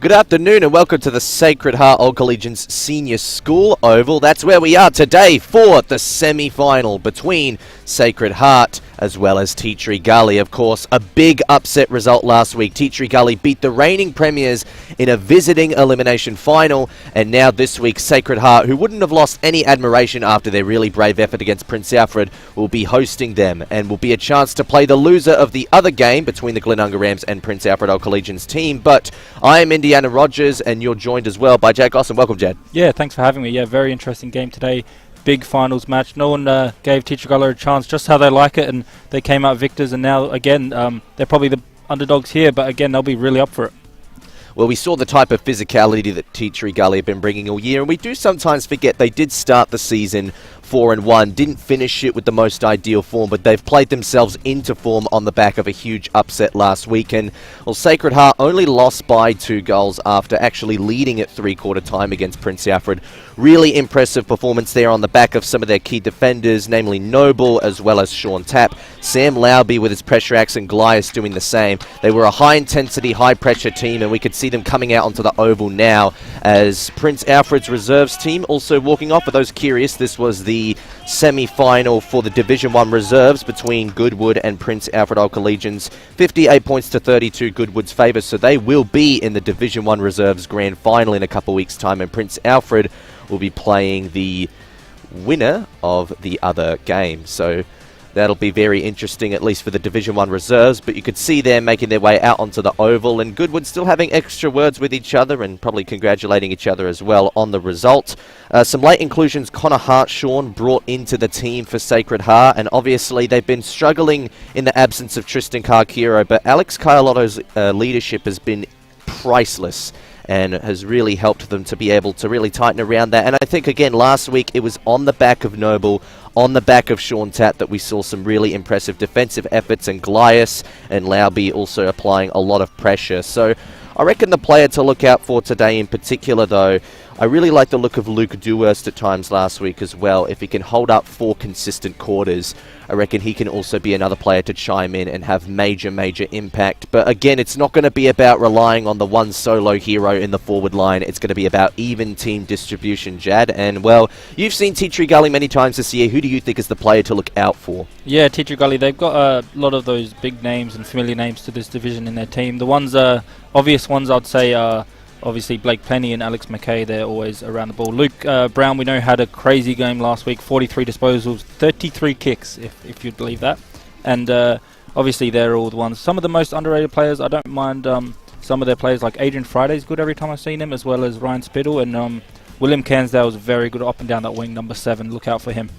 Good afternoon and welcome to the Sacred Heart Old Collegians Senior School Oval. That's where we are today for the semi-final between Sacred Heart as well as Tea Tree Gully. Of course, a big upset result last week. Tea Tree Gully beat the reigning premiers in a visiting elimination final, and now this week Sacred Heart, who wouldn't have lost any admiration after their really brave effort against Prince Alfred, will be hosting them and will be a chance to play the loser of the other game between the Glenunga Rams and Prince Alfred Old Collegians team. But I am Indiana Rogers, and you're joined as well by Jad Gosson. Welcome, Jad. Yeah, thanks for having me. Yeah, very interesting game today. Big finals match. No one gave Tea Tree Gully a chance, just how they like it, and they came out victors. And now, again, they're probably the underdogs here, but again, they'll be really up for it. Well, we saw the type of physicality that Tea Tree Gully have been bringing all year, and we do sometimes forget they did start the season 4-1, didn't finish it with the most ideal form, but they've played themselves into form on the back of a huge upset last weekend. Well, Sacred Heart only lost by 2 goals after actually leading at three-quarter time against Prince Alfred. Really impressive performance there on the back of some of their key defenders, namely Noble as well as Sean Tapp. Sam Lowby with his pressure acts and Glyas doing the same. They were a high-intensity, high-pressure team, and we could see them coming out onto the oval now as Prince Alfred's reserves team also walking off. For those curious, this was the semi-final for the Division 1 reserves between Goodwood and Prince Alfred Old Collegians. 58 points to 32 Goodwood's favour, so they will be in the Division 1 reserves grand final in a couple of weeks' time, and Prince Alfred will be playing the winner of the other game. So that'll be very interesting, at least for the Division 1 reserves, but you could see them making their way out onto the oval, and Goodwood still having extra words with each other and probably congratulating each other as well on the result. Some late inclusions, Connor Hartshawn brought into the team for Sacred Heart, and obviously they've been struggling in the absence of Tristan Carquero, but Alex Carlotto's leadership has been priceless and has really helped them to be able to really tighten around that. And I think, again, last week it was on the back of Noble, on the back of Sean Tapp, that we saw some really impressive defensive efforts, and Glyas and Lowby also applying a lot of pressure. So I reckon the player to look out for today in particular, though, I really like the look of Luke Dewhurst at times last week as well. If he can hold up 4 consistent quarters, I reckon he can also be another player to chime in and have major impact. But again, it's not going to be about relying on the one solo hero in the forward line. It's going to be about even team distribution, Jad. And, well, you've seen Tea Tree Gully many times this year. Who do you think is the player to look out for? Yeah, Tea Tree Gully, they've got a lot of those big names and familiar names to this division in their team. The ones, obvious ones I'd say are obviously Blake Penny and Alex McKay. They're always around the ball. Luke Brown, we know, had a crazy game last week. 43 disposals, 33 kicks, if you'd believe that. And obviously they're all the ones. Some of the most underrated players, I don't mind some of their players, like Adrian Friday's good every time I've seen him, as well as Ryan Spittle. And William Cansdale's very good up and down that wing, number 7. Look out for him.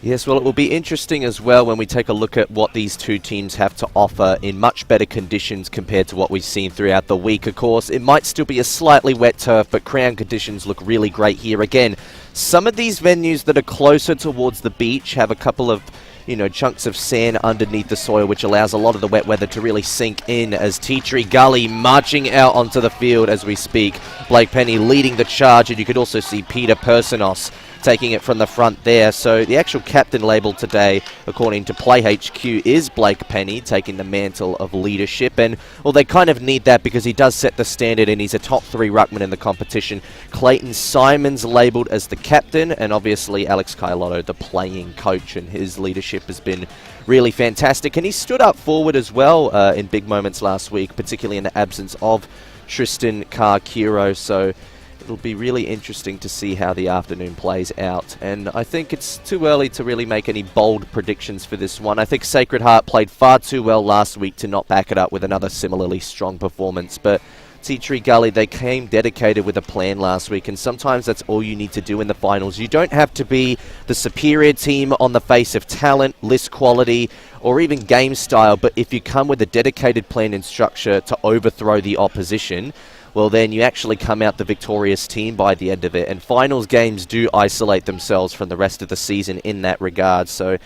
Yes, well, it will be interesting as well when we take a look at what these two teams have to offer in much better conditions compared to what we've seen throughout the week. Of course, it might still be a slightly wet turf, but ground conditions look really great here. Again, some of these venues that are closer towards the beach have a couple of chunks of sand underneath the soil, which allows a lot of the wet weather to really sink in, as Tea Tree Gully marching out onto the field as we speak. Blake Penny leading the charge, and you could also see Peter Personos taking it from the front there. So the actual captain label today, according to Play HQ, is Blake Penny, taking the mantle of leadership. And, well, they kind of need that because he does set the standard and he's a top 3 ruckman in the competition. Clayton Simons labelled as the captain, and obviously Alex Carlotto, the playing coach, and his leadership has been really fantastic. And he stood up forward as well in big moments last week, particularly in the absence of Tristan Carquero. So it'll be really interesting to see how the afternoon plays out. And I think it's too early to really make any bold predictions for this one. I think Sacred Heart played far too well last week to not back it up with another similarly strong performance. But Tea Tree Gully, they came dedicated with a plan last week, and sometimes that's all you need to do in the finals. You don't have to be the superior team on the face of talent, list quality, or even game style, but if you come with a dedicated plan and structure to overthrow the opposition, well, then you actually come out the victorious team by the end of it. And finals games do isolate themselves from the rest of the season in that regard. So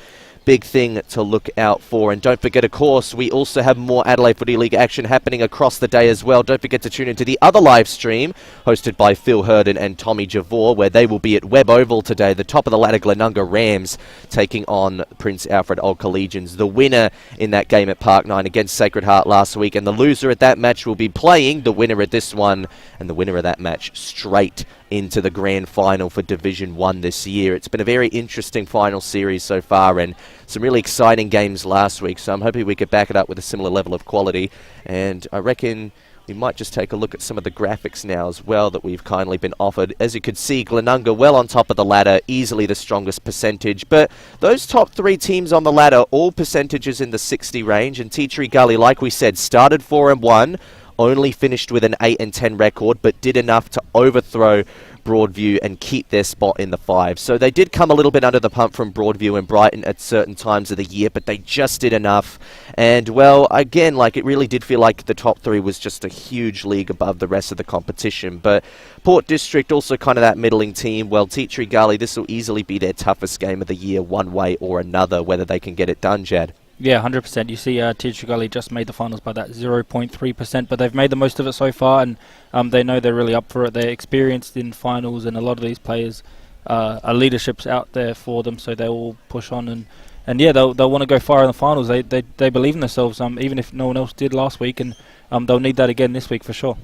big thing to look out for. And don't forget, of course, we also have more Adelaide Footy League action happening across the day as well. Don't forget to tune into the other live stream hosted by Phil Herden and Tommy Javor, where they will be at Webb Oval today. The top of the ladder Glenunga Rams taking on Prince Alfred Old Collegians. The winner in that game at Park 9 against Sacred Heart last week, and the loser at that match will be playing the winner at this one, and the winner of that match straight into the grand final for Division 1 this year. It's been a very interesting final series so far, and some really exciting games last week, so I'm hoping we could back it up with a similar level of quality. And I reckon we might just take a look at some of the graphics now as well that we've kindly been offered. As you can see, Glenunga well on top of the ladder, easily the strongest percentage. But those top three teams on the ladder, all percentages in the 60 range. And Tea Tree Gully, like we said, started 4-1, only finished with an 8-10 record, but did enough to overthrow Broadview and keep their spot in the 5. So they did come a little bit under the pump from Broadview and Brighton at certain times of the year, but they just did enough. And, well, again, like, it really did feel like the top three was just a huge league above the rest of the competition. But Port District also kind of that middling team. Well, Tea Tree Gully, this will easily be their toughest game of the year one way or another, whether they can get it done, Jad. Yeah, 100%. You see Tea Tree Gully just made the finals by that 0.3%, but they've made the most of it so far, and they know they're really up for it. They're experienced in finals, and a lot of these players are leadership's out there for them, so they will push on. And yeah, they'll want to go far in the finals. They believe in themselves, even if no one else did last week, and they'll need that again this week for sure.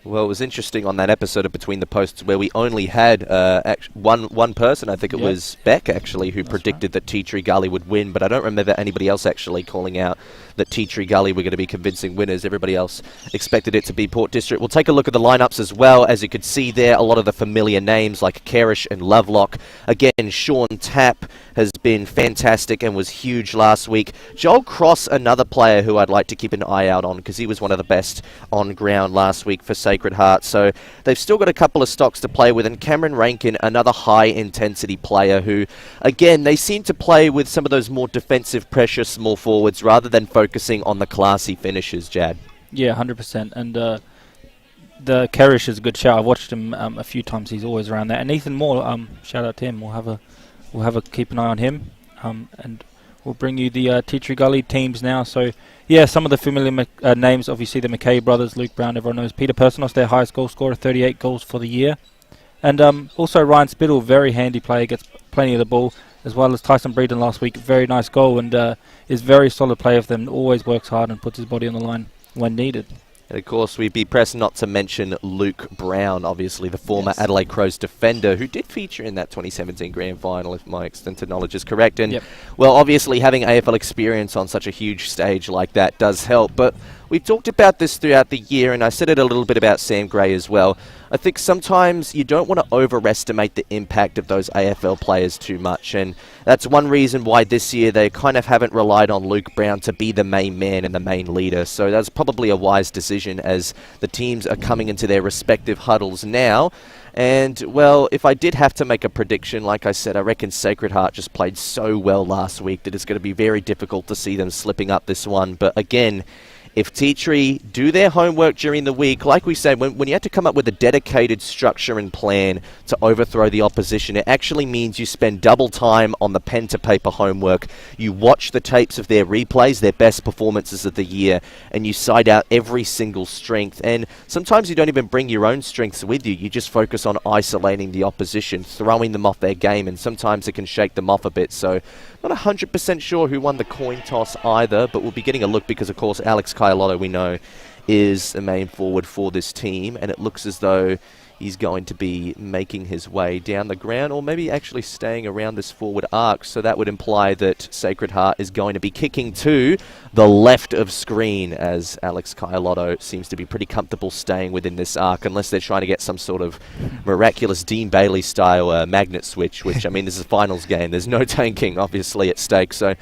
Well, it was interesting on that episode of Between the Posts where we only had one person, I think it was Beck, actually, who predicted that Tea Tree Gully would win, but I don't remember anybody else actually calling out that Tea Tree Gully were going to be convincing winners. Everybody else expected it to be Port District. We'll take a look at the lineups as well. As you could see there, a lot of the familiar names like Kerish and Lovelock. Again, Sean Tapp has been fantastic and was huge last week. Joel Cross, another player who I'd like to keep an eye out on because he was one of the best on ground last week for Sacred Heart. So they've still got a couple of stocks to play with. And Cameron Rankin, another high-intensity player who, again, they seem to play with some of those more defensive pressure small forwards rather than focusing on the classy finishes, Jad. Yeah, 100%. And the Kerish is a good shout. I've watched him a few times. He's always around there. And Ethan Moore, shout out to him. We'll have a keep an eye on him. And we'll bring you the Tea Tree Gully teams now. So, yeah, some of the familiar names, obviously the McKay brothers, Luke Brown, everyone knows. Peter Personos, their highest goal scorer, 38 goals for the year. And also Ryan Spittle, very handy player, gets plenty of the ball, as well as Tyson Breeden last week, very nice goal, and is very solid player for them, always works hard and puts his body on the line when needed. And of course, we'd be pressed not to mention Luke Brown, obviously the former Adelaide Crows defender, who did feature in that 2017 grand final, if my extensive knowledge is correct. And, well, obviously having AFL experience on such a huge stage like that does help. But we've talked about this throughout the year, and I said it a little bit about Sam Gray as well. I think sometimes you don't want to overestimate the impact of those AFL players too much, and that's one reason why this year they kind of haven't relied on Luke Brown to be the main man and the main leader. So that's probably a wise decision as the teams are coming into their respective huddles now. And, well, if I did have to make a prediction, like I said, I reckon Sacred Heart just played so well last week that it's going to be very difficult to see them slipping up this one. But again, if Tea Tree do their homework during the week, like we said, when you have to come up with a dedicated structure and plan to overthrow the opposition, it actually means you spend double time on the pen-to-paper homework. You watch the tapes of their replays, their best performances of the year, and you side out every single strength. And sometimes you don't even bring your own strengths with you. You just focus on isolating the opposition, throwing them off their game, and sometimes it can shake them off a bit. So not 100% sure who won the coin toss either, but we'll be getting a look because, of course, Alex Kaialotto, we know, is the main forward for this team, and it looks as though he's going to be making his way down the ground, or maybe actually staying around this forward arc. So that would imply that Sacred Heart is going to be kicking to the left of screen, as Alex Kaialotto seems to be pretty comfortable staying within this arc, unless they're trying to get some sort of miraculous Dean Bailey-style magnet switch, which, I mean, this is a finals game. There's no tanking, obviously, at stake. So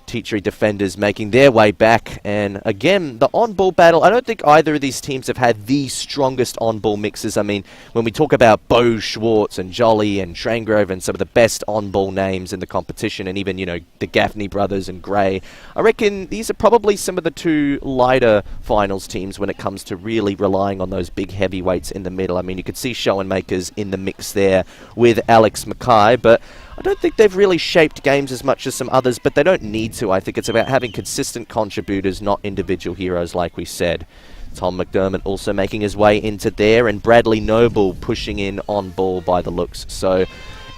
Tea Tree defenders making their way back. And again, the on-ball battle, I don't think either of these teams have had the strongest on-ball mixes. I mean, when we talk about Bo Schwartz and Jolly and Trangrove and some of the best on-ball names in the competition, and even, you know, the Gaffney brothers and Gray, I reckon these are probably some of the two lighter finals teams when it comes to really relying on those big heavyweights in the middle. I mean, you could see Show and Makers in the mix there with Alex Mackay, but I don't think they've really shaped games as much as some others, but they don't need to. I think it's about having consistent contributors, not individual heroes, like we said. Tom McDermott also making his way into there, and Bradley Noble pushing in on ball by the looks. So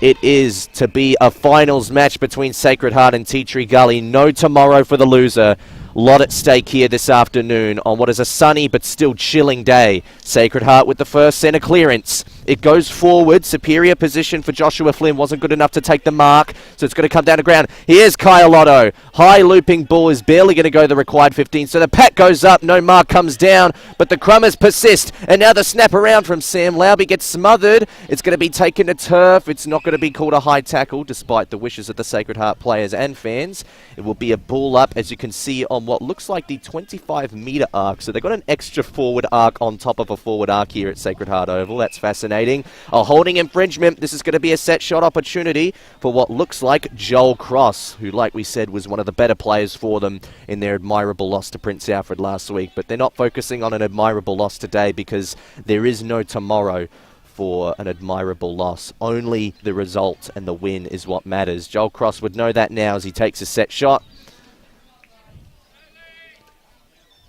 it is to be a finals match between Sacred Heart and Tea Tree Gully. No tomorrow for the loser. Lot at stake here this afternoon on what is a sunny but still chilling day. Sacred Heart with the first centre clearance. It goes forward. Superior position for Joshua Flynn. Wasn't good enough to take the mark, so it's going to come down to ground. Here's Kyle Otto. High looping ball is barely going to go the required 15, so the pack goes up. No mark comes down, but the Crummers persist. And now the snap around from Sam Lauby gets smothered. It's going to be taken to turf. It's not going to be called a high tackle, despite the wishes of the Sacred Heart players and fans. It will be a ball up, as you can see, on what looks like the 25-metre arc. So they've got an extra forward arc on top of a forward arc here at Sacred Heart Oval. That's fascinating. A holding infringement. This is going to be a set shot opportunity for what looks like Joel Cross, who, like we said, was one of the better players for them in their admirable loss to Prince Alfred last week. But they're not focusing on an admirable loss today because there is no tomorrow for an admirable loss. Only the result and the win is what matters. Joel Cross would know that now as he takes a set shot.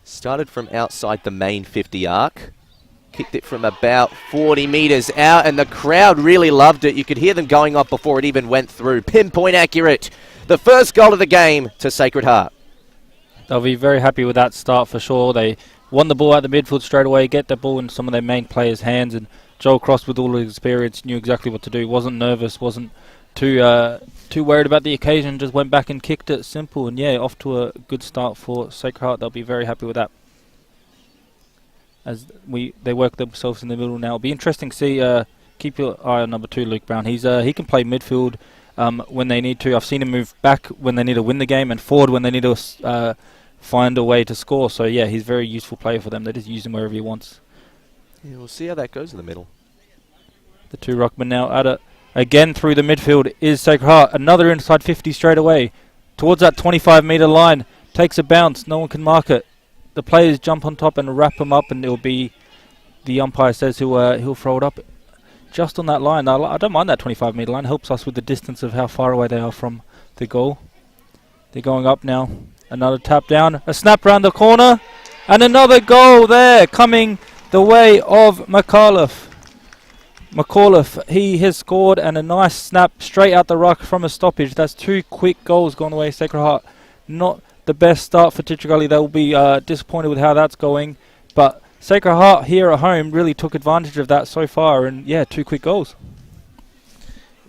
Started from outside the main 50 arc. Kicked it from about 40 metres out, and the crowd really loved it. You could hear them going off before it even went through. Pinpoint accurate. The first goal of the game to Sacred Heart. They'll be very happy with that start for sure. They won the ball out the midfield straight away, get the ball in some of their main players' hands, and Joel Cross, with all his experience, knew exactly what to do. Wasn't nervous, wasn't too worried about the occasion, just went back and kicked it simple. And yeah, off to a good start for Sacred Heart. They'll be very happy with that. As they work themselves in the middle now. It'll be interesting to see. Keep your eye on number 2, Luke Brown. He can play midfield when they need to. I've seen him move back when they need to win the game, and forward when they need to find a way to score. So yeah, he's a very useful player for them. They just use him wherever he wants. Yeah, we'll see how that goes in the middle. The 2 ruckmen now at it again through the midfield is Sacred Heart. Another inside 50 straight away towards that 25-metre line. Takes a bounce. No one can mark it. The players jump on top and wrap him up, and it'll be the umpire says he'll throw it up just on that line. I don't mind that 25-metre line. Helps us with the distance of how far away they are from the goal. They're going up now. Another tap down. A snap round the corner. And another goal there coming the way of McAuliffe. He has scored, and a nice snap straight out the ruck from a stoppage. That's 2 quick goals gone away. Sacred Heart not the best start for Tea Tree Gully. They'll be disappointed with how that's going. But Sacred Heart here at home really took advantage of that so far. And yeah, 2 quick goals.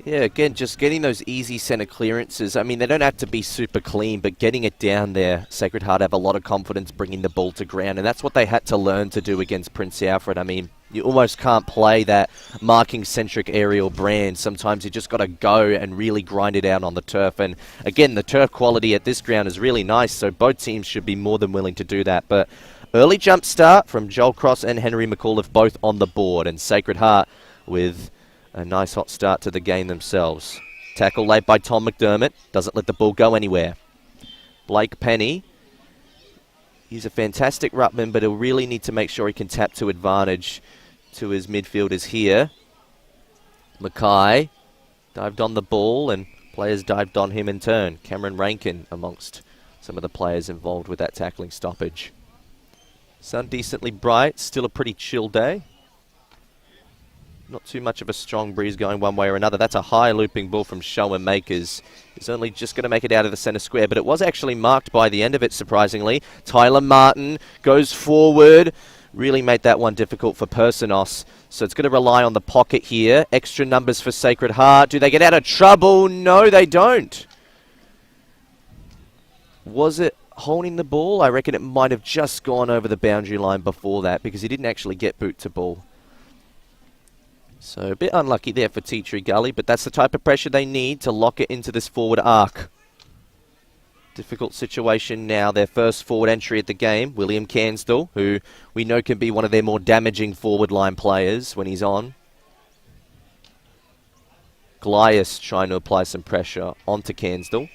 Yeah, again, just getting those easy centre clearances. I mean, they don't have to be super clean, but getting it down there, Sacred Heart have a lot of confidence bringing the ball to ground, and that's what they had to learn to do against Prince Alfred. I mean, you almost can't play that marking-centric aerial brand. Sometimes you just got to go and really grind it out on the turf. And again, the turf quality at this ground is really nice, so both teams should be more than willing to do that. But early jump start from Joel Cross and Henry McAuliffe both on the board, and Sacred Heart with a nice hot start to the game themselves. Tackle late by Tom McDermott. Doesn't let the ball go anywhere. Blake Penny. He's a fantastic ruckman, but he'll really need to make sure he can tap to advantage to his midfielders here. Mackay dived on the ball, and players dived on him in turn. Cameron Rankin amongst some of the players involved with that tackling stoppage. Sun decently bright. Still a pretty chill day. Not too much of a strong breeze going one way or another. That's a high looping ball from Show and Makers. He's only just going to make it out of the centre square, but it was actually marked by the end of it, surprisingly. Tyler Martin goes forward. Really made that one difficult for Personos. So it's going to rely on the pocket here. Extra numbers for Sacred Heart. Do they get out of trouble? No, they don't. Was it holding the ball? I reckon it might have just gone over the boundary line before that, because he didn't actually get boot to ball. So a bit unlucky there for Tea Tree Gully, but that's the type of pressure they need to lock it into this forward arc. Difficult situation now. Their first forward entry at the game, William Cansdall, who we know can be one of their more damaging forward line players when he's on. Glyas trying to apply some pressure onto Cansdall,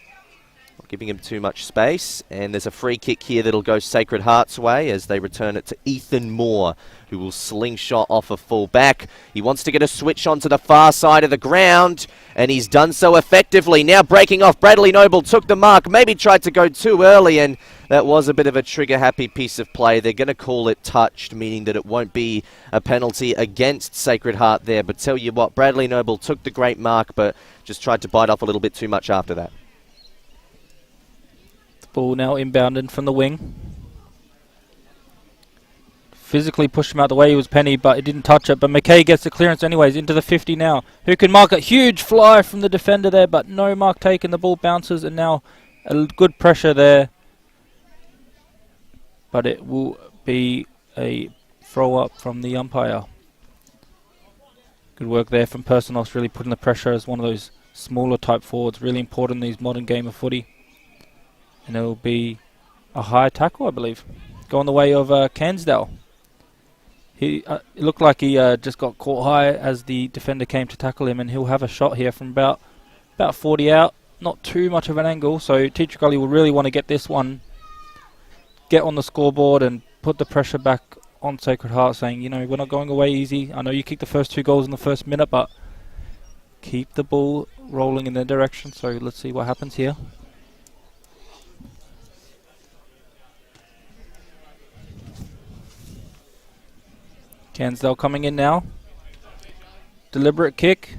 not giving him too much space. And there's a free kick here that'll go Sacred Heart's way as they return it to Ethan Moore, who will slingshot off a full back. He wants to get a switch onto the far side of the ground, and he's done so effectively. Now breaking off, Bradley Noble took the mark, maybe tried to go too early, and that was a bit of a trigger-happy piece of play. They're going to call it touched, meaning that it won't be a penalty against Sacred Heart there. But tell you what, Bradley Noble took the great mark, but just tried to bite off a little bit too much after that. The ball now inbounded from the wing. Physically pushed him out the way. He was Penny, but it didn't touch it. But McKay gets the clearance anyways into the 50 now. Who can mark it? Huge fly from the defender there, but no mark taken. The ball bounces, and now a good pressure there. But it will be a throw up from the umpire. Good work there from Personos, really putting the pressure as one of those smaller type forwards. Really important in these modern game of footy. And it will be a high tackle, I believe. Going the way of Cansdale. It looked like he just got caught high as the defender came to tackle him, and he'll have a shot here from about 40 out. Not too much of an angle, so Teacher Gully will really want to get this one, get on the scoreboard and put the pressure back on Sacred Heart, saying, you know, we're not going away easy. I know you kicked the first 2 goals in the first minute, but keep the ball rolling in their direction. So let's see what happens here. Cansdale coming in now. Deliberate kick.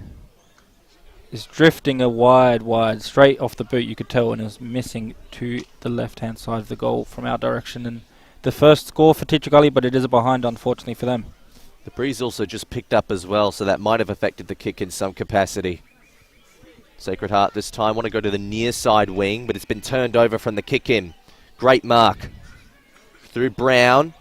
Is drifting a wide, straight off the boot, you could tell, and is missing to the left-hand side of the goal from our direction. And the first score for Teacher Gully, but it is a behind, unfortunately, for them. The breeze also just picked up as well, so that might have affected the kick in some capacity. Sacred Heart this time want to go to the near side wing, but it's been turned over from the kick in. Great mark. Through Brown.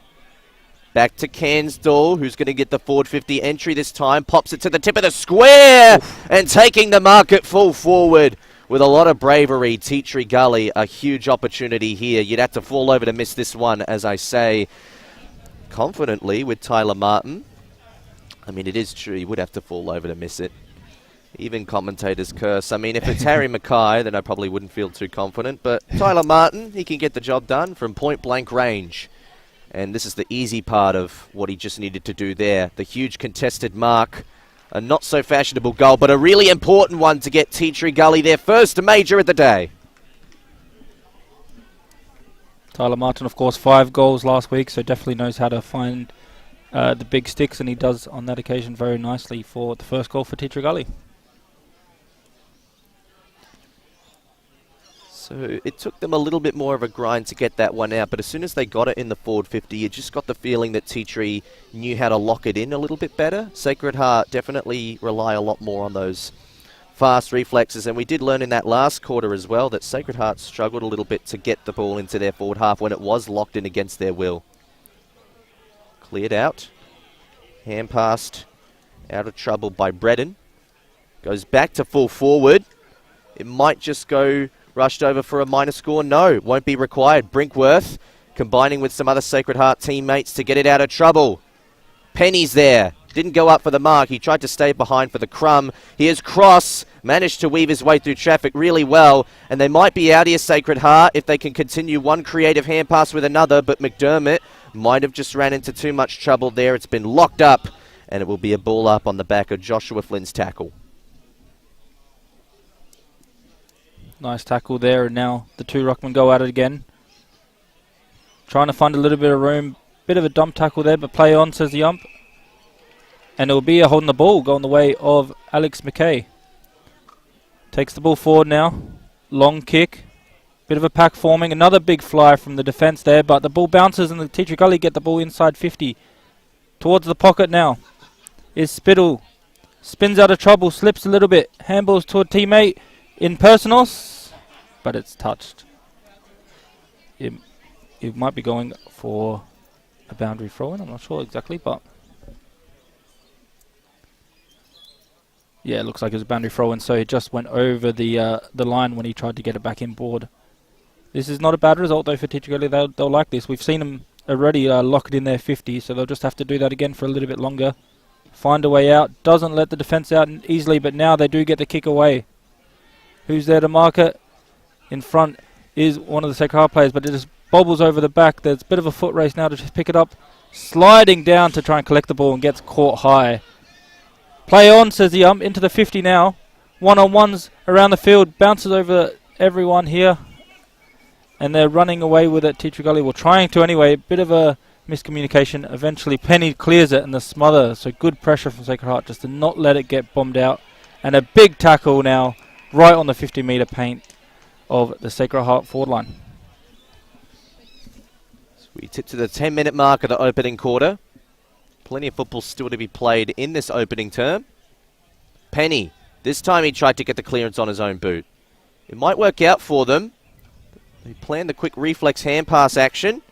Back to Cansdall, who's going to get the forward 50 entry this time. Pops it to the tip of the square. Oof. And taking the mark at full forward with a lot of bravery. Teachery Gully, a huge opportunity here. You'd have to fall over to miss this one, as I say, confidently with Tyler Martin. I mean, it is true. You would have to fall over to miss it. Even commentators curse. I mean, if it's Harry Mackay, then I probably wouldn't feel too confident. But Tyler Martin, he can get the job done from point-blank range. And this is the easy part of what he just needed to do there. The huge contested mark. A not-so-fashionable goal, but a really important one to get Teachery Gully their first major of the day. Tyler Martin, of course, 5 goals last week, so definitely knows how to find the big sticks, and he does on that occasion very nicely for the first goal for Teachery Gully. So it took them a little bit more of a grind to get that one out, but as soon as they got it in the forward 50, you just got the feeling that Teachery knew how to lock it in a little bit better. Sacred Heart definitely rely a lot more on those fast reflexes, and we did learn in that last quarter as well that Sacred Heart struggled a little bit to get the ball into their forward half when it was locked in against their will. Cleared out. Hand passed out of trouble by Bredden. Goes back to full forward. It might just go rushed over for a minor score. No, won't be required. Brinkworth combining with some other Sacred Heart teammates to get it out of trouble. Penny's there. Didn't go up for the mark. He tried to stay behind for the crumb. Here's Cross. Managed to weave his way through traffic really well. And they might be out here, Sacred Heart, if they can continue one creative hand pass with another. But McDermott might have just ran into too much trouble there. It's been locked up. And it will be a ball up on the back of Joshua Flynn's tackle. Nice tackle there, and now the 2 ruckmen go at it again. Trying to find a little bit of room. Bit of a dump tackle there, but play on, says the ump. And it will be a holding the ball, going the way of Alex McKay. Takes the ball forward now. Long kick. Bit of a pack forming. Another big fly from the defence there, but the ball bounces and the Teacher Gully get the ball inside 50. Towards the pocket now is Spittle. Spins out of trouble, slips a little bit. Handballs to a teammate. In Personos, but it's touched. It might be going for a boundary throw-in, I'm not sure exactly, but yeah, it looks like it was a boundary throw-in, so it just went over the line when he tried to get it back in board. This is not a bad result, though, for Teacher Gully. They'll like this. We've seen them already lock it in their 50, so they'll just have to do that again for a little bit longer. Find a way out. Doesn't let the defence out easily, but now they do get the kick away. Who's there to mark it? In front is one of the Sacred Heart players, but it just bobbles over the back. There's a bit of a foot race now to just pick it up. Sliding down to try and collect the ball and gets caught high. Play on, says the ump, into the 50 now. One-on-ones around the field. Bounces over everyone here. And they're running away with it. Teacher Gully, well, trying to anyway. Bit of a miscommunication. Eventually, Penny clears it and the smother. So good pressure from Sacred Heart just to not let it get bombed out. And a big tackle now right on the 50-metre paint of the Sacred Heart forward line. So we tip to the 10-minute mark of the opening quarter. Plenty of football still to be played in this opening term. Penny, this time he tried to get the clearance on his own boot. It might work out for them. They planned the quick reflex hand pass action.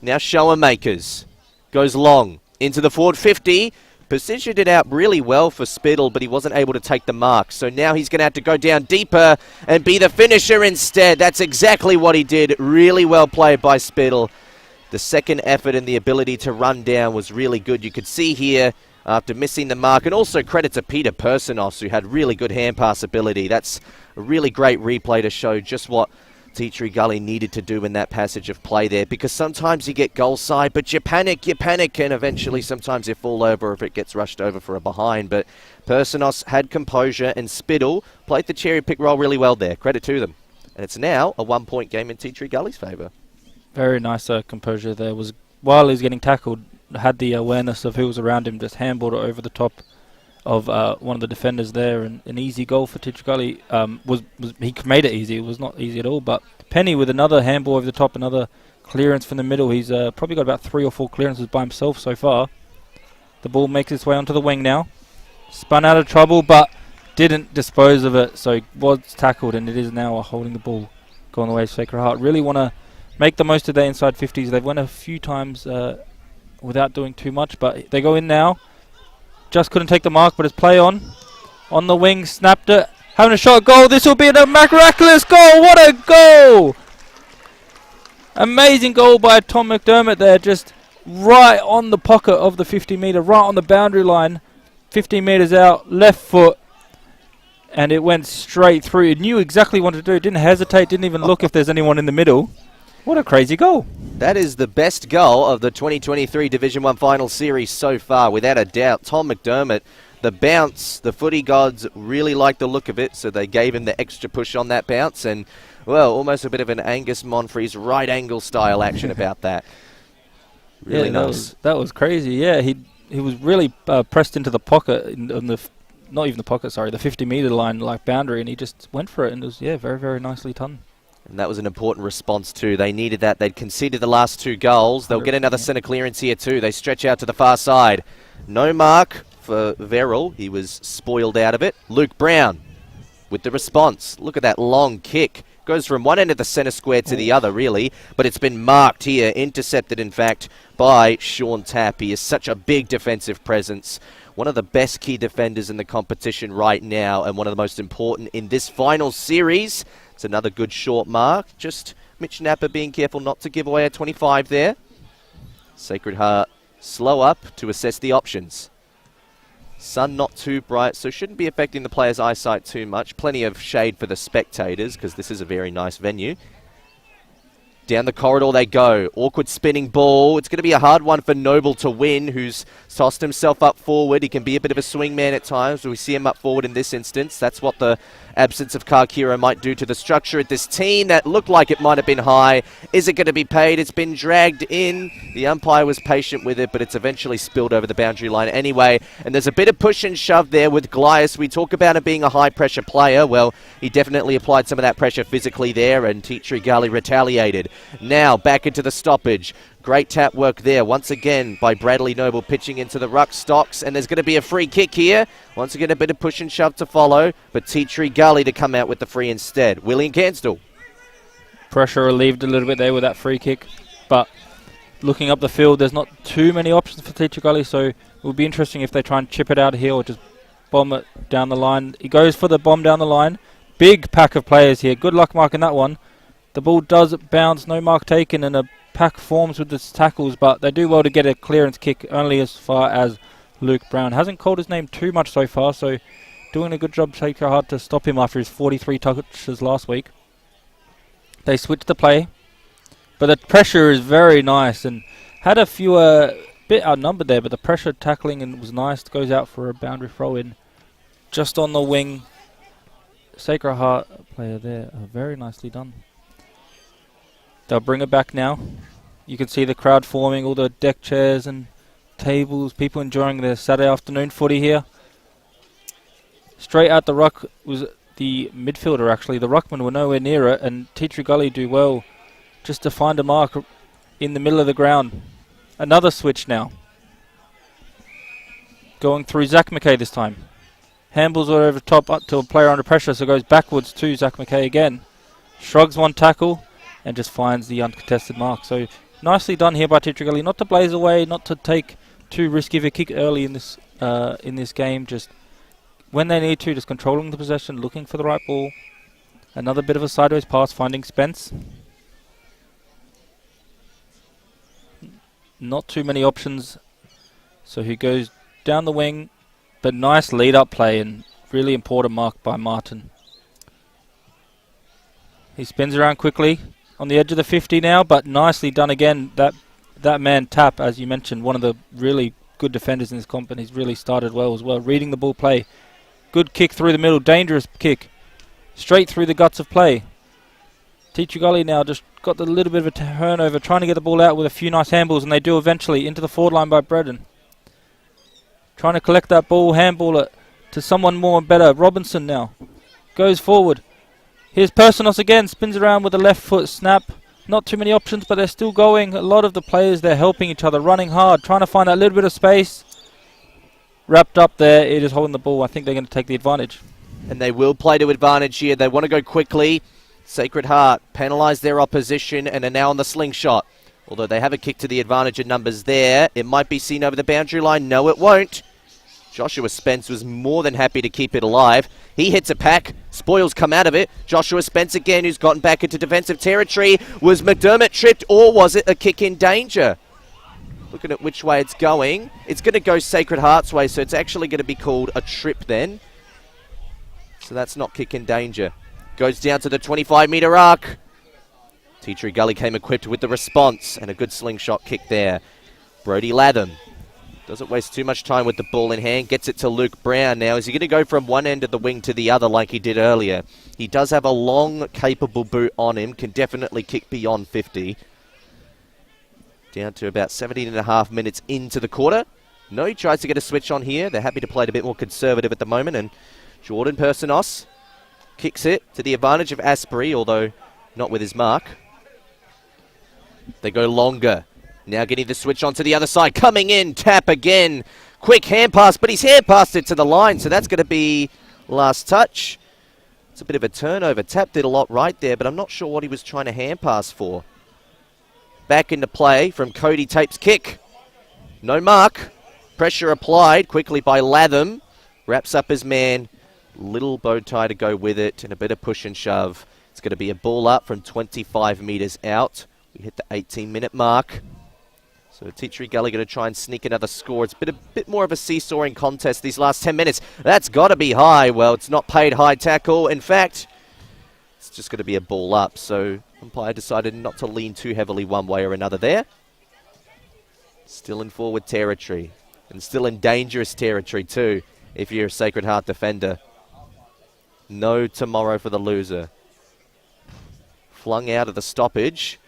Now shower makers. Goes long into the forward 50. Positioned it out really well for Spittle, but he wasn't able to take the mark. So now he's going to have to go down deeper and be the finisher instead. That's exactly what he did. Really well played by Spittle. The second effort and the ability to run down was really good. You could see here after missing the mark. And also credit to Peter Personos, who had really good hand pass ability. That's a really great replay to show just what Teachery Gully needed to do in that passage of play there, because sometimes you get goal side, but you panic, and eventually sometimes you fall over if it gets rushed over for a behind. But Personos had composure, and Spittle played the cherry pick role really well there. Credit to them. And it's now a 1-point game in Teachery Gully's favour. Very nice composure there. Was while he was getting tackled, had the awareness of who was around him, just handballed it over the top of one of the defenders there, and an easy goal for Teacher Gully. He made it easy. It was not easy at all, but Penny with another handball over the top, another clearance from the middle. He's probably got about 3 or 4 clearances by himself so far. The ball makes its way onto the wing now. Spun out of trouble, but didn't dispose of it, so he was tackled, and it is now holding the ball going the way of Sacred Heart. Really want to make the most of their inside 50s. They've went a few times without doing too much, but they go in now. Just couldn't take the mark, but it's play on the wing, snapped it, having a shot at goal. This will be a miraculous goal. What a goal! Amazing goal by Tom McDermott there, just right on the pocket of the 50-metre, right on the boundary line, 15 metres out, left foot, and it went straight through. It knew exactly what to do, didn't hesitate, didn't even look if there's anyone in the middle. What a crazy goal. That is the best goal of the 2023 Division 1 Final Series so far, without a doubt. Tom McDermott, the bounce, the footy gods really liked the look of it, so they gave him the extra push on that bounce, and, well, almost a bit of an Angus Monfries right angle style action about that. Really nice. That was crazy, yeah. He was really pressed into the pocket, on the not even the pocket, sorry, the 50-metre line, like boundary, and he just went for it, and it was, yeah, very, very nicely done. And that was an important response too. They needed that. They'd conceded the last 2 goals. They'll get another centre clearance here too. They stretch out to the far side. No mark for Verrill. He was spoiled out of it. Luke Brown with the response. Look at that long kick. Goes from one end of the centre square to the other, really. But it's been marked here, intercepted, in fact, by Sean Tapp. He is such a big defensive presence. One of the best key defenders in the competition right now, and one of the most important in this final series. It's another good short mark. Just Mitch Napper being careful not to give away a 25 there. Sacred Heart slow up to assess the options. Sun not too bright, so shouldn't be affecting the player's eyesight too much. Plenty of shade for the spectators, because this is a very nice venue. Down the corridor they go. Awkward spinning ball. It's going to be a hard one for Noble to win, who's tossed himself up forward. He can be a bit of a swingman at times. We see him up forward in this instance. That's what the absence of Karkira might do to the structure at this team. That looked like it might have been high. Is it going to be paid? It's been dragged in. The umpire was patient with it, but it's eventually spilled over the boundary line anyway. And there's a bit of push and shove there with Glyas. We talk about him being a high-pressure player. Well, he definitely applied some of that pressure physically there, and Teachery Gully retaliated. Now, back into the stoppage. Great tap work there, once again, by Bradley Noble pitching into the ruck stocks. And there's going to be a free kick here. Once again, a bit of push and shove to follow. But Teachery Gully to come out with the free instead. William Canstel. Pressure relieved a little bit there with that free kick. But looking up the field, there's not too many options for Teachery Gully. So it will be interesting if they try and chip it out here or just bomb it down the line. He goes for the bomb down the line. Big pack of players here. Good luck marking that one. The ball does bounce, no mark taken, and a pack forms with its tackles, but they do well to get a clearance kick only as far as Luke Brown. Hasn't called his name too much so far, so doing a good job, Sacred Heart, to stop him after his 43 touches last week. They switch the play, but the pressure is very nice, and had a few bit outnumbered there, but the pressure tackling and was nice. It goes out for a boundary throw in just on the wing. Sacred Heart player there, very nicely done. They'll bring it back now. You can see the crowd forming, all the deck chairs and tables, people enjoying their Saturday afternoon footy here. Straight out the ruck was the midfielder, actually. The ruckmen were nowhere near it, and Teacher Gully do well just to find a mark in the middle of the ground. Another switch now. Going through Zach McKay this time. Handballs are over top up to a player under pressure, so goes backwards to Zach McKay again. Shrugs one tackle and just finds the uncontested mark. So nicely done here by Teacher Gully. Not to blaze away, not to take too risky of a kick early in this game. Just when they need to, just controlling the possession, looking for the right ball. Another bit of a sideways pass, finding Spence. Not too many options. So he goes down the wing, but nice lead-up play and really important mark by Martin. He spins around quickly on the edge of the 50 now, but nicely done again. That man Tap, as you mentioned, one of the really good defenders in this comp, and he's really started well as well. Reading the ball play. Good kick through the middle, dangerous kick. Straight through the guts of play. Teacher Gully now just got a little bit of a turnover, trying to get the ball out with a few nice handballs, and they do eventually into the forward line by Bredden. Trying to collect that ball, handball it to someone more and better. Robinson now goes forward. Here's Personos again, spins around with a left foot snap. Not too many options, but they're still going. A lot of the players, they're helping each other, running hard, trying to find that little bit of space. Wrapped up there, it is holding the ball. I think they're going to take the advantage. And they will play to advantage here. They want to go quickly. Sacred Heart penalise their opposition and are now on the slingshot. Although they have a kick to the advantage of numbers there. It might be seen over the boundary line. No, it won't. Joshua Spence was more than happy to keep it alive. He hits a pack. Spoils come out of it. Joshua Spence again, who's gotten back into defensive territory. Was McDermott tripped, or was it a kick in danger? Looking at which way it's going. It's going to go Sacred Heart's way, so it's actually going to be called a trip then. So that's not kick in danger. Goes down to the 25-metre arc. Teacher Gully came equipped with the response, and a good slingshot kick there. Brody Latham doesn't waste too much time with the ball in hand. Gets it to Luke Brown now. Is he going to go from one end of the wing to the other like he did earlier? He does have a long, capable boot on him. Can definitely kick beyond 50. Down to about 17.5 minutes into the quarter. No, he tries to get a switch on here. They're happy to play it a bit more conservative at the moment. And Jordan Personos kicks it to the advantage of Asprey, although not with his mark. They go longer. Now getting the switch onto the other side. Coming in. Tap again. Quick hand pass, but he's hand passed it to the line, so that's going to be last touch. It's a bit of a turnover. Tap did a lot right there, but I'm not sure what he was trying to hand pass for. Back into play from Cody Tape's kick. No mark. Pressure applied quickly by Latham. Wraps up his man. Little bow tie to go with it, and a bit of push and shove. It's going to be a ball up from 25 metres out. We hit the 18-minute mark. So Teacher Gully going to try and sneak another score. It's been a bit more of a seesawing contest these last 10 minutes. That's got to be high. Well, it's not paid high tackle. In fact, it's just going to be a ball up. So umpire decided not to lean too heavily one way or another there. Still in forward territory. And still in dangerous territory too, if you're a Sacred Heart defender. No tomorrow for the loser. Flung out of the stoppage.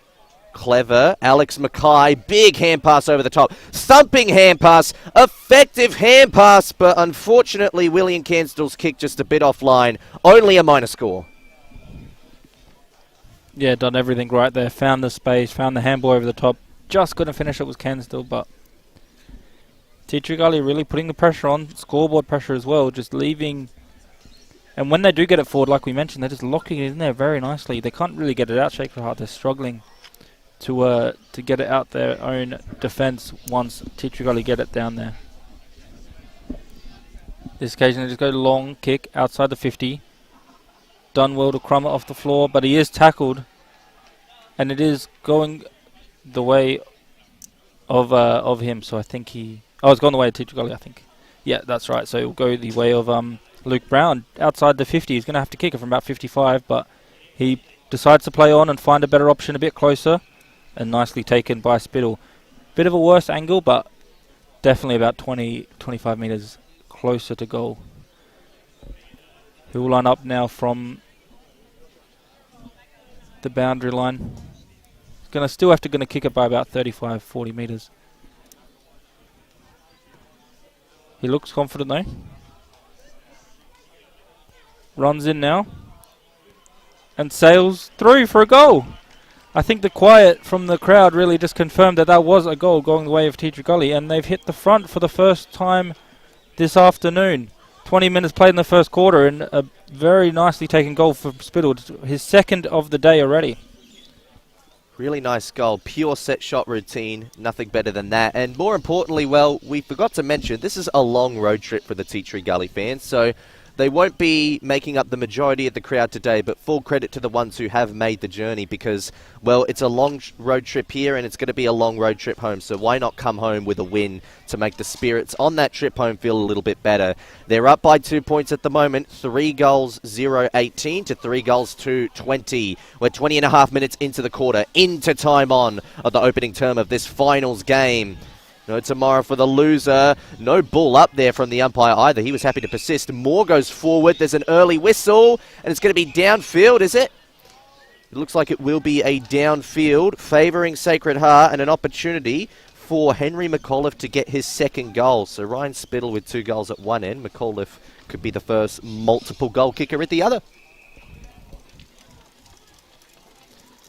Clever. Alex Mackay. Big hand pass over the top. Thumping hand pass. Effective hand pass. But unfortunately, William Canstill's kick just a bit offline. Only a minor score. Yeah, done everything right there. Found the space. Found the handball over the top. Just couldn't finish it with Canstill, but Teacher Gully really putting the pressure on. Scoreboard pressure as well. Just leaving. And when they do get it forward, like we mentioned, they're just locking it in there very nicely. They can't really get it out, Sacred Heart. They're struggling to get it out their own defence once Teacher Gully get it down there. This occasion they just go long kick outside the 50. Done well to crumb it off the floor, but he is tackled. and it is going the way of him. So I think it's gone the way of Teacher Gully, I think. Yeah, that's right. So it will go the way of Luke Brown outside the 50. He's going to have to kick it from about 55, but he decides to play on and find a better option a bit closer, and nicely taken by Spittle. Bit of a worse angle, but definitely about 25 metres closer to goal. He'll line up now from the boundary line. He's going to kick it by about 35, 40 metres. He looks confident though. Runs in now and sails through for a goal. I think the quiet from the crowd really just confirmed that was a goal going the way of Teacher Gully, and they've hit the front for the first time this afternoon. 20 minutes played in the first quarter, and a very nicely taken goal for Spittle, his second of the day already. Really nice goal, pure set shot routine, nothing better than that. And more importantly, well, we forgot to mention, this is a long road trip for the Teacher Gully fans, so they won't be making up the majority of the crowd today, but full credit to the ones who have made the journey because, well, it's a long road trip here and it's going to be a long road trip home, so why not come home with a win to make the spirits on that trip home feel a little bit better. They're up by 2 points at the moment, 3 goals 0-18 to 3 goals 2-20. We're 20 and a half minutes into the quarter, into time on of the opening term of this finals game. No tomorrow for the loser. No ball up there from the umpire either. He was happy to persist. Moore goes forward. There's an early whistle. And it's going to be downfield, is it? It looks like it will be a downfield favouring Sacred Heart and an opportunity for Henry McAuliffe to get his second goal. So Ryan Spittle with 2 goals at one end. McAuliffe could be the first multiple goal kicker at the other.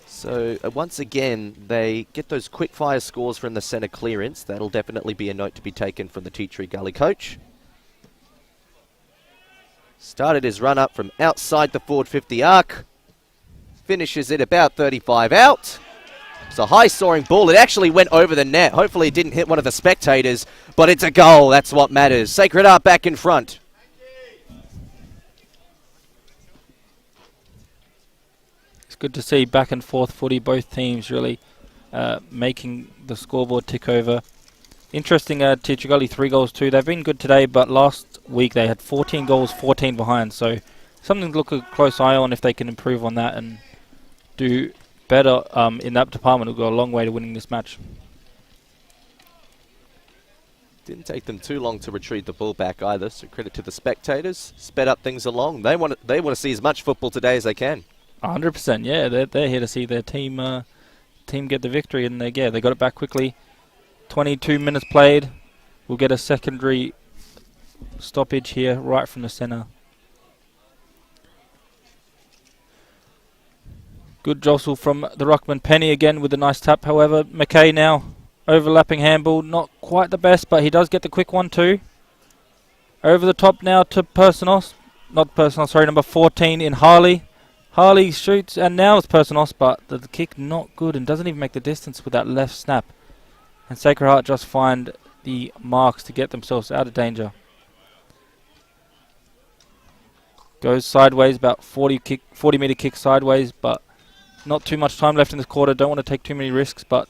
So once again, they get those quick fire scores from the centre clearance. That'll definitely be a note to be taken from the Teacher Gully coach. Started his run up from outside the forward 50 arc. Finishes it about 35 out. It's a high soaring ball. It actually went over the net. Hopefully it didn't hit one of the spectators, but it's a goal. That's what matters. Sacred Heart back in front. Good to see back and forth footy, both teams really making the scoreboard tick over. Interesting, Teacher Gully 3 goals too. They've been good today, but last week they had 14 goals, 14 behind. So something to look a close eye on if they can improve on that and do better in that department. It'll go a long way to winning this match. Didn't take them too long to retrieve the ball back either, so credit to the spectators. Sped up things along. They want to see as much football today as they can. 100%, yeah. They're here to see their team get the victory, and they got it back quickly. 22 minutes played. We'll get a secondary stoppage here right from the centre. Good jostle from the ruckman. Penny again with a nice tap, however. McKay now overlapping handball. Not quite the best, but he does get the quick one too. Over the top now to Personos. Not Personos, sorry, number 14 in Harley. Harley shoots, and now it's Personos, but the kick not good and doesn't even make the distance with that left snap. And Sacred Heart just find the marks to get themselves out of danger. Goes sideways, about 40 metre kick sideways, but not too much time left in this quarter. Don't want to take too many risks, but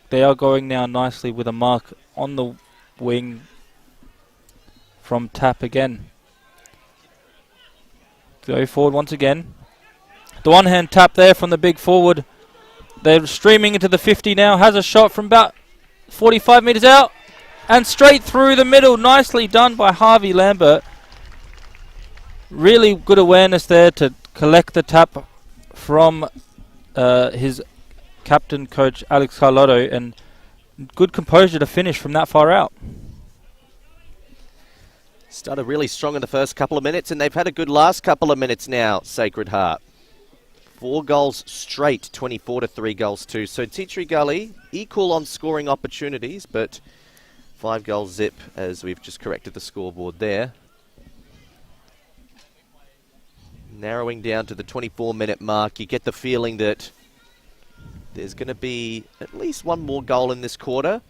they are going now nicely with a mark on the wing from tap again. Go forward once again. The one-hand tap there from the big forward. They're streaming into the 50 now. Has a shot from about 45 metres out. And straight through the middle. Nicely done by Harvey Lambert. Really good awareness there to collect the tap from his captain coach Alex Carlotto. And good composure to finish from that far out. Started really strong in the first couple of minutes, and they've had a good last couple of minutes now, Sacred Heart. 4 goals straight, 24 to 3 goals too. So Teacher Gully equal on scoring opportunities, but 5 goals zip as we've just corrected the scoreboard there. Narrowing down to the 24-minute mark, you get the feeling that there's going to be at least one more goal in this quarter.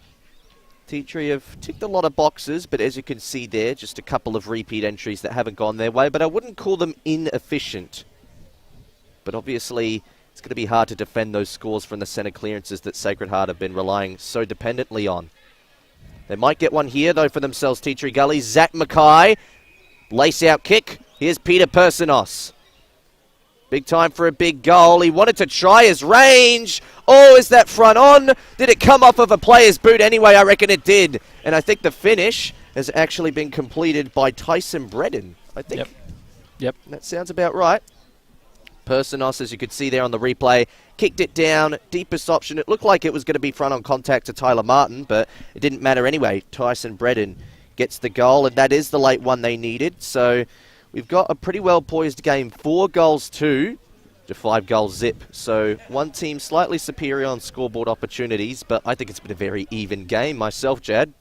Teacher have ticked a lot of boxes, but as you can see there, just a couple of repeat entries that haven't gone their way, but I wouldn't call them inefficient. But obviously, it's going to be hard to defend those scores from the centre clearances that Sacred Heart have been relying so dependently on. They might get one here, though, for themselves, Tea Tree Gully. Zach Mackay, lace-out kick. Here's Peter Persinos. Big time for a big goal. He wanted to try his range. Oh, is that front on? Did it come off of a player's boot anyway? I reckon it did. And I think the finish has actually been completed by Tyson Bredden, I think. Yep. That sounds about right. Persinos, as you could see there on the replay, kicked it down, deepest option. It looked like it was going to be front on contact to Tyler Martin, but it didn't matter anyway. Tyson Bredden gets the goal, and that is the late one they needed. So we've got a pretty well poised game. 4 goals to 5 goals zip. So one team slightly superior on scoreboard opportunities, but I think it's been a very even game myself, Jad.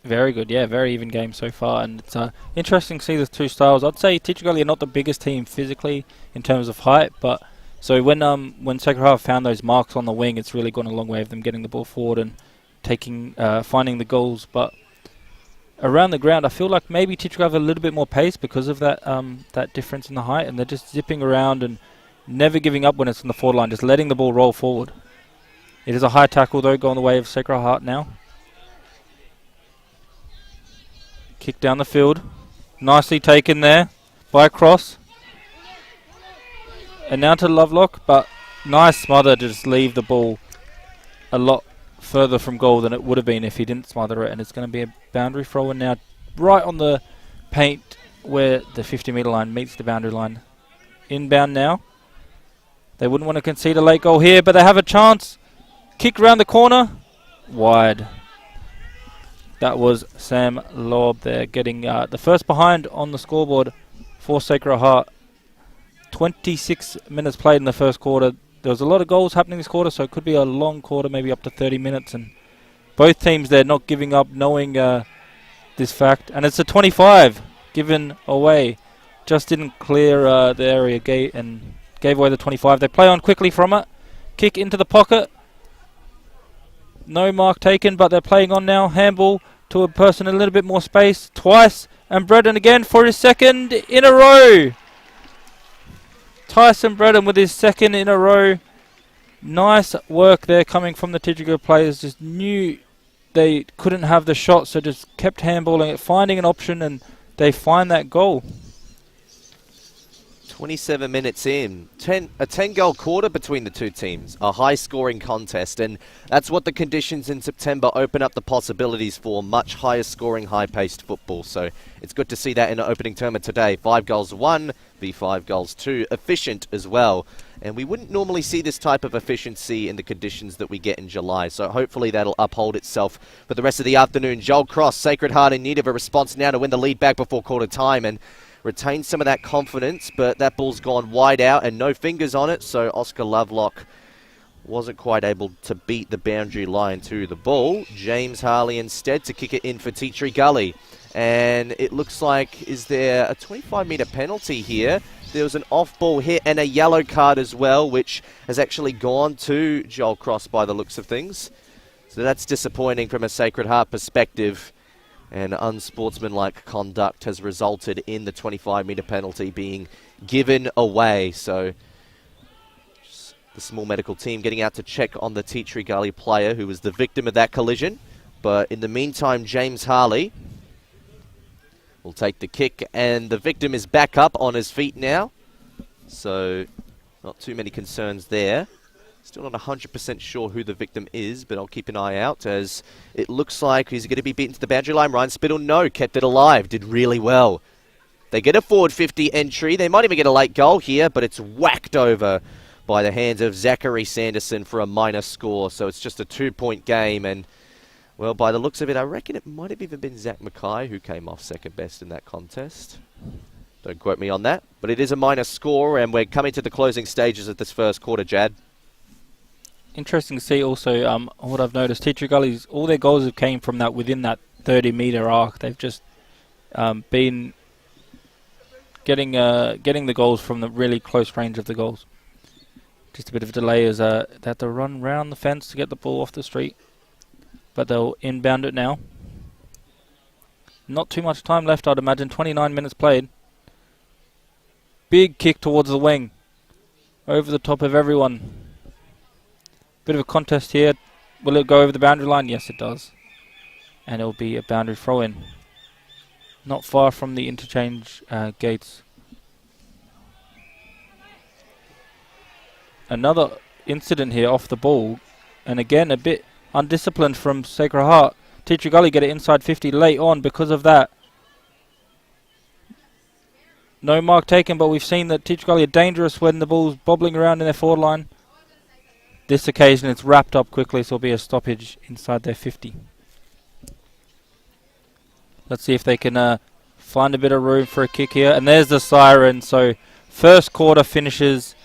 Very good, yeah, very even game so far, and it's interesting to see the two styles. I'd say Tea Tree Gully are not the biggest team physically in terms of height, but so when Sacred Heart found those marks on the wing, it's really gone a long way of them getting the ball forward and finding the goals. But around the ground, I feel like maybe Tea Tree Gully have a little bit more pace because of that that difference in the height, and they're just zipping around and never giving up when it's on the forward line, just letting the ball roll forward. It is a high tackle though, going the way of Sacred Heart now. Kick down the field. Nicely taken there by Cross. And now to Lovelock, but nice smother to just leave the ball a lot further from goal than it would have been if he didn't smother it. And it's going to be a boundary throw in now, right on the paint where the 50-metre line meets the boundary line. Inbound now. They wouldn't want to concede a late goal here, but they have a chance. Kick round the corner. Wide. That was Sam Loeb there getting the first behind on the scoreboard for Sacred Heart. 26 minutes played in the first quarter. There was a lot of goals happening this quarter, so it could be a long quarter, maybe up to 30 minutes. And both teams there not giving up, knowing this fact. And it's a 25 given away. Just didn't clear the area gate and gave away the 25. They play on quickly from it. Kick into the pocket. No mark taken, but they're playing on now. Handball to a person in a little bit more space. Twice. And Bredden again for his second in a row. Tyson Bredden with his second in a row. Nice work there coming from the Tea Tree Gully players. Just knew they couldn't have the shot, so just kept handballing it, finding an option, and they find that goal. 27 minutes in, a 10-goal quarter between the two teams, a high-scoring contest, and that's what the conditions in September open up the possibilities for, much higher-scoring, high-paced football. So it's good to see that in the opening tournament today. 5 goals 1 v 5 goals 2, efficient as well. And we wouldn't normally see this type of efficiency in the conditions that we get in July, so hopefully that'll uphold itself for the rest of the afternoon. Joel Cross, Sacred Heart in need of a response now to win the lead back before quarter time, and retain some of that confidence, but that ball's gone wide out and no fingers on it, so Oscar Lovelock wasn't quite able to beat the boundary line to the ball. James Harley instead to kick it in for Tea Tree Gully. And it looks like, is there a 25-metre penalty here? There was an off-ball hit and a yellow card as well, which has actually gone to Joel Cross by the looks of things. So that's disappointing from a Sacred Heart perspective. And unsportsmanlike conduct has resulted in the 25-metre penalty being given away. So the small medical team getting out to check on the Tea Tree Gully player who was the victim of that collision. But in the meantime, James Harley will take the kick, and the victim is back up on his feet now. So not too many concerns there. Still not 100% sure who the victim is, but I'll keep an eye out as it looks like he's going to be beaten to the boundary line. Ryan Spittle, no, kept it alive, did really well. They get a forward 50 entry. They might even get a late goal here, but it's whacked over by the hands of Zachary Sanderson for a minor score. So it's just a 2-point game, and well, by the looks of it, I reckon it might have even been Zach Mackay who came off second best in that contest. Don't quote me on that, but it is a minor score, and we're coming to the closing stages of this first quarter, Jad. Interesting to see also what I've noticed. Tea Tree Gully's, all their goals have came from that within that 30-metre arc. They've just been getting the goals from the really close range of the goals. Just a bit of a delay as they have to run round the fence to get the ball off the street. But they'll inbound it now. Not too much time left, I'd imagine. 29 minutes played. Big kick towards the wing. over the top of everyone. Bit of a contest here. Will it go over the boundary line? Yes, it does. And it will be a boundary throw-in. Not far from the interchange gates. Another incident here off the ball. And again, a bit undisciplined from Sacred Heart. Teacher Gully get it inside 50 late on because of that. No mark taken, but we've seen that Teacher Gully are dangerous when the ball's bobbling around in their forward line. This occasion it's wrapped up quickly, so it'll be a stoppage inside their 50. Let's see if they can find a bit of room for a kick here. And there's the siren. So first quarter finishes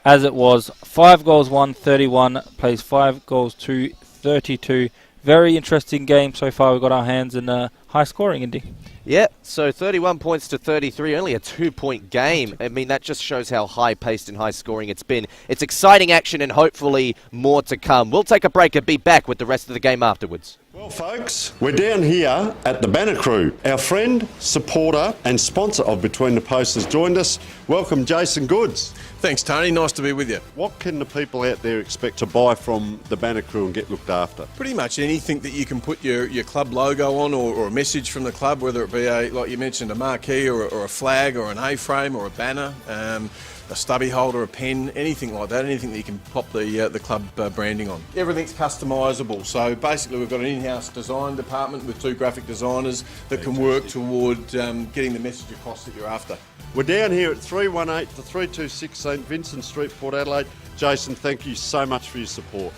as it was. 5 goals 1, 31. Plays 5 goals 2, 32. Very interesting game so far. We've got our hands in high scoring, Indy. Yeah, so 31 points to 33, only a 2-point game. I mean, that just shows how high-paced and high-scoring it's been. It's exciting action and hopefully more to come. We'll take a break and be back with the rest of the game afterwards. Well, folks, we're down here at the Banner Crew. Our friend, supporter and sponsor of Between the Posts has joined us. Welcome, Jason Goods. Thanks, Tony. Nice to be with you. What can the people out there expect to buy from the Banner Crew and get looked after? Pretty much anything that you can put your club logo on or a message from the club, whether it be, like you mentioned, a marquee or a flag or an A-frame or a banner, a stubby holder, a pen, anything like that, anything that you can pop the club branding on. Everything's customisable. So basically we've got an in-house design department with 2 graphic designers that can work toward getting the message across that you're after. We're down here at 318 to 326 St Vincent Street, Port Adelaide. Jason, thank you so much for your support.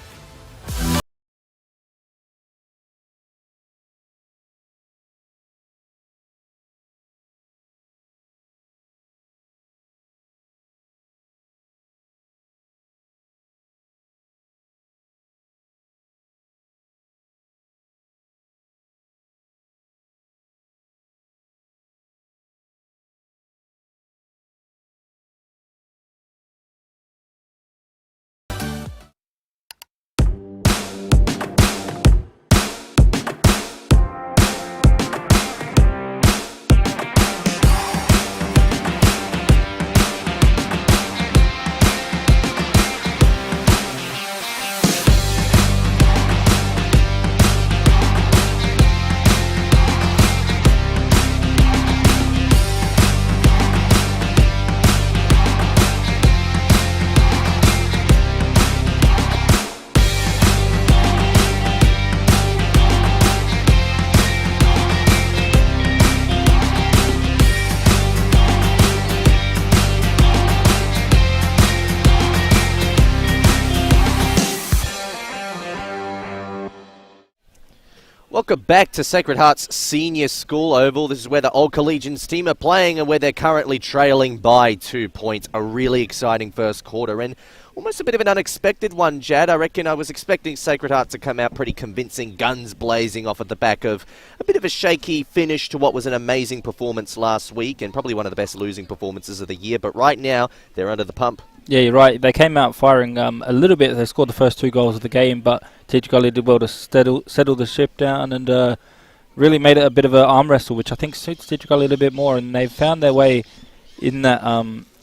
Welcome back to Sacred Heart's Senior School Oval. This is where the Old Collegians team are playing and where they're currently trailing by 2 points. A really exciting first quarter and almost a bit of an unexpected one, Jad. I reckon I was expecting Sacred Heart to come out pretty convincing, guns blazing off at the back of a bit of a shaky finish to what was an amazing performance last week and probably one of the best losing performances of the year. But right now, they're under the pump. Yeah, you're right. They came out firing a little bit. They scored the first 2 goals of the game, but Teacher Gully did well to settle the ship down and really made it a bit of an arm wrestle, which I think suits Teacher Gully a little bit more. And they've found their way in that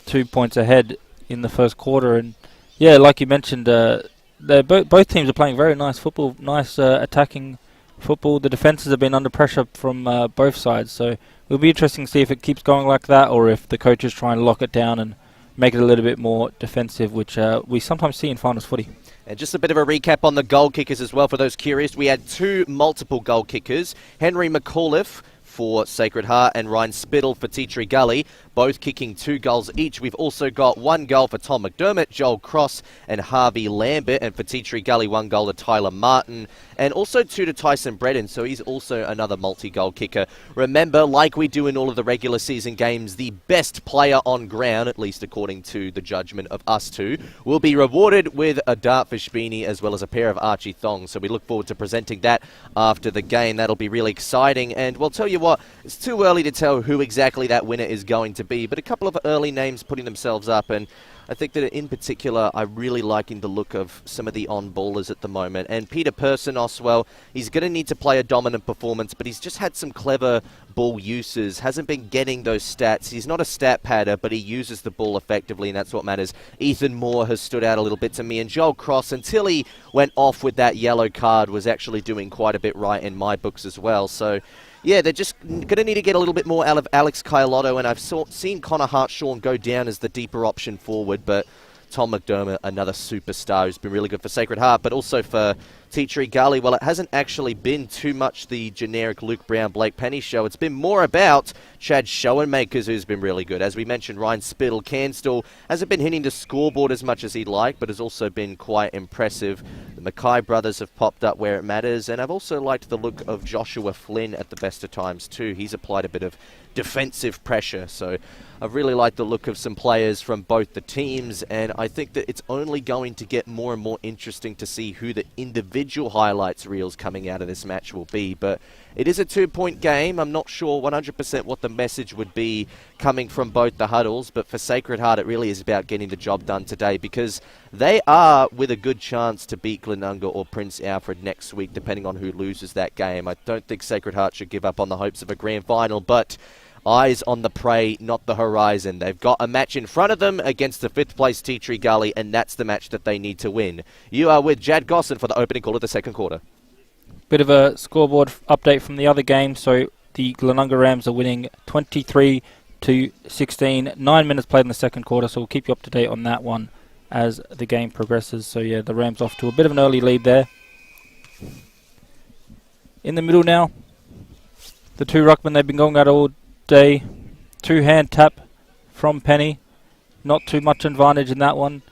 2 points ahead in the first quarter. And yeah, like you mentioned, both teams are playing very nice football, nice attacking football. The defences have been under pressure from both sides, so it'll be interesting to see if it keeps going like that or if the coaches try and lock it down and make it a little bit more defensive, which we sometimes see in finals footy. And just a bit of a recap on the goal kickers as well for those curious. We had 2 multiple goal kickers, Henry McAuliffe for Sacred Heart and Ryan Spittle for Teacher Gully, both kicking 2 goals each. We've also got 1 goal for Tom McDermott, Joel Cross and Harvey Lambert, and for Teacher Gully 1 goal to Tyler Martin, and also 2 to Tyson Bredden, so he's also another multi-goal kicker. Remember, like we do in all of the regular season games, the best player on ground, at least according to the judgment of us 2, will be rewarded with a Dartfish beanie as well as a pair of Archie thongs, so we look forward to presenting that after the game. That'll be really exciting, and we'll tell you what, what, it's too early to tell who exactly that winner is going to be, but a couple of early names putting themselves up, and I think that in particular, I'm really liking the look of some of the on-ballers at the moment. And Peter Personos, well, he's going to need to play a dominant performance, but he's just had some clever ball uses, hasn't been getting those stats. He's not a stat padder, but he uses the ball effectively, and that's what matters. Ethan Moore has stood out a little bit to me, and Joel Cross, until he went off with that yellow card, was actually doing quite a bit right in my books as well. So yeah, they're just going to need to get a little bit more out of Alex Kaiotto, and I've seen Connor Hartshorn go down as the deeper option forward, but Tom McDermott, another superstar who's been really good for Sacred Heart, but also for Tea Tree Gully. Well, it hasn't actually been too much the generic Luke Brown, Blake Penny show. It's been more about Chad Schoenmakers, who's been really good. As we mentioned, Ryan Spittle, Canstall hasn't been hitting the scoreboard as much as he'd like, but has also been quite impressive. The Mackay brothers have popped up where it matters, and I've also liked the look of Joshua Flynn at the best of times too. He's applied a bit of defensive pressure, so I've really liked the look of some players from both the teams, and I think that it's only going to get more and more interesting to see who the individual highlights reels coming out of this match will be. But it is a 2-point game. I'm not sure 100% what the message would be coming from both the huddles, but for Sacred Heart, it really is about getting the job done today, because they are with a good chance to beat Glenunga or Prince Alfred next week, depending on who loses that game. I don't think Sacred Heart should give up on the hopes of a grand final, but eyes on the prey, not the horizon. They've got a match in front of them against the 5th place Tea Tree Gully, and that's the match that they need to win. You are with Jad Gosson for the opening call of the second quarter. Bit of a scoreboard update from the other game. So the Glenunga Rams are winning 23-16. 9 minutes played in the second quarter, so we'll keep you up to date on that one as the game progresses. So yeah, the Rams off to a bit of an early lead there. In the middle now, the two ruckmen, they've been going at all day. 2-hand tap from Penny. Not too much advantage in that one.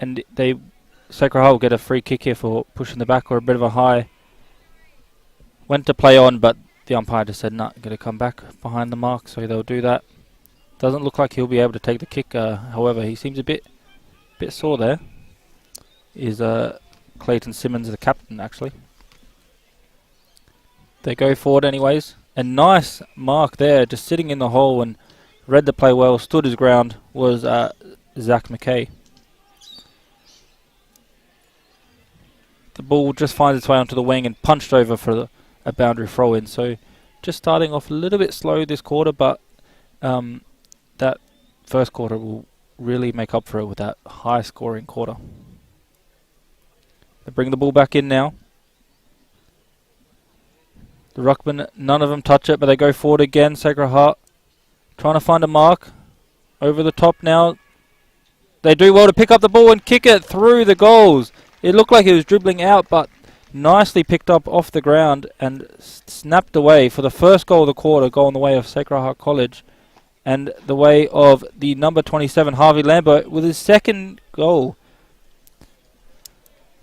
And Sacred Heart will get a free kick here for pushing the back or a bit of a high. Went to play on, but the umpire just said, nah, got to come back behind the mark, so they'll do that. Doesn't look like he'll be able to take the kick. However, he seems a bit sore there. Is Clayton Simmons, the captain, actually. They go forward anyways. A nice mark there, just sitting in the hole and read the play well, stood his ground, was Zach McKay. The ball just finds its way onto the wing and punched over for a boundary throw-in. So just starting off a little bit slow this quarter, but that first quarter will really make up for it with that high-scoring quarter. They bring the ball back in now. The ruckman, none of them touch it, but they go forward again. Sacred Heart trying to find a mark. Over the top now. They do well to pick up the ball and kick it through the goals. It looked like it was dribbling out, but nicely picked up off the ground and snapped away for the first goal of the quarter, going the way of Sacred Heart College and the way of the number 27, Harvey Lambert, with his second goal.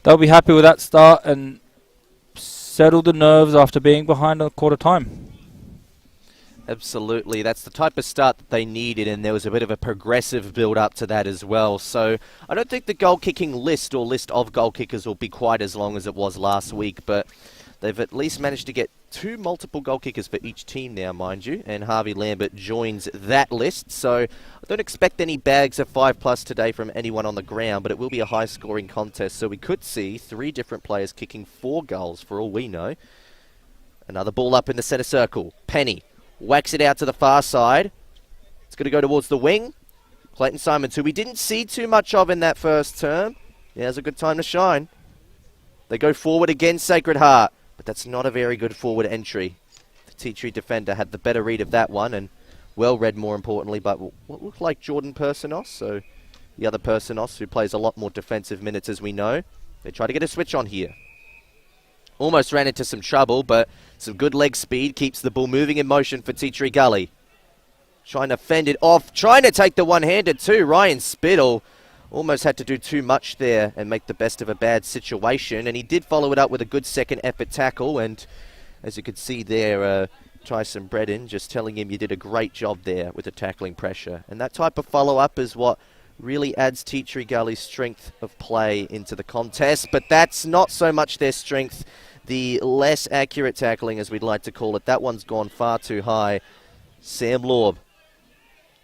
They'll be happy with that start and settle the nerves after being behind a quarter time. Absolutely. That's the type of start that they needed, and there was a bit of a progressive build-up to that as well. So I don't think the goal-kicking list or list of goal kickers will be quite as long as it was last week, but they've at least managed to get 2 multiple goal kickers for each team now, mind you, and Harvey Lambert joins that list. So I don't expect any bags of 5+ today from anyone on the ground, but it will be a high-scoring contest, so we could see 3 different players kicking 4 goals for all we know. Another ball up in the centre circle. Penny whacks it out to the far side. It's going to go towards the wing. Clayton Simons, who we didn't see too much of in that first term. He has a good time to shine. They go forward again, Sacred Heart. But that's not a very good forward entry. The Tea Tree defender had the better read of that one, and well read more importantly, but what looked like Jordan Personos, so the other Personos who plays a lot more defensive minutes as we know. They try to get a switch on here. Almost ran into some trouble, but some good leg speed keeps the ball moving in motion for Tea Tree Gully. Trying to fend it off, trying to take the one-handed too. Ryan Spittle almost had to do too much there and make the best of a bad situation, and he did follow it up with a good second effort tackle, and as you could see there, Tyson Bredin just telling him you did a great job there with the tackling pressure. And that type of follow-up is what really adds Tea Tree Gully's strength of play into the contest, but that's not so much their strength the less accurate tackling, as we'd like to call it. That one's gone far too high. Sam Lorb,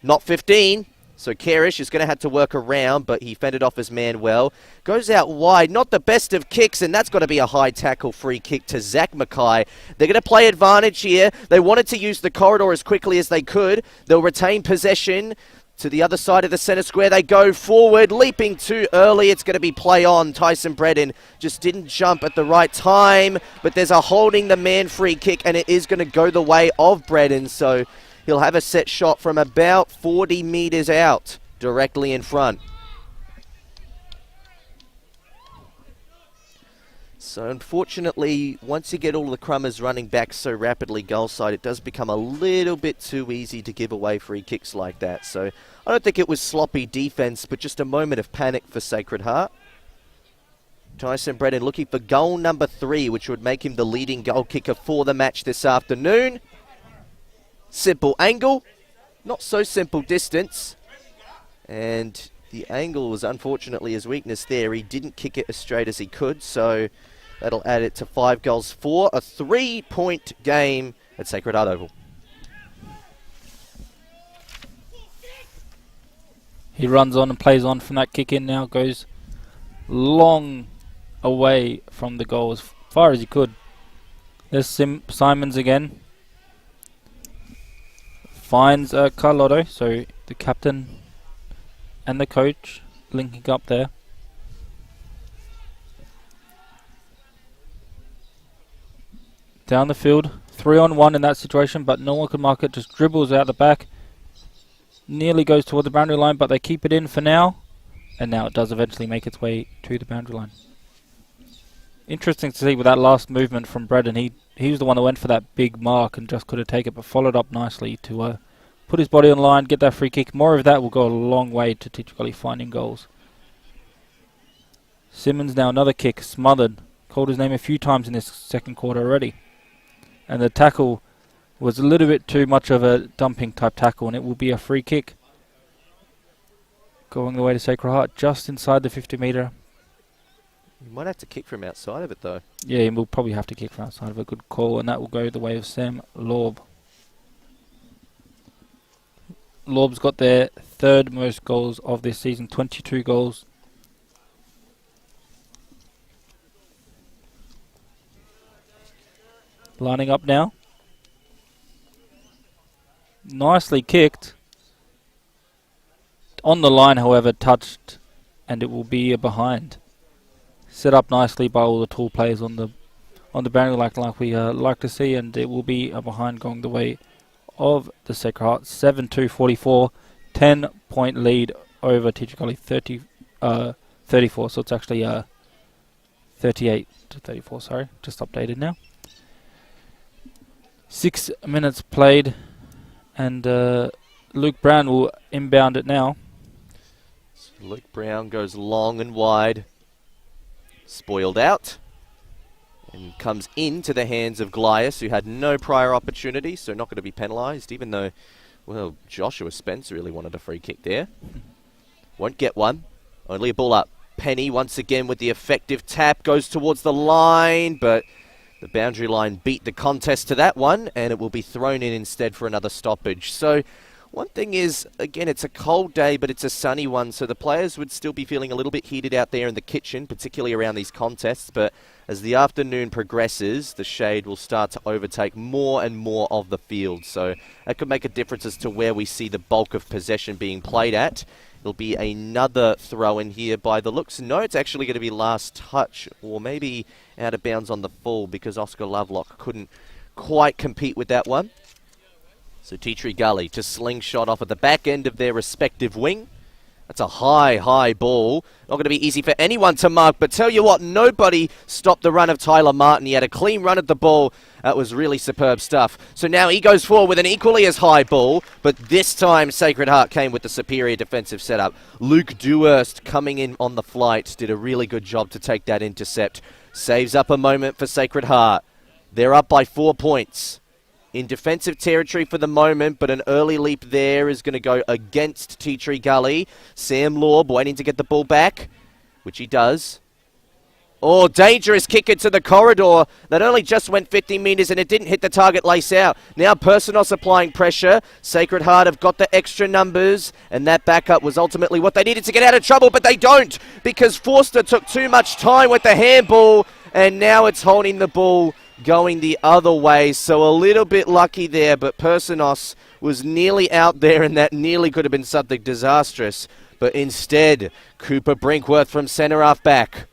not 15, so Karish is going to have to work around, but he fended off his man well. Goes out wide, not the best of kicks, and that's got to be a high tackle free kick to Zach Mackay. They're going to play advantage here. They wanted to use the corridor as quickly as they could. They'll retain possession. To the other side of the centre square, they go forward, leaping too early. It's going to be play on. Tyson Bredin just didn't jump at the right time, but there's a holding the man free kick, and it is going to go the way of Bredin, so he'll have a set shot from about 40 metres out, directly in front. So unfortunately, once you get all the crummers running back so rapidly goal side, it does become a little bit too easy to give away free kicks like that. So I don't think it was sloppy defence, but just a moment of panic for Sacred Heart. Tyson Bredin looking for goal number 3, which would make him the leading goal kicker for the match this afternoon. Simple angle, not so simple distance. And the angle was unfortunately his weakness there. He didn't kick it as straight as he could, so that'll add it to 5 goals for a 3-point game at Sacred Heart Oval. He runs on and plays on from that kick in now, goes long away from the goal as far as he could. There's Simons again. Finds Carlotto, so the captain and the coach linking up there. Down the field, 3-on-1 in that situation, but no one can mark it, just dribbles out the back. Nearly goes toward the boundary line, but they keep it in for now. And now it does eventually make its way to the boundary line. Interesting to see with that last movement from Bredin. He was the one that went for that big mark and just couldn't take it, but followed up nicely to put his body on line, get that free kick. More of that will go a long way to Teacher Gully finding goals. Simmons now another kick, smothered. Called his name a few times in this second quarter already. And the tackle was a little bit too much of a dumping type tackle, and it will be a free kick. Going the way to Sacred Heart, just inside the 50 metre. You might have to kick from outside of it, though. Yeah, we'll probably have to kick from outside of a good call, and that will go the way of Sam Lorb. Lorb's got their 3rd most goals of this season, 22 goals. Lining up now. Nicely kicked. On the line, however, touched, and it will be a behind. Set up nicely by all the tall players on the boundary like we like to see, and it will be a behind going the way of the Sacred Heart. 7-2-44, 10-point lead over Teacher Gully, 34. So it's actually 38-34. Sorry, just updated now. 6 minutes played, and Luke Brown will inbound it now. So Luke Brown goes long and wide. Spoiled out. And comes into the hands of Glias, who had no prior opportunity, so not going to be penalised, even though, well, Joshua Spence really wanted a free kick there. Won't get one. Only a ball up. Penny once again with the effective tap, goes towards the line, but the boundary line beat the contest to that one, and it will be thrown in instead for another stoppage. So one thing is, again, it's a cold day, but it's a sunny one, so the players would still be feeling a little bit heated out there in the kitchen, particularly around these contests. But as the afternoon progresses, the shade will start to overtake more and more of the field. So that could make a difference as to where we see the bulk of possession being played at. It'll be another throw in here by the looks. No, it's actually going to be last touch, or maybe out of bounds on the full, because Oscar Lovelock couldn't quite compete with that one. So Tea Gully to slingshot off at the back end of their respective wing. That's a high ball. Not going to be easy for anyone to mark, but tell you what, nobody stopped the run of Tyler Martin. He had a clean run at the ball. That was really superb stuff. So now he goes forward with an equally as high ball, but this time Sacred Heart came with the superior defensive setup. Luke Dewhurst coming in on the flight did a really good job to take that intercept. Saves up a moment for Sacred Heart. They're up by 4 points. In defensive territory for the moment, but an early leap there is going to go against Tea Gully. Sam Lorb waiting to get the ball back, which he does. Oh, dangerous kick into the corridor that only just went 50 metres and it didn't hit the target lace out. Now Personos applying pressure. Sacred Heart have got the extra numbers, and that backup was ultimately what they needed to get out of trouble, but they don't, because Forster took too much time with the handball, and now it's holding the ball going the other way. So a little bit lucky there, but Personos was nearly out there, and that nearly could have been something disastrous. But instead, Cooper Brinkworth from centre half back.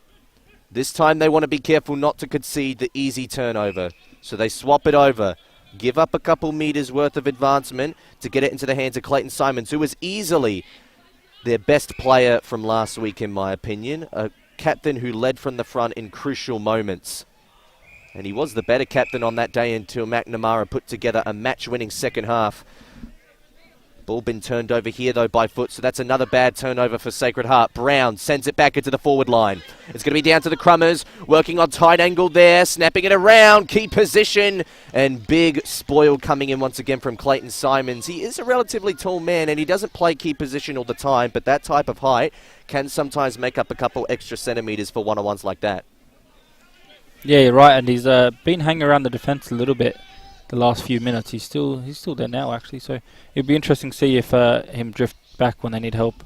This time they want to be careful not to concede the easy turnover. So they swap it over, give up a couple metres worth of advancement to get it into the hands of Clayton Simons, who was easily their best player from last week, in my opinion. A captain who led from the front in crucial moments. And he was the better captain on that day until McNamara put together a match-winning second half. Ball been turned over here, though, by Foot, so that's another bad turnover for Sacred Heart. Brown sends it back into the forward line. It's going to be down to the Crummers, working on tight angle there, snapping it around, key position, and big spoil coming in once again from Clayton Simons. He is a relatively tall man, and he doesn't play key position all the time, but that type of height can sometimes make up a couple extra centimetres for one-on-ones like that. Yeah, you're right, and he's been hanging around the defence a little bit the last few minutes. He's still there now, actually, so it'd be interesting to see if him drift back when they need help.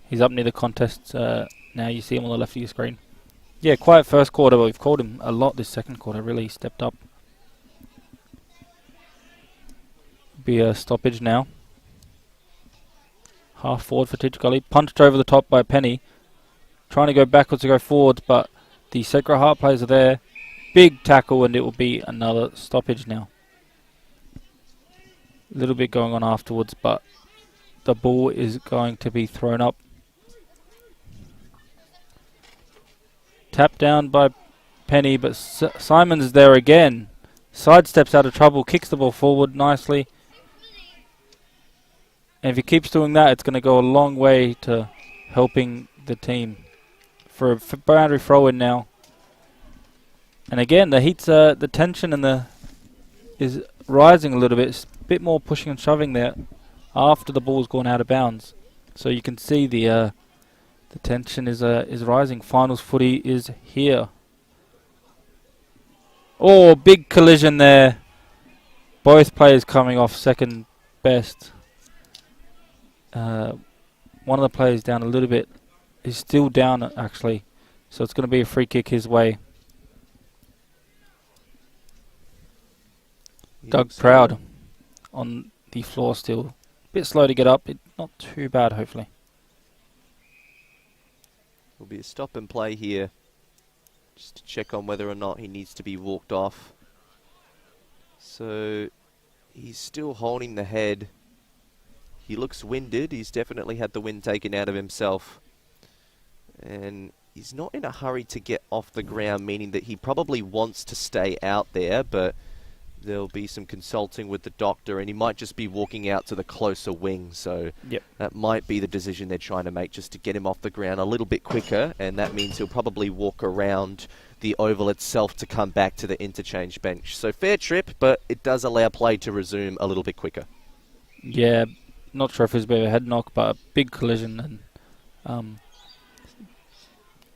He's up near the contest now. You see him on the left of your screen. Yeah, quiet first quarter, but we've called him a lot this second quarter. Really stepped up. Be a stoppage now. Half forward for Teacher Gully. Punched over the top by Penny. Trying to go backwards to go forwards, but the Sacred Heart players are there. Big tackle, and it will be another stoppage now. A little bit going on afterwards, but the ball is going to be thrown up. Tapped down by Penny, but Simon's there again. Sidesteps out of trouble, kicks the ball forward nicely. And if he keeps doing that, it's going to go a long way to helping the team. For a boundary throw in now. And again, the heat's the tension and is rising a little bit. It's a bit more pushing and shoving there after the ball's gone out of bounds. So you can see the tension is rising. Finals footy is here. Oh, big collision there. Both players coming off second best. One of the players down a little bit. He's still down, actually. So it's going to be a free kick his way. Doug Proud on the floor still. A bit slow to get up. Not too bad, hopefully. Will be a stop and play here. Just to check on whether or not he needs to be walked off. So he's still holding the head. He looks winded. He's definitely had the wind taken out of himself. And he's not in a hurry to get off the ground, meaning that he probably wants to stay out there, but there'll be some consulting with the doctor, and he might just be walking out to the closer wing. So that might be the decision they're trying to make, just to get him off the ground a little bit quicker, and that means he'll probably walk around the oval itself to come back to the interchange bench. So fair trip, but it does allow play to resume a little bit quicker. Yeah, not sure if it was a bit of a head knock, but a big collision, and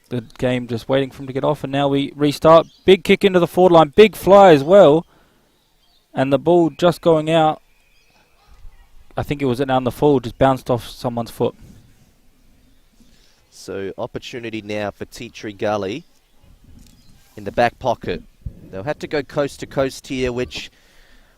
the game just waiting for him to get off, and now we restart. Big kick into the forward line, big fly as well, and the ball just going out. I think it was down the full, just bounced off someone's foot. So opportunity now for Tea Tree Gully in the back pocket. They'll have to go coast to coast here, which,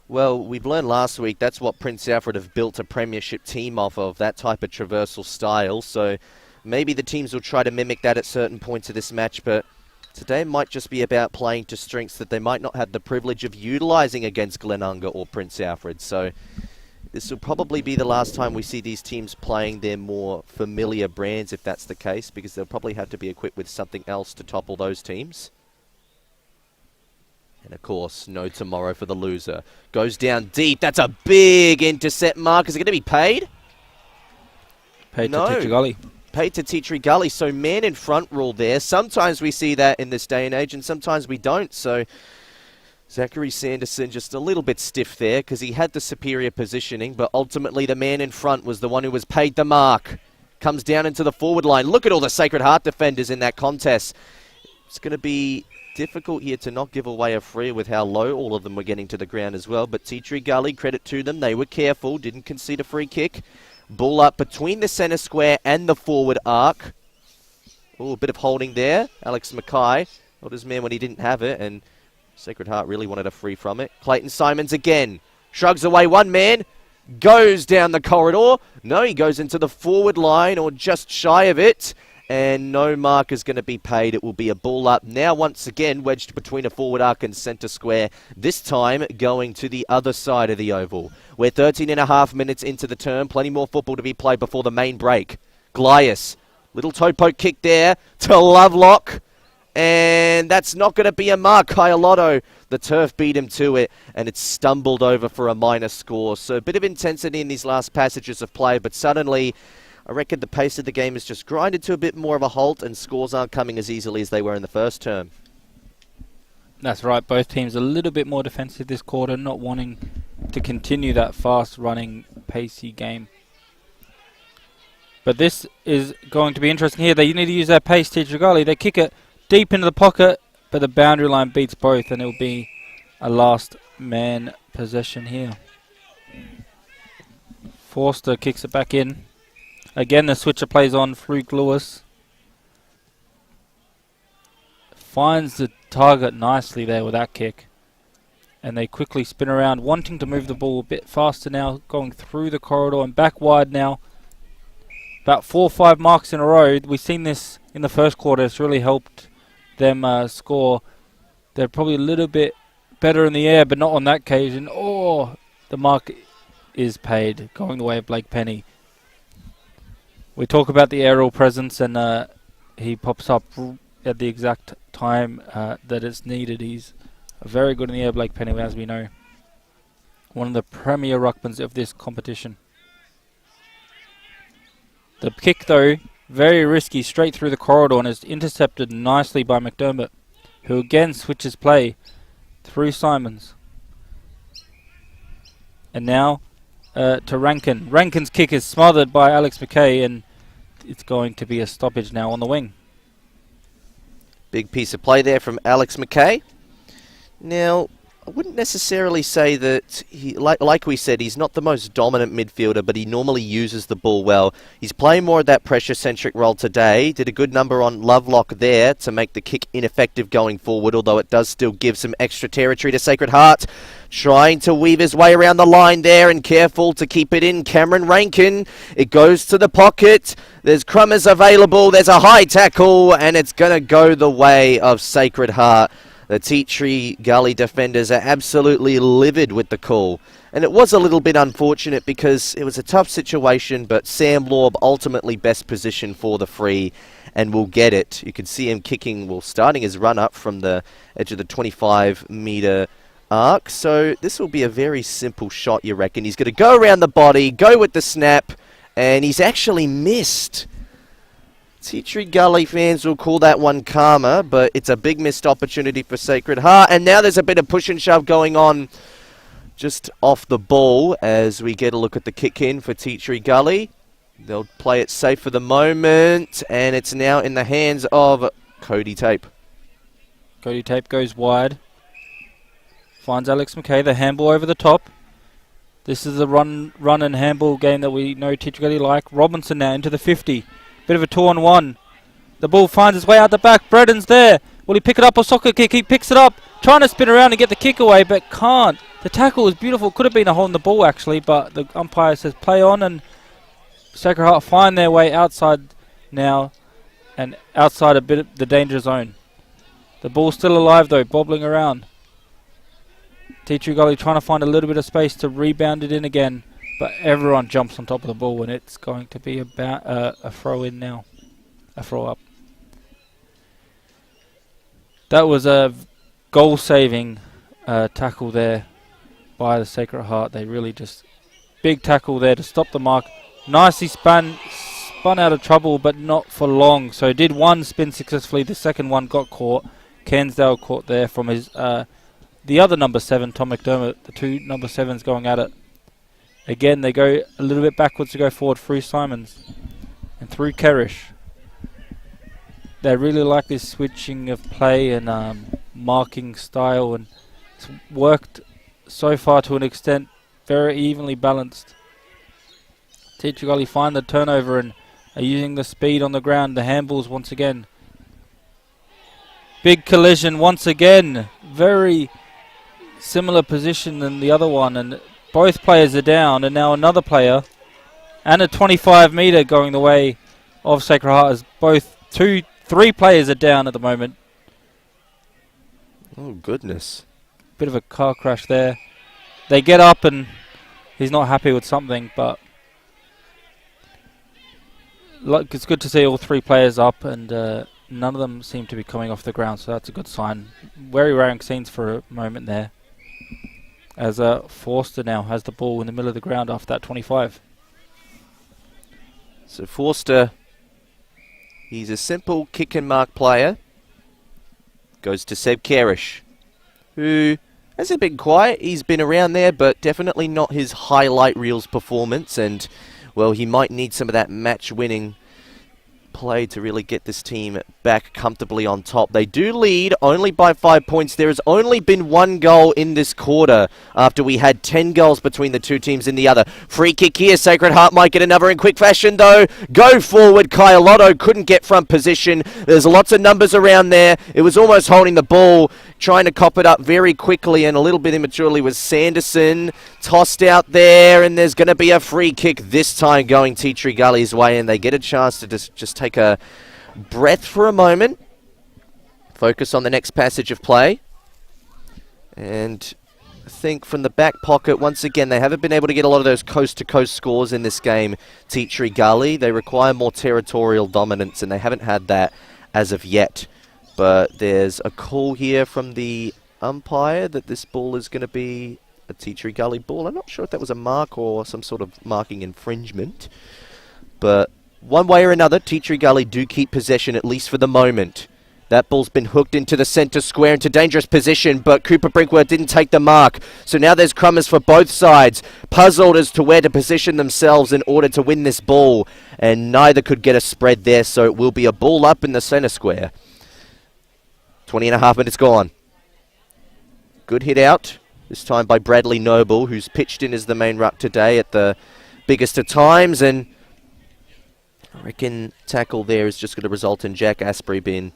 well, we've learned last week that's what Prince Alfred have built a premiership team off of, that type of traversal style. So maybe the teams will try to mimic that at certain points of this match, but today might just be about playing to strengths that they might not have the privilege of utilising against Glenunga or Prince Alfred. So this will probably be the last time we see these teams playing their more familiar brands, if that's the case, because they'll probably have to be equipped with something else to topple those teams. And of course, no tomorrow for the loser. Goes down deep. That's a big intercept mark. Is it going to be paid? Paid to Tea Tree Gully. Paid to Tea Tree Gully, so man in front rule there. Sometimes we see that in this day and age, and sometimes we don't. So Zachary Sanderson just a little bit stiff there because he had the superior positioning, but ultimately the man in front was the one who was paid the mark. Comes down into the forward line. Look at all the Sacred Heart defenders in that contest. It's going to be difficult here to not give away a free with how low all of them were getting to the ground as well. But Tea Tree Gully, credit to them, they were careful, didn't concede a free kick. Ball up between the centre square and the forward arc. Oh, a bit of holding there. Alex Mackay, not his man when he didn't have it, and Sacred Heart really wanted a free from it. Clayton Simons again. Shrugs away one man. Goes down the corridor. No, he goes into the forward line or just shy of it. And no mark is going to be paid. It will be a ball up. Now once again wedged between a forward arc and centre square. This time going to the other side of the oval. We're 13 and a half minutes into the term. Plenty more football to be played before the main break. Glias. Little toe poke kick there to Lovelock. And that's not going to be a mark. Kaialotto, the turf beat him to it, and it's stumbled over for a minor score. So a bit of intensity in these last passages of play, but suddenly I reckon the pace of the game is just grinded to a bit more of a halt, and scores aren't coming as easily as they were in the first term. That's right. Both teams a little bit more defensive this quarter, not wanting to continue that fast-running, pacey game. But this is going to be interesting here. They need to use their pace, Tea Tree Gully. They kick it deep into the pocket, but the boundary line beats both, and it'll be a last man possession here. Forster kicks it back in. Again, the switcher plays on. Fluke Lewis finds the target nicely there with that kick, and they quickly spin around, wanting to move the ball a bit faster now, going through the corridor and back wide now. About 4 or 5 marks in a row. We've seen this in the first quarter. It's really helped them score. They're probably a little bit better in the air, but not on that occasion. Oh, the mark is paid, going the way of Blake Penny. We talk about the aerial presence, and he pops up at the exact time that it's needed. He's very good in the air, Blake Penny, as we know. One of the premier ruckmans of this competition. The kick, though, very risky, straight through the corridor, and is intercepted nicely by McDermott, who again switches play through Simons. And now to Rankin. Rankin's kick is smothered by Alex Mackay, and it's going to be a stoppage now on the wing. Big piece of play there from Alex Mackay. Now, I wouldn't necessarily say that, like we said, he's not the most dominant midfielder, but he normally uses the ball well. He's playing more of that pressure-centric role today. Did a good number on Lovelock there to make the kick ineffective going forward, although it does still give some extra territory to Sacred Heart. Trying to weave his way around the line there and careful to keep it in. Cameron Rankin, it goes to the pocket. There's Crummers available. There's a high tackle, and it's going to go the way of Sacred Heart. The Tea Tree Gully defenders are absolutely livid with the call. And it was a little bit unfortunate because it was a tough situation, but Sam Lorb ultimately best positioned for the free and will get it. You can see him kicking, well, starting his run up from the edge of the 25-metre arc. So this will be a very simple shot, you reckon. He's going to go around the body, go with the snap, and he's actually missed. Tea Tree Gully fans will call that one karma, but it's a big missed opportunity for Sacred Heart. And now there's a bit of push and shove going on just off the ball as we get a look at the kick in for Tea Tree Gully. They'll play it safe for the moment, and it's now in the hands of Cody Tape. Cody Tape goes wide. Finds Alex Mackay, the handball over the top. This is the run and handball game that we know Tea Tree Gully like. Robinson now into the 50. Bit of a 2-on-1. The ball finds its way out the back. Breden's there. Will he pick it up or soccer kick? He picks it up. Trying to spin around and get the kick away, but can't. The tackle was beautiful. Could have been a hole in the ball, actually, but the umpire says play on, and Sacred Heart find their way outside now and outside a bit of the danger zone. The ball's still alive, though, bobbling around. Tea Tree Gully trying to find a little bit of space to rebound it in again. But everyone jumps on top of the ball, and it's going to be about a throw in now. A throw up. That was a goal-saving tackle there by the Sacred Heart. They really just... Big tackle there to stop the mark. Nicely spun out of trouble, but not for long. So did one spin successfully. The second one got caught. Cairnsdale caught there from his the other number 7, Tom McDermott. The two number 7s going at it. Again, they go a little bit backwards to go forward through Simons and through Kerrish. they really like this switching of play and marking style, and it's worked so far to an extent. Very evenly balanced. Teacher Gully find the turnover and are using the speed on the ground. The handballs once again. Big collision once again. Very similar position than the other one, and both players are down, and now another player and a 25 metre going the way of Sacred Heart, as both 3 players are down at the moment. Oh, goodness. Bit of a car crash there. They get up and he's not happy with something, but it's good to see all 3 players up, and none of them seem to be coming off the ground, so that's a good sign. Very worrying scenes for a moment there, as Forster now has the ball in the middle of the ground after that 25. So Forster, he's a simple kick and mark player. Goes to Seb Karish, who hasn't been quiet. He's been around there, but definitely not his highlight reels performance. And, well, he might need some of that match-winning play to really get this team back comfortably on top. They do lead only by 5 points. There has only been 1 goal in this quarter after we had 10 goals between the 2 teams in the other. Free kick here. Sacred Heart might get another in quick fashion, though. Go forward. Kyalotto couldn't get front position. There's lots of numbers around there. It was almost holding the ball, trying to cop it up very quickly, and a little bit immaturely was Sanderson. Tossed out there, and there's going to be a free kick this time going Tea Tree Gully's way, and they get a chance to just take a breath for a moment, focus on the next passage of play, and I think from the back pocket, once again, they haven't been able to get a lot of those coast-to-coast scores in this game, Tea Tree Gully. They require more territorial dominance, and they haven't had that as of yet. But there's a call here from the umpire that this ball is going to be a Tea Tree Gully ball. I'm not sure if that was a mark or some sort of marking infringement, but one way or another, Tea Tree Gully do keep possession, at least for the moment. That ball's been hooked into the centre square, into dangerous position, but Cooper Brinkworth didn't take the mark. So now there's crummers for both sides, puzzled as to where to position themselves in order to win this ball, and neither could get a spread there, so it will be a ball up in the centre square. 20.5 minutes gone. Good hit out, this time by Bradley Noble, who's pitched in as the main ruck today at the biggest of times, and I reckon tackle there is just going to result in Jack Asprey being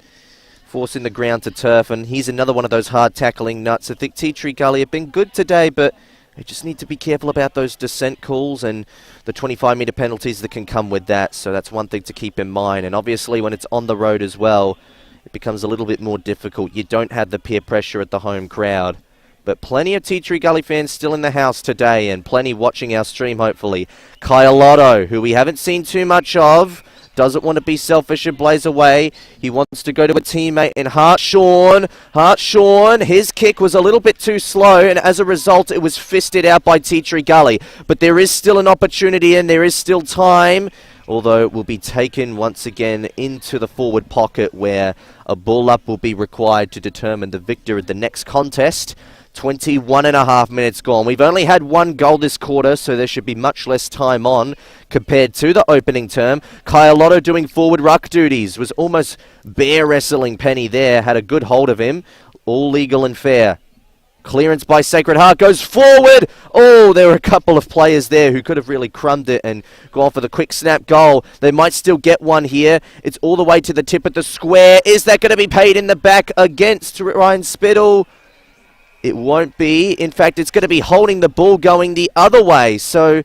forcing the ground to turf, and he's another one of those hard tackling nuts. I think Tea Tree Gully have been good today, but they just need to be careful about those descent calls and the 25 metre penalties that can come with that, so that's one thing to keep in mind. And obviously when it's on the road as well, it becomes a little bit more difficult. You don't have the peer pressure at the home crowd. But plenty of Tea Tree Gully fans still in the house today, and plenty watching our stream, hopefully. Kyalotto, who we haven't seen too much of, doesn't want to be selfish and blaze away. He wants to go to a teammate in Hartshawn. Hartshawn, his kick was a little bit too slow, and as a result, it was fisted out by Tea Tree Gully. But there is still an opportunity, and there is still time, although it will be taken once again into the forward pocket, where a ball up will be required to determine the victor of the next contest. 21.5 minutes gone. We've only had 1 goal this quarter, so there should be much less time on compared to the opening term. Kyalotto doing forward ruck duties. Was almost bear wrestling Penny there. Had a good hold of him. All legal and fair. Clearance by Sacred Heart goes forward. Oh, there were a couple of players there who could have really crumbed it and gone for the quick snap goal. They might still get one here. It's all the way to the tip of the square. Is that going to be paid in the back against Ryan Spittle? It won't be. In fact, it's going to be holding the ball going the other way. So,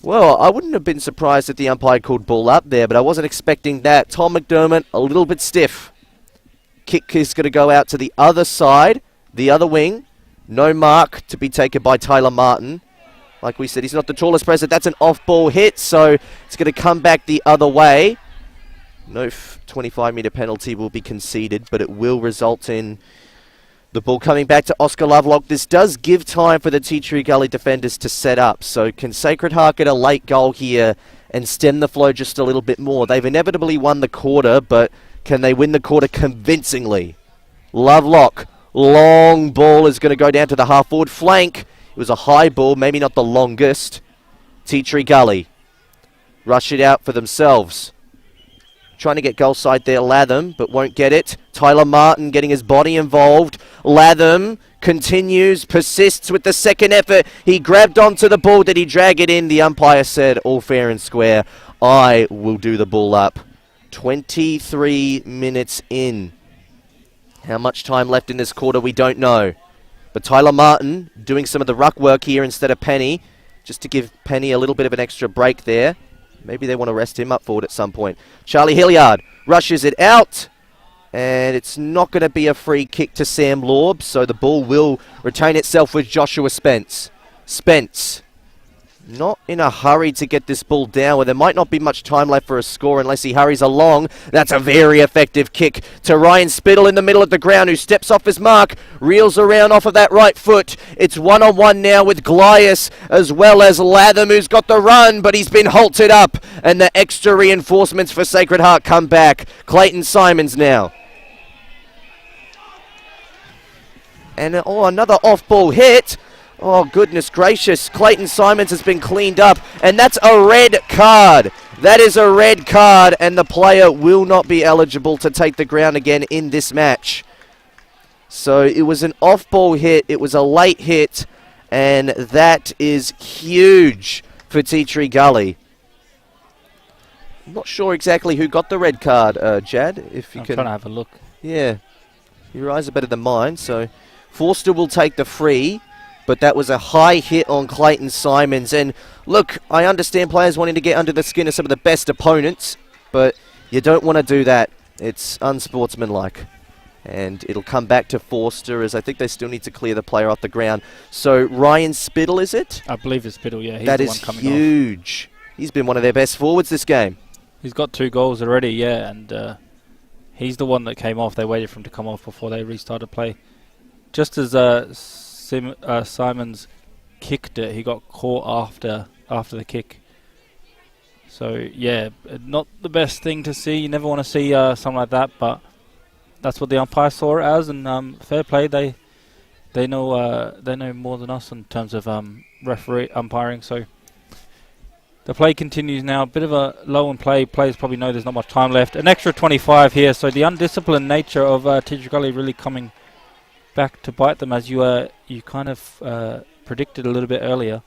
well, I wouldn't have been surprised if the umpire called ball up there, but I wasn't expecting that. Tom McDermott, a little bit stiff. Kick is going to go out to the other side, the other wing. No mark to be taken by Tyler Martin. Like we said, he's not the tallest present. That's an off-ball hit, so it's going to come back the other way. No 25-metre penalty will be conceded, but it will result in the ball coming back to Oscar Lovelock. This does give time for the Tea Tree Gully defenders to set up. So can Sacred Heart get a late goal here and stem the flow just a little bit more? They've inevitably won the quarter, but can they win the quarter convincingly? Lovelock, long ball is going to go down to the half-forward flank. It was a high ball, maybe not the longest. Tea Tree Gully rush it out for themselves. trying to get goal side there, Latham, but won't get it. Tyler Martin getting his body involved. Latham continues, persists with the second effort. He grabbed onto the ball. Did he drag it in? The umpire said, all fair and square. I will do the ball up. 23 minutes in. How much time left in this quarter, we don't know. But Tyler Martin doing some of the ruck work here instead of Penny, just to give Penny a little bit of an extra break there. Maybe they want to rest him up forward at some point. Charlie Hilliard rushes it out. And it's not going to be a free kick to Sam Lorb, so the ball will retain itself with Joshua Spence. Spence, not in a hurry to get this ball down, where there might not be much time left for a score unless he hurries along. That's a very effective kick to Ryan Spittle in the middle of the ground, who steps off his mark, reels around off of that right foot. It's one-on-one now with Glias, as well as Latham, who's got the run, but he's been halted up, and the extra reinforcements for Sacred Heart come back. Clayton Simons now. And another off-ball hit. Oh, goodness gracious. Clayton Simons has been cleaned up. And that's a red card. That is a red card. And the player will not be eligible to take the ground again in this match. So it was an off-ball hit. It was a late hit. And that is huge for Tea Tree Gully. I'm not sure exactly who got the red card, Jad. If you I'm can trying to have a look. Yeah. Your eyes are better than mine, so Forster will take the free, but that was a high hit on Clayton Simons. And look, I understand players wanting to get under the skin of some of the best opponents, but you don't want to do that. It's unsportsmanlike. And it'll come back to Forster, as I think they still need to clear the player off the ground. So Ryan Spittle, is it? I believe it's Spittle, yeah. He's that the is one coming huge. off. He's been one of their best forwards this game. He's got 2 goals already, yeah, and he's the one that came off. They waited for him to come off before they restarted play. Just as Simons kicked it, he got caught after the kick. So, yeah, not the best thing to see. You never want to see something like that, but that's what the umpire saw it as, and fair play. They know more than us in terms of referee umpiring. So the play continues now. A bit of a low in play. Players probably know there's not much time left. An extra 25 here. So the undisciplined nature of Tea Tree Gully really coming back to bite them, as you kind of predicted a little bit earlier.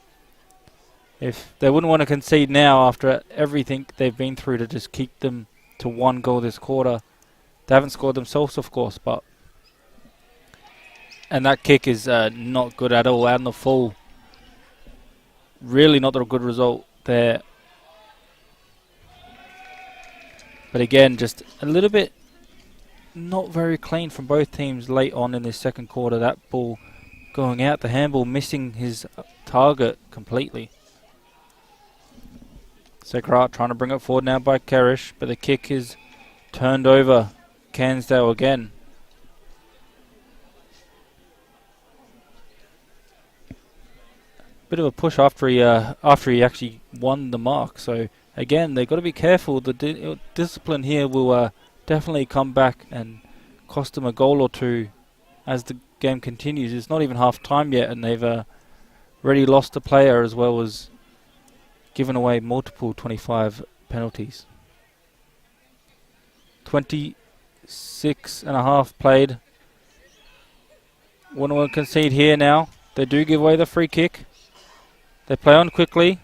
If they wouldn't want to concede now after everything they've been through to just keep them to 1 goal this quarter. They haven't scored themselves, of course, but... And that kick is not good at all, out in the full. Really not a good result there. But again, just a little bit not very clean from both teams late on in this second quarter. That ball going out, the handball missing his target completely. Sekrat trying to bring it forward now by Kerish, but the kick is turned over. Cansdale again. Bit of a push after he actually won the mark. So again, they've got to be careful. The discipline here will definitely come back and cost them a goal or two as the game continues. It's not even half time yet, and they've already lost a player as well as given away multiple 25 penalties. 26 and a half played. Wouldn't want to concede here now. They do give away the free kick. They play on quickly,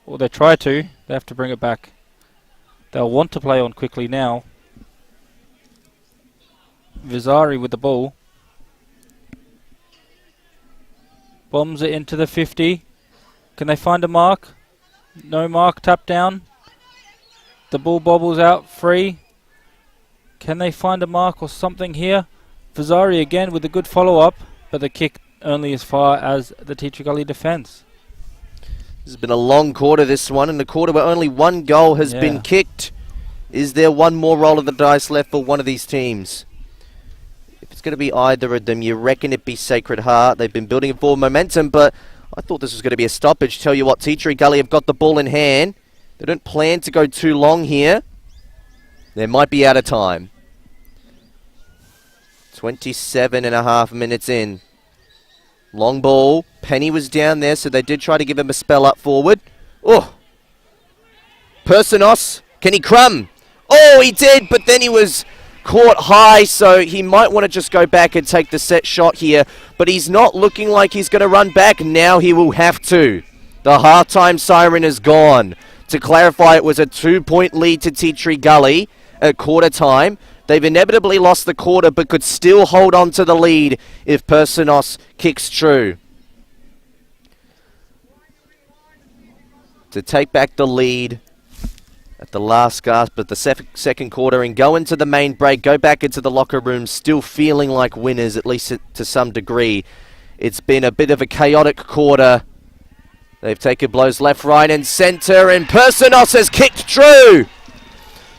or they try to. They have to bring it back. They'll want to play on quickly now. Vizari with the ball. Bombs it into the 50. Can they find a mark? No mark, tap down. The ball bobbles out, free. Can they find a mark or something here? Vizari again with a good follow-up, but the kick only as far as the Tea Tree Gully defence. This has been a long quarter, this one, and the quarter where only 1 goal has been kicked. Is there one more roll of the dice left for one of these teams? If it's going to be either of them, you reckon it'd be Sacred Heart. They've been building forward momentum, but I thought this was going to be a stoppage. Tell you what, Tea Tree Gully have got the ball in hand. They don't plan to go too long here. They might be out of time. 27 and a half minutes in. Long ball. Penny was down there, so they did try to give him a spell up forward. Oh! Personos. Can he crumb? Oh, he did, but then he was caught high, so he might want to just go back and take the set shot here, but he's not looking like he's going to run back. Now he will have to. The halftime siren is gone. To clarify, it was a 2-point lead to Tea Tree Gully at quarter time. They've inevitably lost the quarter, but could still hold on to the lead if Persinos kicks true. To take back the lead at the last gasp of the second quarter and go into the main break, go back into the locker room, still feeling like winners, at least to some degree. It's been a bit of a chaotic quarter. They've taken blows left, right, and centre, and Persinos has kicked true.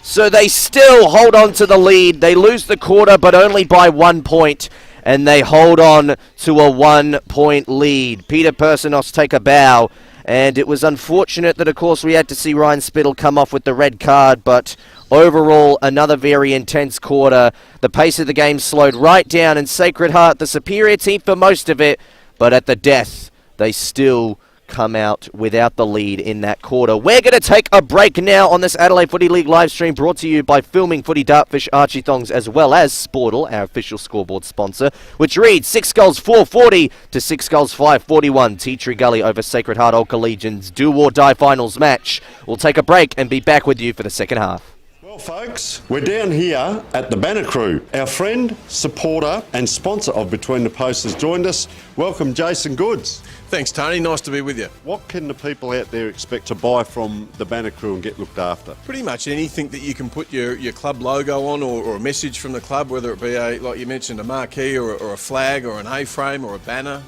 So they still hold on to the lead. They lose the quarter, but only by 1 point, and they hold on to a 1-point lead. Peter Persinos take a bow, and it was unfortunate that, of course, we had to see Ryan Spittle come off with the red card, but overall, another very intense quarter. The pace of the game slowed right down, and Sacred Heart, the superior team for most of it, but at the death, they still come out without the lead in that quarter. We're going to take a break now on this Adelaide Footy League live stream, brought to you by Filming Footy Dartfish Archie Thongs, as well as Sportle, our official scoreboard sponsor, which reads 6 goals 440 to 6 goals 541. Tea Tree Gully over Sacred Heart Old Collegians do or die finals match. We'll take a break and be back with you for the second half. Well, folks, we're down here at the Banner Crew. Our friend, supporter and sponsor of Between the Posts has joined us. Welcome, Jason Goods. Thanks, Tony. Nice to be with you. What can the people out there expect to buy from the Banner Crew and get looked after? Pretty much anything that you can put your club logo on, or a message from the club, whether it be, like you mentioned, a marquee or a flag or an A-frame or a banner,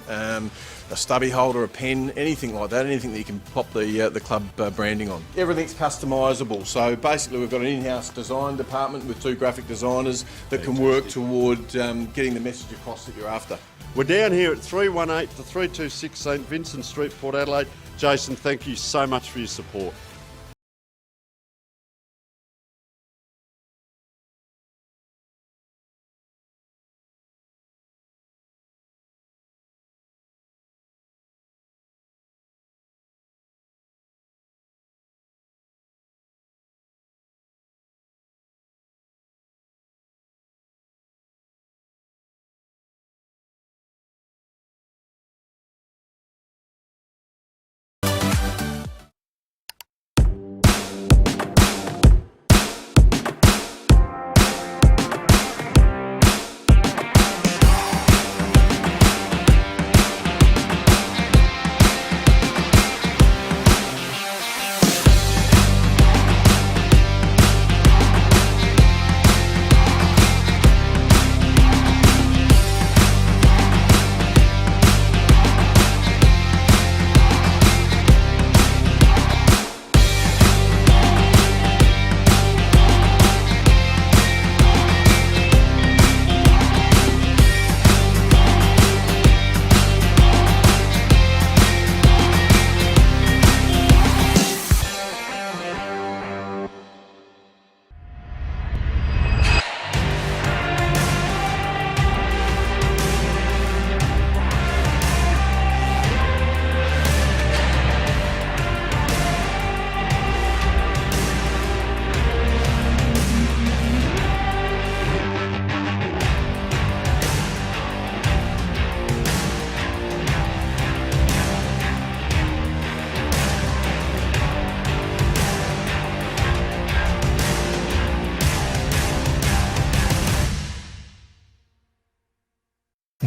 a stubby holder, a pen, anything like that, anything that you can pop the club branding on. Everything's customisable. So basically we've got an in-house design department with 2 graphic designers that can work toward getting the message across that you're after. We're down here at 318 to 326 St Vincent Street, Port Adelaide. Jason, thank you so much for your support.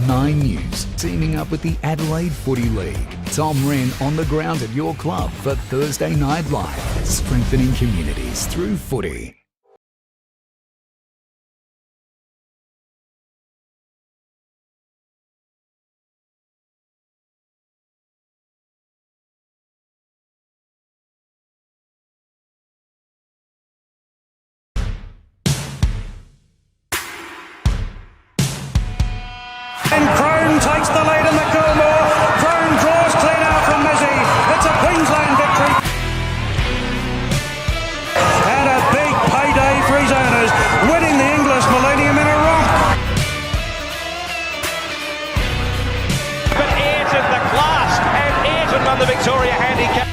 Nine News, teaming up with the Adelaide Footy League. Tom Wren on the ground at your club for Thursday Night Live, strengthening communities through footy. And Crone takes the lead in the Coolmore. Crone draws clean out from Mizzy. It's a Queensland victory. And a big payday for his owners, winning the English Millennium in a romp. But Ayrton the class, and Ayrton won the Victoria Handicap.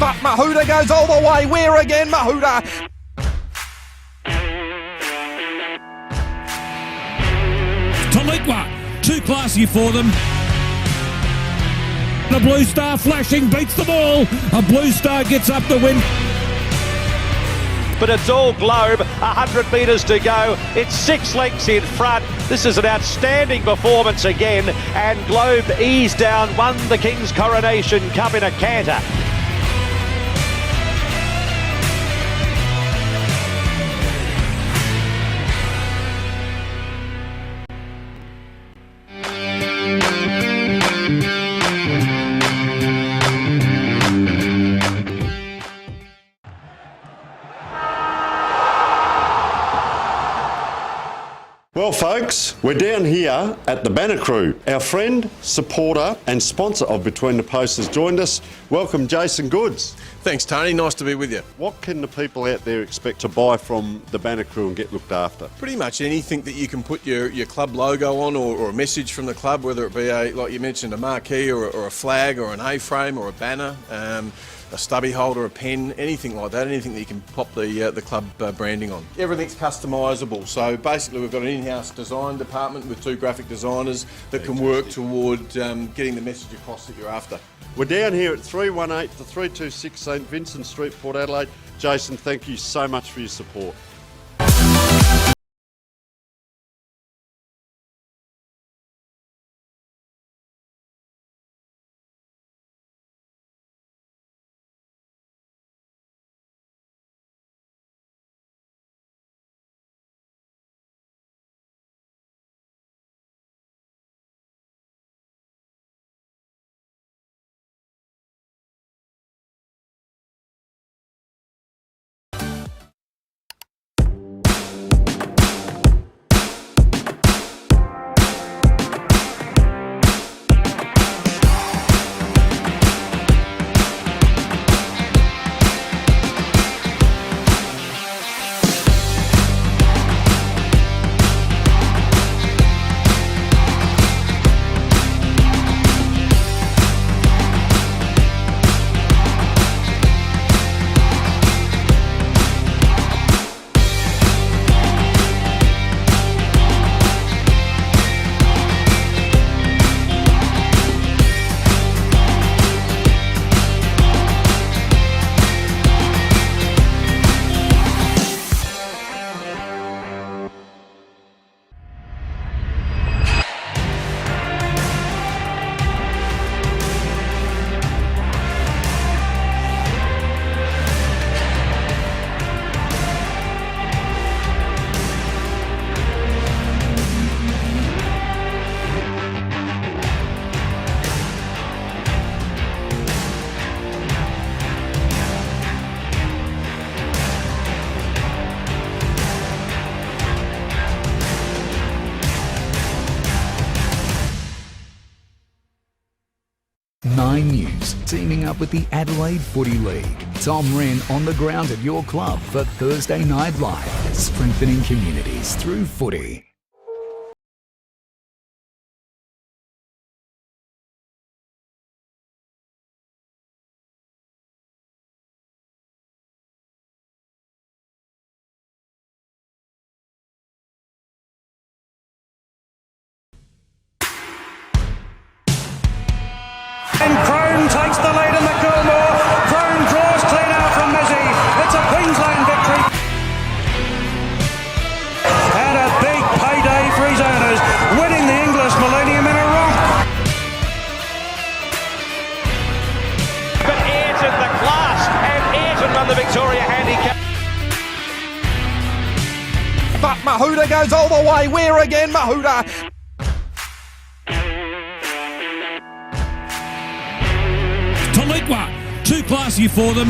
But Mahuda goes all the way. Where again, Mahuta? Taliqua, too classy for them. The Blue Star flashing, beats the ball. A Blue Star gets up the win. But it's all Globe, 100 metres to go. It's 6 lengths in front. This is an outstanding performance again. And Globe eased down, won the King's Coronation Cup in a canter. Well, folks, we're down here at the Banner Crew. Our friend, supporter and sponsor of Between the Posts has joined us. Welcome, Jason Goods. Thanks, Tony. Nice to be with you. What can the people out there expect to buy from the Banner Crew and get looked after? Pretty much anything that you can put your club logo on or a message from the club, whether it be, like you mentioned, a marquee or a flag or an A-frame or a banner, a stubby holder, a pen, anything like that, anything that you can pop the club branding on. Everything's customisable, so basically we've got an in-house design department with 2 graphic designers that can work toward getting the message across that you're after. We're down here at 318 to 326 St Vincent Street, Port Adelaide. Jason, thank you so much for your support. Nine News, teaming up with the Adelaide Footy League. Tom Wren on the ground at your club for Thursday Night Live, strengthening communities through footy. And Crone takes the lead in the Coolmore. Crone draws clean out from Mizzy. It's a Queensland victory. And a big payday for his owners, winning the English Millennium in a romp. But Ayrton the class, and Ayrton won the Victoria Handicap. But Mahuta goes all the way. Where again, Mahuta? Taliqua, too classy for them.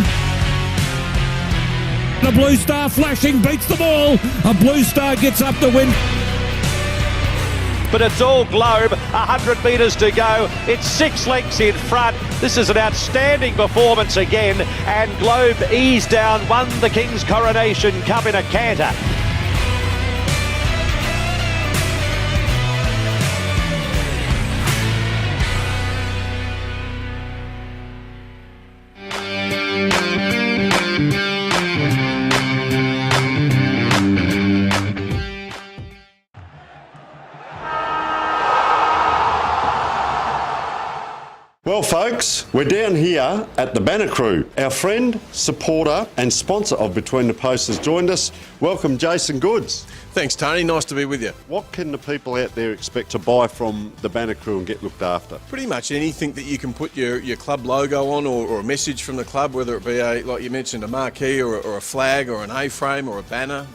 The Blue Star flashing, beats the ball. A Blue Star gets up the win. But it's all Globe, 100 metres to go. It's 6 lengths in front. This is an outstanding performance again. And Globe eased down, won the King's Coronation Cup in a canter. folks, we're down here at the Banner Crew. Our friend, supporter and sponsor of Between the Posts has joined us. Welcome, Jason Goods. Thanks, Tony. Nice to be with you. What can the people out there expect to buy from the Banner Crew and get looked after? Pretty much anything that you can put your club logo on or a message from the club, whether it be, like you mentioned, a marquee or a flag or an A-frame or a banner,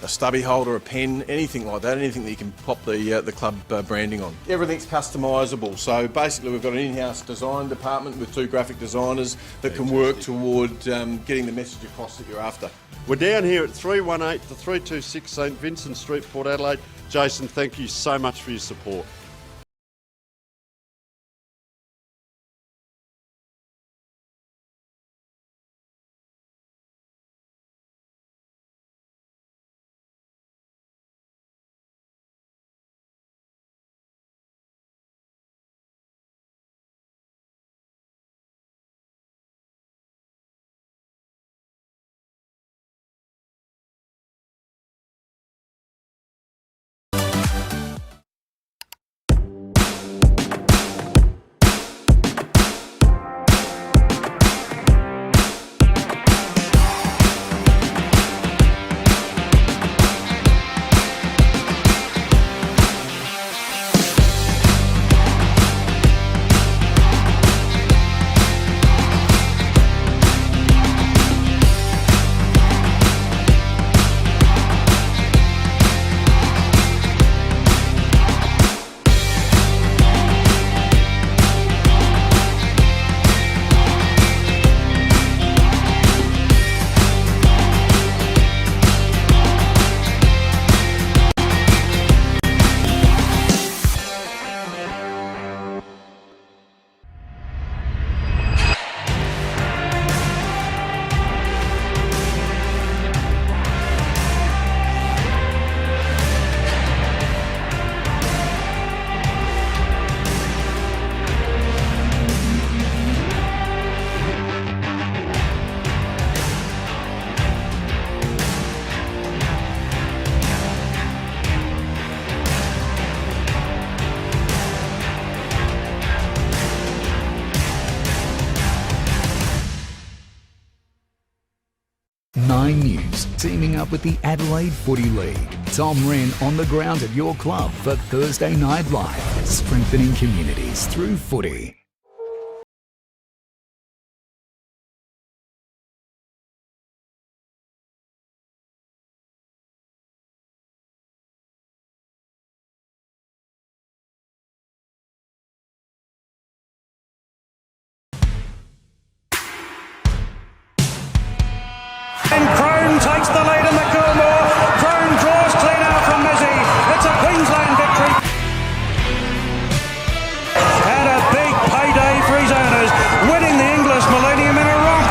a stubby holder, a pen, anything like that, anything that you can pop the club branding on. Everything's customisable. So basically we've got an in-house design department with 2 graphic designers that can work toward getting the message across that you're after. We're down here at 318 to 326 St Vincent Street, Port Adelaide. Jason, thank you so much for your support. Nine News, teaming up with the Adelaide Footy League. Tom Wren on the ground at your club for Thursday Night Live, strengthening communities through footy. Takes the lead in the Coolmore. Crone draws clean out from Mizzy. It's a Queensland victory. And a big payday for his owners, winning the English Millennium in a romp.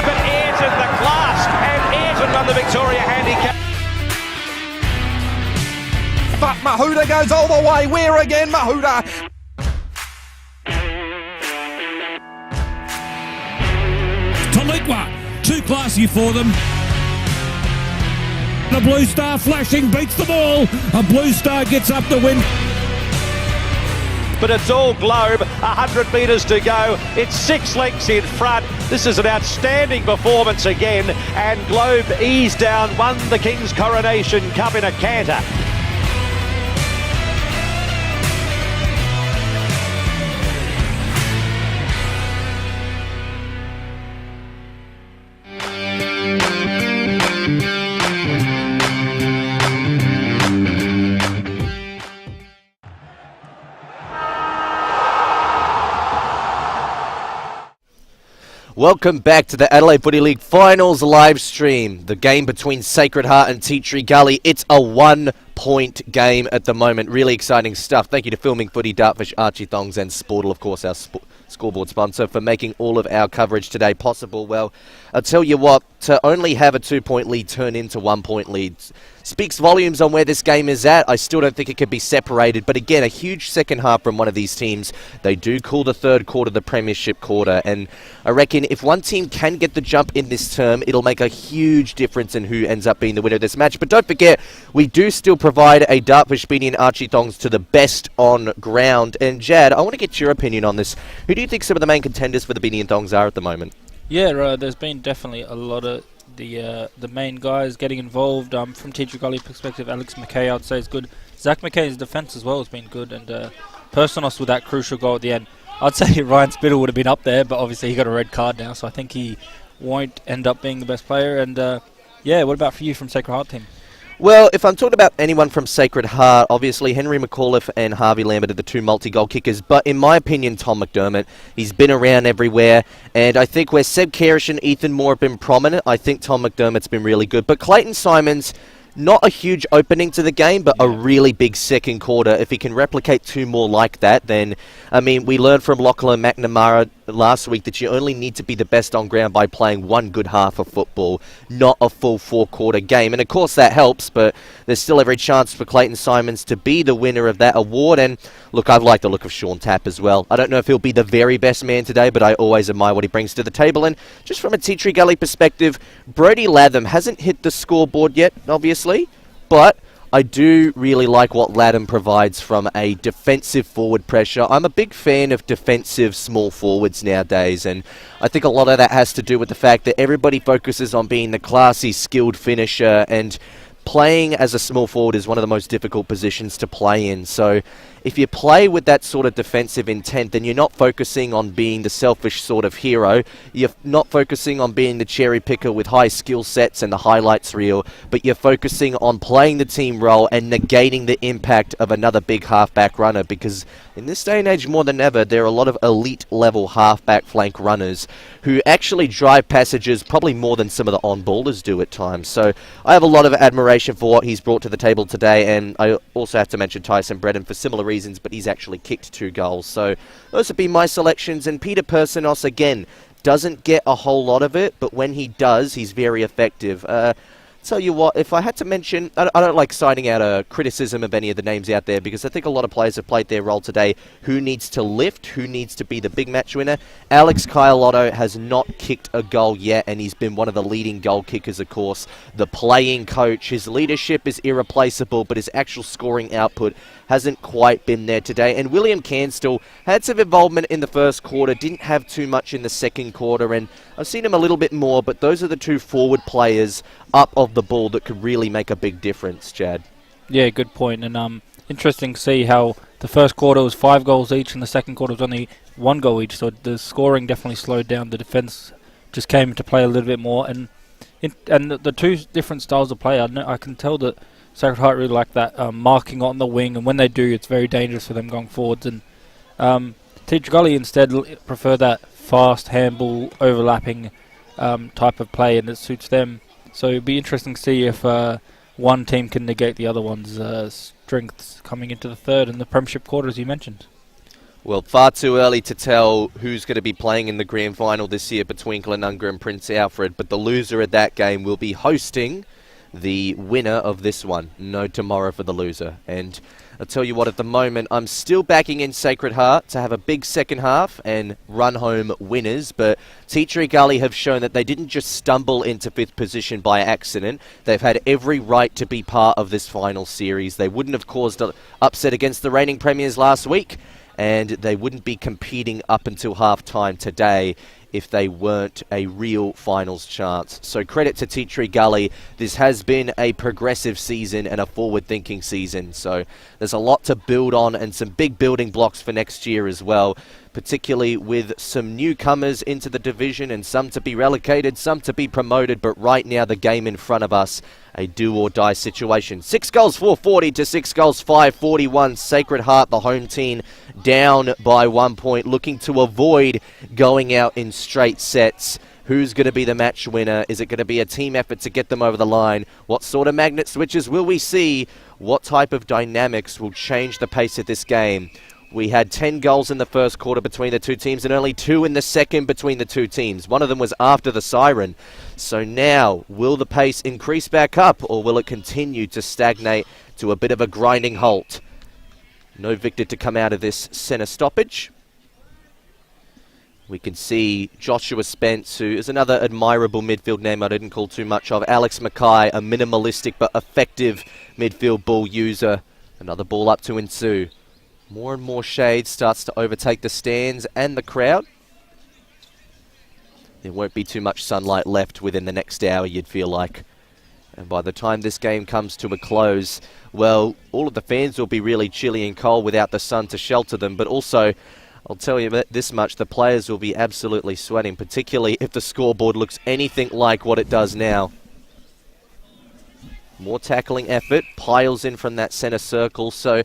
But Ayrton the class, and Ayrton won the Victoria Handicap. But Mahuda goes all the way. Where again, Mahuda? Too classy for them. The Blue Star flashing beats them all. A Blue Star gets up to win. But it's all Globe, 100 metres to go. It's 6 lengths in front. This is an outstanding performance again. And Globe eased down, won the King's Coronation Cup in a canter. Welcome back to the Adelaide Footy League Finals live stream. The game between Sacred Heart and Tea Tree Gully. It's a 1-point game at the moment. Really exciting stuff. Thank you to Filming Footy, Dartfish, Archie Thongs and Sportle, of course, our scoreboard sponsor, for making all of our coverage today possible. Well, I'll tell you what, to only have a 2-point lead turn into 1-point leads speaks volumes on where this game is at. I still don't think it could be separated, but again, a huge second half from one of these teams. They do call the third quarter the premiership quarter, and I reckon if one team can get the jump in this term, it'll make a huge difference in who ends up being the winner of this match. But don't forget, we do still provide a Dartbush Beanie and Archie Thongs to the best on ground. And Jad, I want to get your opinion on this. Who do you think some of the main contenders for the Beanie and Thongs are at the moment? Yeah, there's been definitely a lot of the main guys getting involved. From Teacher Gully perspective, Alex McKay, I'd say, is good. Zach McKay's defence as well has been good, and Personos with that crucial goal at the end. I'd say Ryan Spittle would have been up there, but obviously he got a red card now, so I think he won't end up being the best player. And what about for you from Sacred Heart team? Well, if I'm talking about anyone from Sacred Heart, obviously Henry McAuliffe and Harvey Lambert are the two multi-goal kickers. But in my opinion, Tom McDermott, he's been around everywhere. And I think where Seb Karish and Ethan Moore have been prominent, I think Tom McDermott's been really good. But Clayton Simons, not a huge opening to the game, but a really big second quarter. If he can replicate two more like that, then, I mean, we learned from Lachlan McNamara last week that you only need to be the best on ground by playing one good half of football, not a full four-quarter game. And of course that helps, but there's still every chance for Clayton Simons to be the winner of that award. And look, I've liked the look of Sean Tapp as well. I don't know if he'll be the very best man today, but I always admire what he brings to the table. And just from a Tea Tree Gully perspective, Brody Latham hasn't hit the scoreboard yet, obviously, but I do really like what Latham provides from a defensive forward pressure. I'm a big fan of defensive small forwards nowadays, and I think a lot of that has to do with the fact that everybody focuses on being the classy, skilled finisher, and playing as a small forward is one of the most difficult positions to play in. So if you play with that sort of defensive intent, then you're not focusing on being the selfish sort of hero. You're not focusing on being the cherry picker with high skill sets and the highlights reel, but you're focusing on playing the team role and negating the impact of another big halfback runner, because in this day and age more than ever, there are a lot of elite level halfback flank runners who actually drive passages probably more than some of the on-ballers do at times. So I have a lot of admiration for what he's brought to the table today, and I also have to mention Tyson Bredden for similar reasons, but he's actually kicked 2 goals. So those would be my selections, and Peter Personos, again, doesn't get a whole lot of it, but when he does, he's very effective. Tell you what, if I had to mention, I don't like citing out a criticism of any of the names out there, because I think a lot of players have played their role today. Who needs to lift? Who needs to be the big match winner? Alex Kaialotto has not kicked a goal yet, and he's been one of the leading goal kickers, of course. The playing coach, his leadership is irreplaceable, but his actual scoring output hasn't quite been there today. And William Canstill had some involvement in the first quarter, didn't have too much in the second quarter, and I've seen him a little bit more, but those are the two forward players up of the ball that could really make a big difference, Chad. Yeah, good point. And interesting to see how the first quarter was 5 goals each and the second quarter was only 1 goal each, so the scoring definitely slowed down. The defence just came into play a little bit more, and the two different styles of play, I can tell that Sacred Heart really like that marking on the wing, and when they do, it's very dangerous for them going forwards. And Teacher Gully instead prefer that fast handball overlapping type of play, and it suits them. So it'd be interesting to see if one team can negate the other one's strengths coming into the third and the premiership quarter, as you mentioned. Well, far too early to tell who's going to be playing in the grand final this year between Glenunga and Prince Alfred, but the loser of that game will be hosting the winner of this one. No tomorrow for the loser. And I'll tell you what, at the moment, I'm still backing in Sacred Heart to have a big second half and run home winners, but Tea Tree Gully have shown that they didn't just stumble into 5th position by accident. They've had every right to be part of this final series. They wouldn't have caused an upset against the reigning premiers last week, and they wouldn't be competing up until half-time today if they weren't a real finals chance. So credit to Tea Tree Gully. This has been a progressive season and a forward-thinking season. So there's a lot to build on and some big building blocks for next year as well, particularly with some newcomers into the division and some to be relegated, some to be promoted. But right now, the game in front of us, a do-or-die situation. 6 goals 440 to 6 goals 541. Sacred Heart, the home team, down by 1 point, looking to avoid going out in straight sets. Who's going to be the match winner? Is it going to be a team effort to get them over the line? What sort of magnet switches will we see? What type of dynamics will change the pace of this game? We had 10 goals in the first quarter between the two teams and only 2 in the second between the two teams. One of them was after the siren. So now, will the pace increase back up, or will it continue to stagnate to a bit of a grinding halt? No Victor to come out of this centre stoppage. We can see Joshua Spence, who is another admirable midfield name I didn't call too much of. Alex Mackay, a minimalistic but effective midfield ball user. Another ball up to Insu. More and more shade starts to overtake the stands and the crowd. There won't be too much sunlight left within the next hour, you'd feel like. And by the time this game comes to a close, well, all of the fans will be really chilly and cold without the sun to shelter them. But also, I'll tell you this much, the players will be absolutely sweating, particularly if the scoreboard looks anything like what it does now. More tackling effort, piles in from that centre circle. So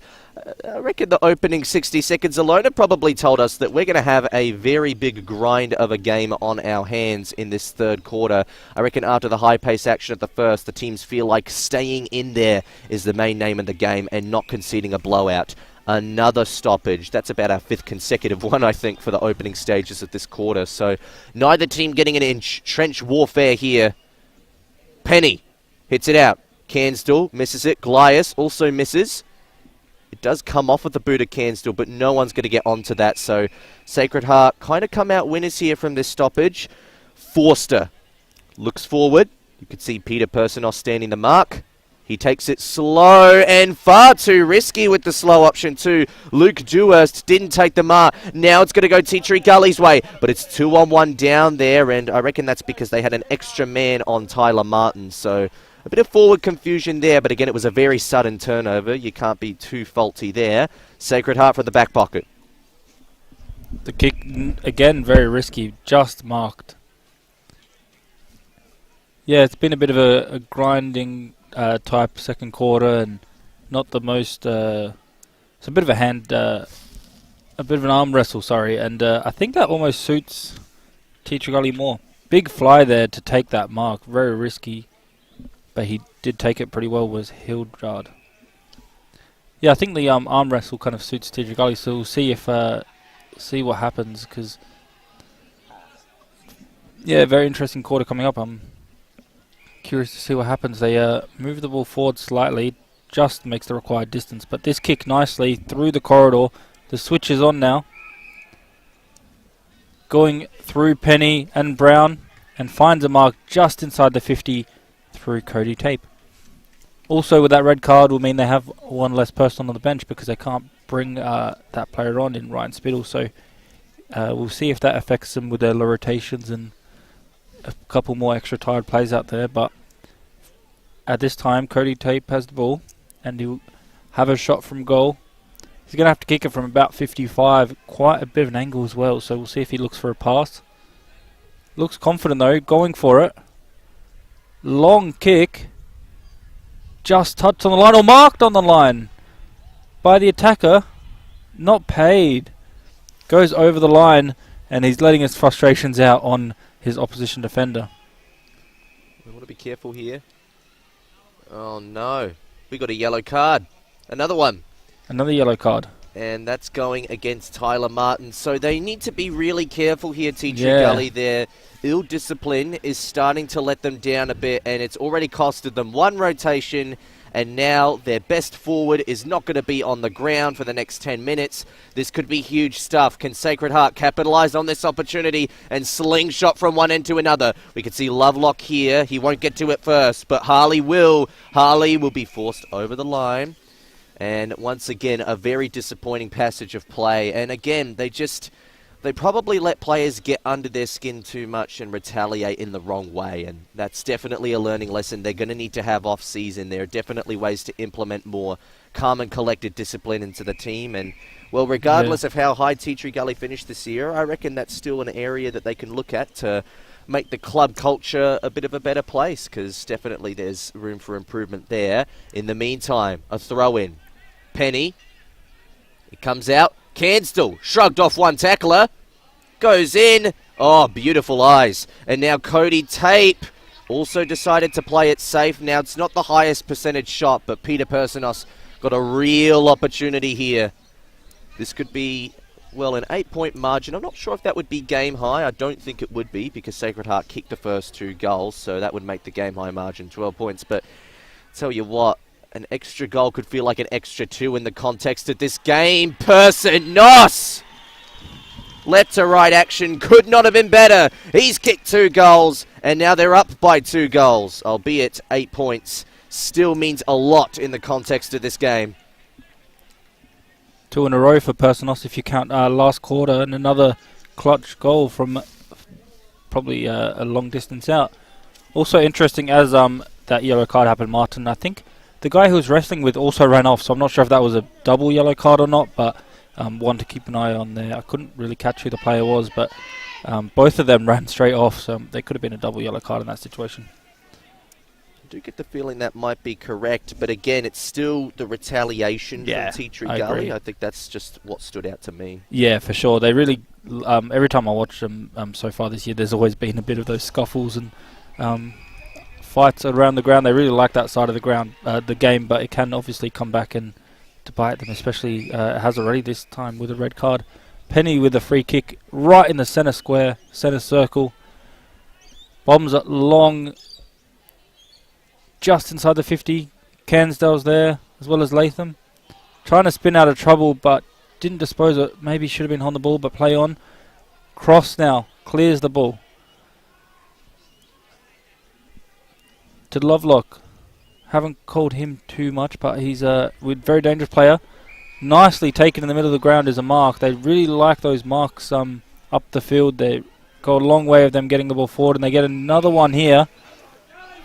I reckon the opening 60 seconds alone have probably told us that we're going to have a very big grind of a game on our hands in this third quarter. I reckon after the high-pace action at the first, the teams feel like staying in there is the main name of the game and not conceding a blowout. Another stoppage. That's about our 5th consecutive one, I think, for the opening stages of this quarter. So neither team getting an inch. Trench warfare here. Penny hits it out. Cansdall misses it. Glias also misses. It does come off with the boot of Cansdall, but no one's going to get onto that. So Sacred Heart kind of come out winners here from this stoppage. Forster looks forward. You can see Peter Personos standing the mark. He takes it slow and far too risky with the slow option too. Luke Dewhurst didn't take the mark. Now it's going to go Tea Gully's way, but it's 2-on-1 down there, and I reckon that's because they had an extra man on Tyler Martin. So a bit of forward confusion there, but again, it was a very sudden turnover. You can't be too faulty there. Sacred Heart from the back pocket. The kick, again, very risky, just marked. Yeah, it's been a bit of a grinding type second quarter, and not the most. It's a bit of a bit of an arm wrestle, sorry, and I think that almost suits Teacher Gully more. Big fly there to take that mark, very risky, but he did take it pretty well. Was Hildgard. Yeah, I think the arm wrestle kind of suits Teacher Gully, so we'll see if see what happens, because yeah, very interesting quarter coming up. I'm curious to see what happens. They move the ball forward slightly, just makes the required distance, but this kick nicely through the corridor. The switch is on now, going through Penny and Brown, and finds a mark just inside the 50 through Cody Tape. Also, with that red card will mean they have one less person on the bench because they can't bring that player on in Ryan Spittle. So we'll see if that affects them with their rotations and a couple more extra tired plays out there. But at this time, Cody Tape has the ball and he'll have a shot from goal. He's going to have to kick it from about 55, quite a bit of an angle as well. So we'll see if he looks for a pass. Looks confident though, going for it. Long kick. Just touched on the line or marked on the line by the attacker. Not paid. Goes over the line and he's letting his frustrations out on his opposition defender. We want to be careful here. Oh no. We got a yellow card. Another one. Another yellow card. And that's going against Tyler Martin. So they need to be really careful here, Teacher Gully. Their ill discipline is starting to let them down a bit, and it's already costed them one rotation, and now their best forward is not going to be on the ground for the next 10 minutes. This could be huge stuff. Can Sacred Heart capitalize on this opportunity and slingshot from one end to another? We can see Lovelock here. He won't get to it first, but Harley will. Harley will be forced over the line. And once again, a very disappointing passage of play. And again, they probably let players get under their skin too much and retaliate in the wrong way. And that's definitely a learning lesson they're going to need to have off-season. There are definitely ways to implement more calm and collected discipline into the team. And, well, regardless of how high Tea Gully finished this year, I reckon that's still an area that they can look at to make the club culture a bit of a better place, because definitely there's room for improvement there. In the meantime, a throw-in. Penny. It comes out. Cansdall shrugged off one tackler. Goes in. Oh, beautiful eyes. And now Cody Tape also decided to play it safe. Now, it's not the highest percentage shot, but Peter Personos got a real opportunity here. This could be, well, an 8-point margin. I'm not sure if that would be game high. I don't think it would be because Sacred Heart kicked the first 2 goals, so that would make the game high margin 12 points. But tell you what, an extra goal could feel like an extra 2 in the context of this game. Person Nos! Left to right action could not have been better. He's kicked 2 goals, and now they're up by 2 goals, albeit 8 points. Still means a lot in the context of this game. 2 in a row for Personos if you count last quarter, and another clutch goal from probably a long distance out. Also interesting, as that yellow card happened, Martin, I think the guy who was wrestling with also ran off, so I'm not sure if that was a double yellow card or not, but one to keep an eye on there. I couldn't really catch who the player was, but both of them ran straight off, so they could have been a double yellow card in that situation. I do get the feeling that might be correct, but again, it's still the retaliation from Tea Tree Gully. I think that's just what stood out to me. Yeah, for sure. They really, every time I watch them so far this year, there's always been a bit of those scuffles and fights around the ground. They really like that side of the ground, the game, but it can obviously come back and to bite them, especially it has already this time with a red card. Penny with a free kick right in the centre square, centre circle. Bombs it long, just inside the 50. Cansdale's there, as well as Latham. Trying to spin out of trouble, but didn't dispose of it. Maybe should have been on the ball, but play on. Cross now, clears the ball. To Lovelock. Haven't called him too much, but he's a very dangerous player. Nicely taken in the middle of the ground is a mark. They really like those marks up the field. They go a long way of them getting the ball forward, and they get another one here.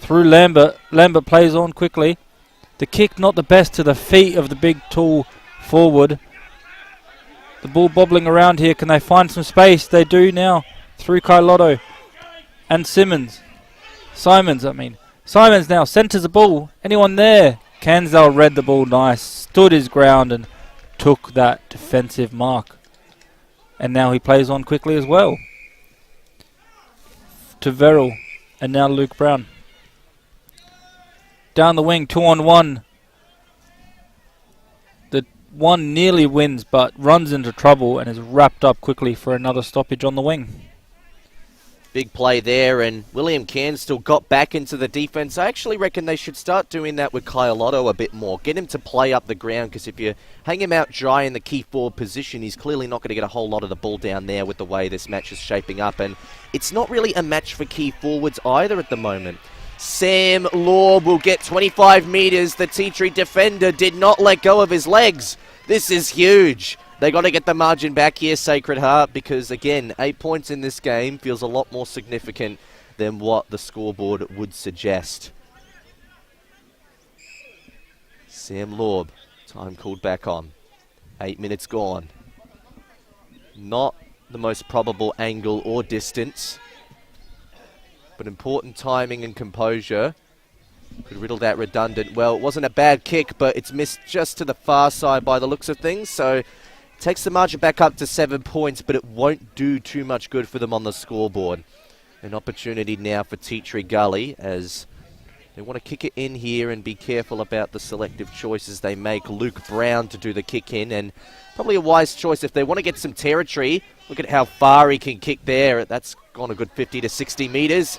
Through Lambert. Lambert plays on quickly. The kick not the best to the feet of the big tall forward. The ball bobbling around here. Can they find some space? They do now. Through Kailotto. And Simons now centres the ball. Anyone there? Cansdale read the ball nice. Stood his ground and took that defensive mark. And now he plays on quickly as well. To Verrill. And now Luke Brown. Down the wing, 2-on-1. The one nearly wins, but runs into trouble and is wrapped up quickly for another stoppage on the wing. Big play there, and William Cairns got back into the defence. I actually reckon they should start doing that with Kailotto a bit more. Get him to play up the ground, because if you hang him out dry in the key forward position, he's clearly not going to get a whole lot of the ball down there with the way this match is shaping up. And it's not really a match for key forwards either at the moment. Sam Lorb will get 25 metres. The Tea Tree defender did not let go of his legs. This is huge. They got to get the margin back here, Sacred Heart, because, again, 8 points in this game feels a lot more significant than what the scoreboard would suggest. Sam Lorb, time called back on. 8 minutes gone. Not the most probable angle or distance, but important timing and composure. Could riddle that redundant. Well, it wasn't a bad kick, but it's missed just to the far side by the looks of things, so takes the margin back up to 7 points, but it won't do too much good for them on the scoreboard. An opportunity now for Tea Tree Gully as they want to kick it in here and be careful about the selective choices they make. Luke Brown to do the kick in, and probably a wise choice if they want to get some territory. Look at how far he can kick there. That's gone a good 50 to 60 metres.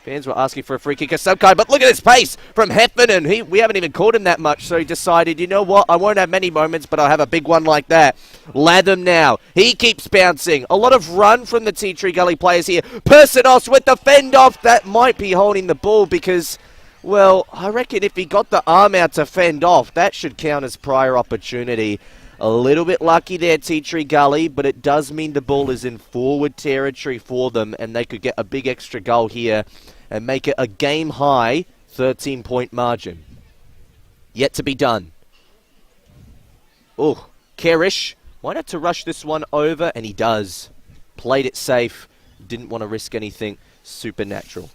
Fans were asking for a free kick of some kind, but look at his pace from Heffernan. We haven't even called him that much, so he decided, you know what, I won't have many moments, but I'll have a big one like that. Latham now. He keeps bouncing. A lot of run from the Tea Tree Gully players here. Personos with the fend off. That might be holding the ball because, well, I reckon if he got the arm out to fend off, that should count as prior opportunity. A little bit lucky there, Tea Tree Gully, but it does mean the ball is in forward territory for them, and they could get a big extra goal here and make it a game-high 13-point margin. Yet to be done. Oh, Kerish might have to rush this one over, and he does. Played it safe, didn't want to risk anything supernatural.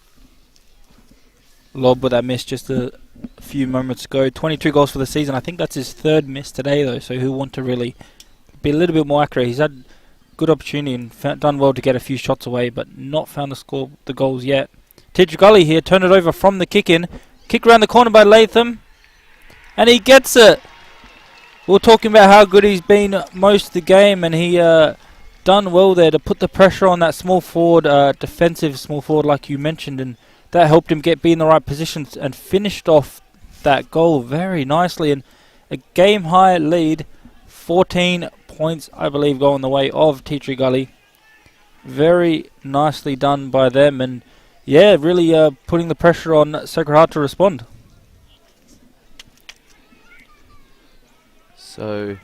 Lob with that miss just a few moments ago. 22 goals for the season. I think that's his third miss today, though, so he'll want to really be a little bit more accurate. He's had good opportunity and done well to get a few shots away, but not found the goals yet. Tea Tree Gully here, turn it over from the kick-in. Kick around the corner by Latham, and he gets it. We were talking about how good he's been most of the game, and he done well there to put the pressure on that small forward, defensive small forward like you mentioned, and that helped him be in the right positions and finished off that goal very nicely. And a game-high lead, 14 points, I believe, going the way of Tea Tree Gully. Very nicely done by them, and yeah, really putting the pressure on Sacred Heart to respond. So,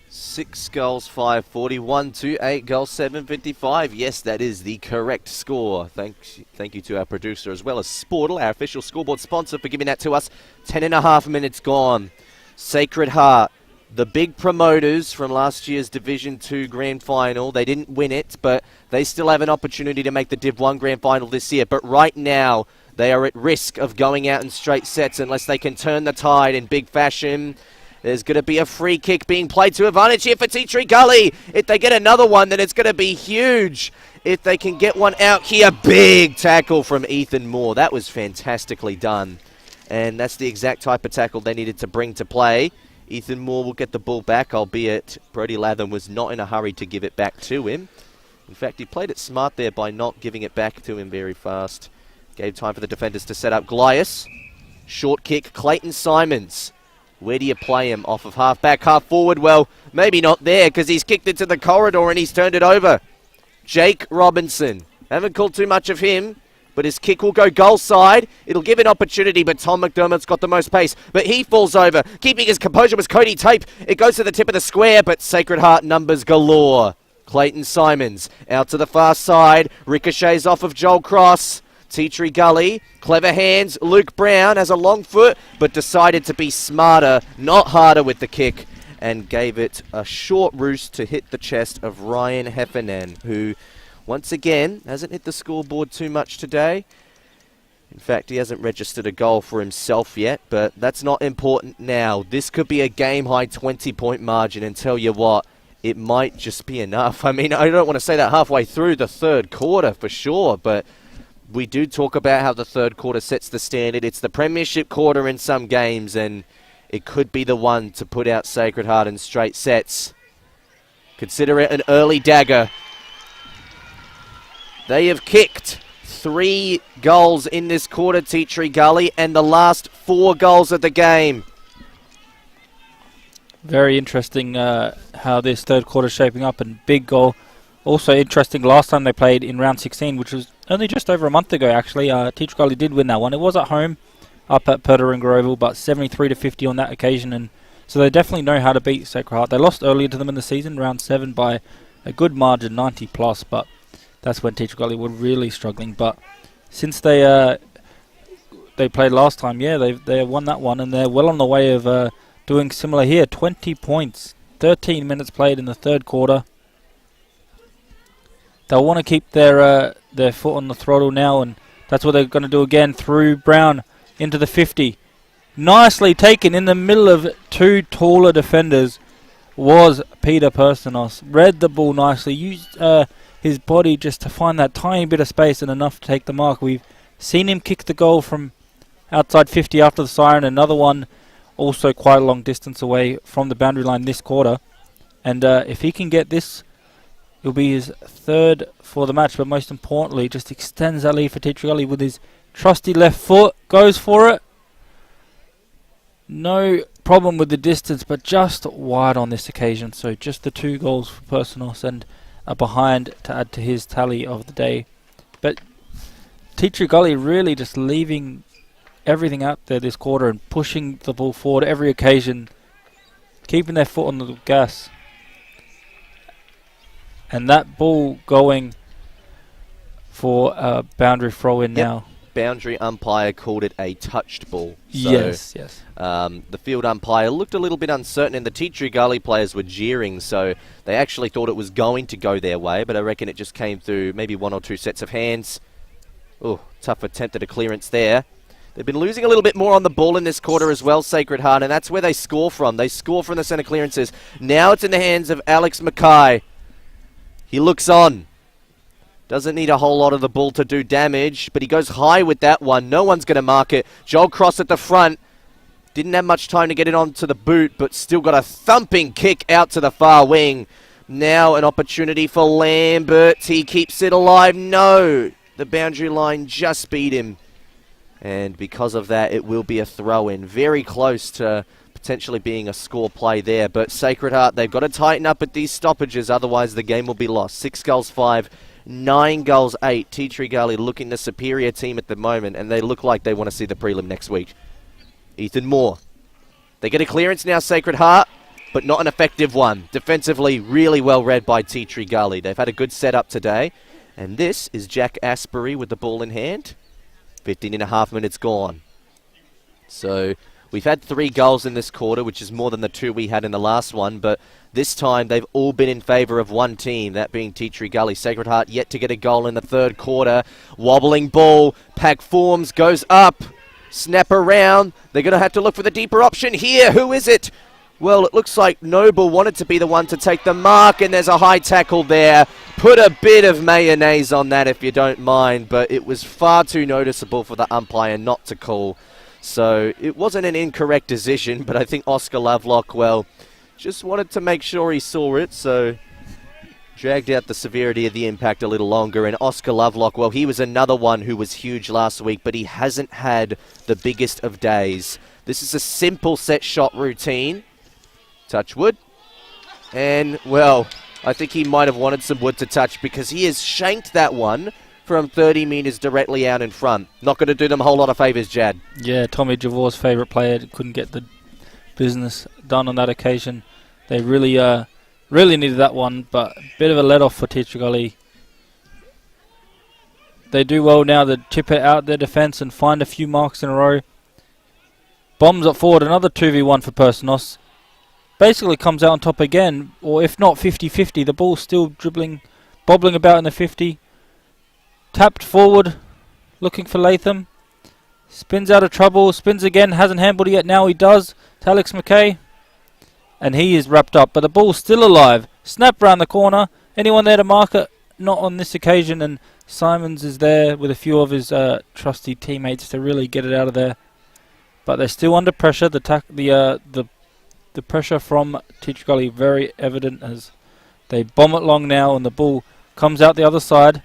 6 goals, 540, 1 to 8 goals, 755. Yes, that is the correct score. Thank you to our producer as well as Sportle, our official scoreboard sponsor, for giving that to us. 10.5 minutes gone. Sacred Heart, the big promoters from last year's Division 2 Grand Final. They didn't win it, but they still have an opportunity to make the Div 1 Grand Final this year. But right now, they are at risk of going out in straight sets unless they can turn the tide in big fashion. There's going to be a free kick being played to advantage here for Tea Tree Gully. If they get another one, then it's going to be huge. If they can get one out here, big tackle from Ethan Moore. That was fantastically done. And that's the exact type of tackle they needed to bring to play. Ethan Moore will get the ball back, albeit Brody Latham was not in a hurry to give it back to him. In fact, he played it smart there by not giving it back to him very fast. Gave time for the defenders to set up. Glyas, short kick, Clayton Simons. Where do you play him? Off of half back, half forward? Well, maybe not there because he's kicked it to the corridor and he's turned it over. Jake Robinson. Haven't called too much of him, but his kick will go goal side. It'll give an opportunity, but Tom McDermott's got the most pace. But he falls over. Keeping his composure was Cody Tape. It goes to the tip of the square, but Sacred Heart numbers galore. Clayton Simons out to the far side. Ricochets off of Joel Cross. Tea Tree Gully, clever hands. Luke Brown has a long foot, but decided to be smarter, not harder with the kick, and gave it a short roost to hit the chest of Ryan Heffernan, who, once again, hasn't hit the scoreboard too much today. In fact, he hasn't registered a goal for himself yet, but that's not important now. This could be a game-high 20-point margin, and tell you what, it might just be enough. I mean, I don't want to say that halfway through the third quarter for sure, but we do talk about how the third quarter sets the standard. It's the premiership quarter in some games, and it could be the one to put out Sacred Heart in straight sets. Consider it an early dagger. They have kicked 3 goals in this quarter, Tea Tree Gully, and the last 4 goals of the game. Very interesting how this third quarter is shaping up, and big goal. Also interesting, last time they played in round 16, which was only just over a month ago, actually. Tea Tree Gully did win that one. It was at home, up at Pertaringa Oval, but 73-50 on that occasion, and so they definitely know how to beat Sacred Heart. They lost earlier to them in the season, round 7, by a good margin, 90+, but that's when Tea Tree Gully were really struggling. But since they played last time, yeah, they won that one, and they're well on the way of doing similar here. 20 points, 13 minutes played in the third quarter. They'll want to keep their foot on the throttle now, and that's what they're going to do again. Through Brown into the 50. Nicely taken in the middle of 2 taller defenders was Peter Personos. Read the ball nicely, used his body just to find that tiny bit of space and enough to take the mark. We've seen him kick the goal from outside 50 after the siren. Another one also quite a long distance away from the boundary line this quarter. And if he can get this, it'll be his 3rd for the match, but most importantly, just extends that lead for Tea Tree Gully with his trusty left foot. Goes for it. No problem with the distance, but just wide on this occasion. So just the 2 goals for Personos and a behind to add to his tally of the day. But Tea Tree Gully really just leaving everything out there this quarter and pushing the ball forward every occasion, keeping their foot on the gas. And that ball going for a boundary throw-in now. Boundary umpire called it a touched ball. So, yes. the field umpire looked a little bit uncertain, and the Tea Tree Gully players were jeering, so they actually thought it was going to go their way, but I reckon it just came through maybe 1 or 2 sets of hands. Oh, tough attempt at a clearance there. They've been losing a little bit more on the ball in this quarter as well, Sacred Heart, and that's where they score from. They score from the centre clearances. Now it's in the hands of Alex Mackay. He looks on. Doesn't need a whole lot of the ball to do damage, but he goes high with that one. No one's going to mark it. Joel Cross at the front. Didn't have much time to get it onto the boot, but still got a thumping kick out to the far wing. Now an opportunity for Lambert. He keeps it alive. No, the boundary line just beat him. And because of that, it will be a throw-in. Very close to potentially being a score play there. But Sacred Heart, they've got to tighten up at these stoppages, otherwise the game will be lost. 6 goals 5, 9 goals 8. Tea Tree Gully looking the superior team at the moment, and they look like they want to see the prelim next week. Ethan Moore. They get a clearance now, Sacred Heart, but not an effective one. Defensively, really well read by Tea Tree Gully. They've had a good setup today. And this is Jack Asbury with the ball in hand. 15.5 minutes gone. So we've had 3 goals in this quarter, which is more than the 2 we had in the last one, but this time they've all been in favour of one team, that being Tea Tree Gully. Sacred Heart yet to get a goal in the third quarter. Wobbling ball, Pack forms, goes up, snap around. They're going to have to look for the deeper option here. Who is it? Well, it looks like Noble wanted to be the one to take the mark, and there's a high tackle there. Put a bit of mayonnaise on that if you don't mind, but it was far too noticeable for the umpire not to call. So it wasn't an incorrect decision, but I think Oscar Lovelock, well, just wanted to make sure he saw it, so dragged out the severity of the impact a little longer. And Oscar Lovelock, well, he was another one who was huge last week, but he hasn't had the biggest of days. This is a simple set shot routine. Touch wood. And, well, I think he might have wanted some wood to touch because he has shanked that one from 30 metres directly out in front. Not going to do them a whole lot of favours, Jad. Yeah, Tommy Javor's favourite player couldn't get the business done on that occasion. They really needed that one, but a bit of a let-off for Tea Tree Gully. They do well now to chip it out their defence and find a few marks in a row. Bombs up forward, another 2v1 for Personos. Basically comes out on top again, or if not 50-50, the ball's still bobbling about in the 50. Tapped forward, looking for Latham. Spins out of trouble, spins again, hasn't handled it yet, now he does. To Alex McKay. And he is wrapped up, but the ball's still alive. Snap round the corner. Anyone there to mark it? Not on this occasion, and Simons is there with a few of his trusty teammates to really get it out of there. But they're still under pressure. The pressure from Tea Tree Gully very evident as they bomb it long now, and the ball comes out the other side,